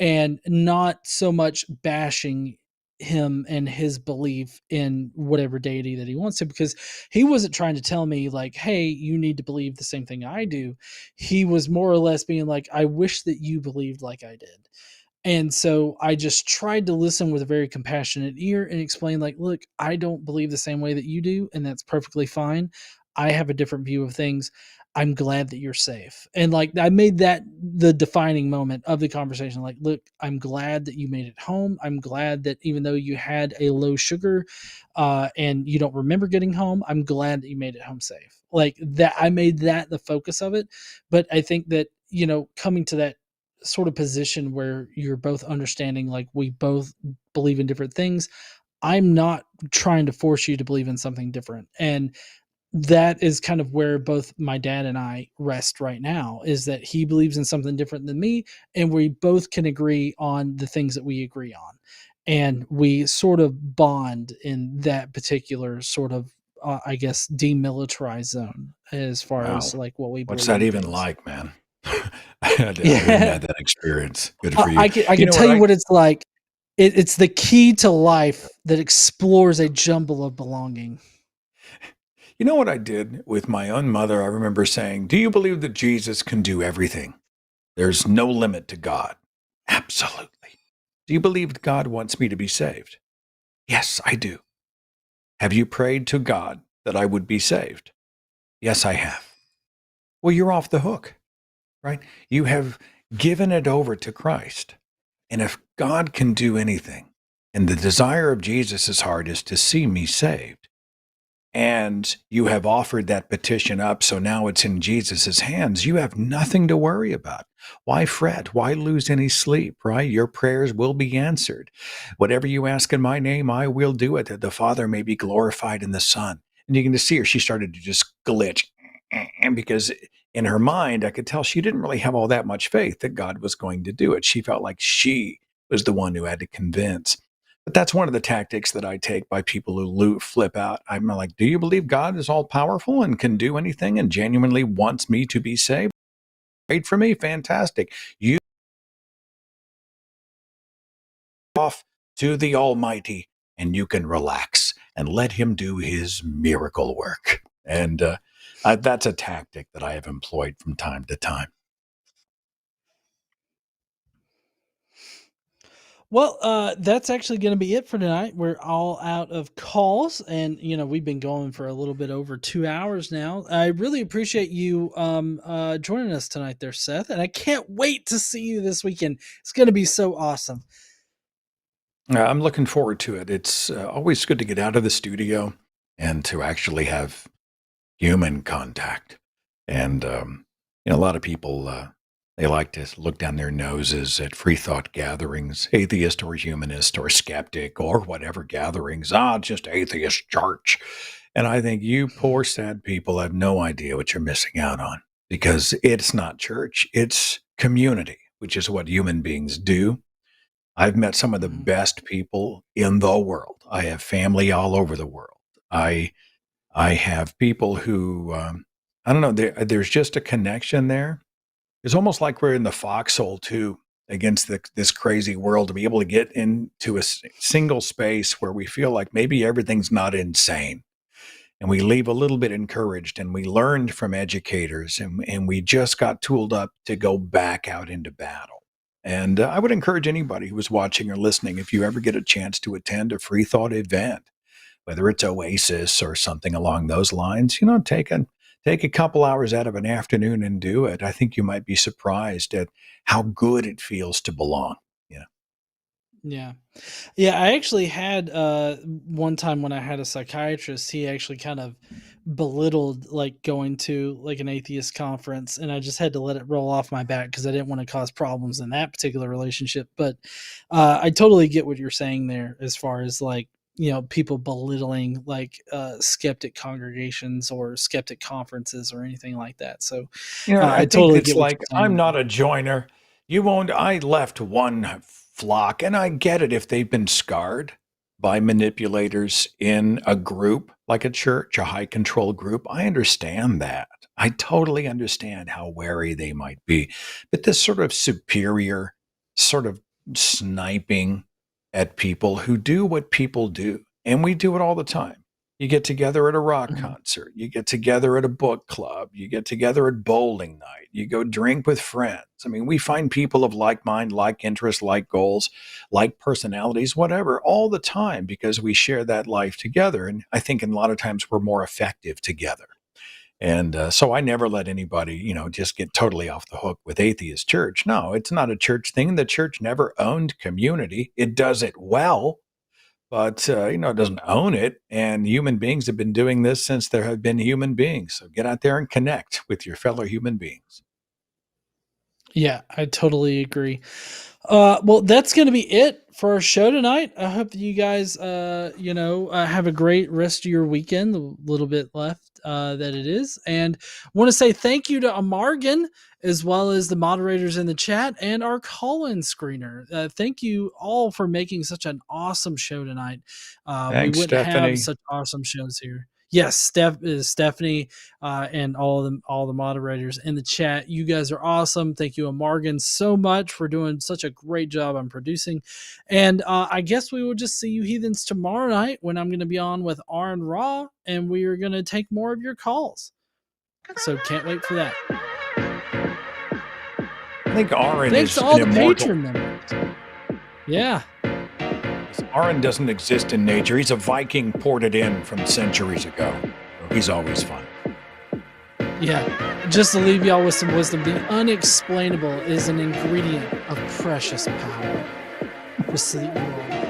and not so much bashing him and his belief in whatever deity that he wants to, because he wasn't trying to tell me like, hey, you need to believe the same thing I do. He was more or less being like, I wish that you believed like I did. And so I just tried to listen with a very compassionate ear and explain like, look, I don't believe the same way that you do, and that's perfectly fine. I have a different view of things. I'm glad that you're safe. And like I made that the defining moment of the conversation. Like, look, I'm glad that you made it home. I'm glad that even though you had a low sugar and you don't remember getting home, I'm glad that you made it home safe. Like that, I made that the focus of it. But I think that, coming to that sort of position where you're both understanding, like we both believe in different things. I'm not trying to force you to believe in something different. And that is kind of where both my dad and I rest right now, is that he believes in something different than me, and we both can agree on the things that we agree on. And we sort of bond in that particular sort of, I guess, demilitarized zone as far Wow. as like what we believe. What's that in even things. like, man? I hadn't had that experience. Good for you. I can tell you what it's like. It's the key to life that explores a jumble of belonging. You know what I did with my own mother? I remember saying, do you believe that Jesus can do everything? There's no limit to God. Absolutely. Do you believe that God wants me to be saved? Yes, I do. Have you prayed to God that I would be saved? Yes, I have. Well, you're off the hook, right? You have given it over to Christ. And if God can do anything, and the desire of Jesus' heart is to see me saved, and you have offered that petition up, so now it's in Jesus' hands, you have nothing to worry about. Why fret? Why lose any sleep, right? Your prayers will be answered. Whatever you ask in my name, I will do it, that the Father may be glorified in the Son. And you can just see her, she started to just glitch. And because in her mind, I could tell she didn't really have all that much faith that God was going to do it. She felt like she was the one who had to convince. But that's one of the tactics that I take by people who flip out. I'm like, do you believe God is all powerful and can do anything and genuinely wants me to be saved? Great for me. Fantastic. You off to the Almighty and you can relax and let him do his miracle work. And that's a tactic that I have employed from time to time. Well, that's actually going to be it for tonight. We're all out of calls, and we've been going for a little bit over 2 hours now. I really appreciate you joining us tonight, there, Seth, and I can't wait to see you this weekend. It's going to be so awesome. I'm looking forward to it. It's always good to get out of the studio and to actually have human contact. And a lot of people they like to look down their noses at free thought gatherings, atheist or humanist or skeptic or whatever gatherings. Just atheist church. And I think you poor sad people have no idea what you're missing out on, because it's not church, it's community, which is what human beings do. I've met some of the best people in the world. I have family all over the world. I have people who I don't know. There's just a connection there. It's almost like we're in the foxhole too, against this crazy world, to be able to get into a single space where we feel like maybe everything's not insane, and we leave a little bit encouraged, and we learned from educators, and we just got tooled up to go back out into battle. And I would encourage anybody who is watching or listening, if you ever get a chance to attend a free thought event, whether it's Oasis or something along those lines, take a couple hours out of an afternoon and do it. I think you might be surprised at how good it feels to belong. Yeah. Yeah, I actually had one time when I had a psychiatrist, he actually kind of belittled like going to like an atheist conference, and I just had to let it roll off my back because I didn't want to cause problems in that particular relationship. But I totally get what you're saying there as far as like, people belittling like skeptic congregations or skeptic conferences or anything like that. So I I think totally it's get what like, you're I'm saying. not a joiner. You won't. I left one flock, and I get it if they've been scarred by manipulators in a group like a church, a high control group. I understand that. I totally understand how wary they might be. But this sort of superior, sort of sniping at people who do what people do, and we do it all the time. You get together at a rock concert. You get together at a book club. You get together at bowling night. You go drink with friends. I mean, we find people of like mind, like interests, like goals, like personalities, whatever, all the time, because we share that life together. And I think a lot of times we're more effective together. And so I never let anybody, just get totally off the hook with atheist church. No, it's not a church thing. The church never owned community. It does it well, but it doesn't own it. And human beings have been doing this since there have been human beings. So get out there and connect with your fellow human beings. Yeah, I totally agree. Well, that's going to be it for our show tonight. I hope you guys, have a great rest of your weekend, the little bit left that it is. And want to say thank you to Amargan, as well as the moderators in the chat and our call-in screener. Thank you all for making such an awesome show tonight. We Thanks, wouldn't have Stephanie. such awesome shows here. Yes, Stephanie, and all the moderators in the chat. You guys are awesome. Thank you, Amargan, so much for doing such a great job on producing. And I guess we will just see you heathens tomorrow night when I'm going to be on with Aron Ra, and we are going to take more of your calls. So can't wait for that. I think Aron Thanks is to all an the immortal. Patreon members. Yeah. Aron doesn't exist in nature. He's a Viking ported in from centuries ago. He's always fun. Yeah. Just to leave y'all with some wisdom, the unexplainable is an ingredient of precious power. Just so that you all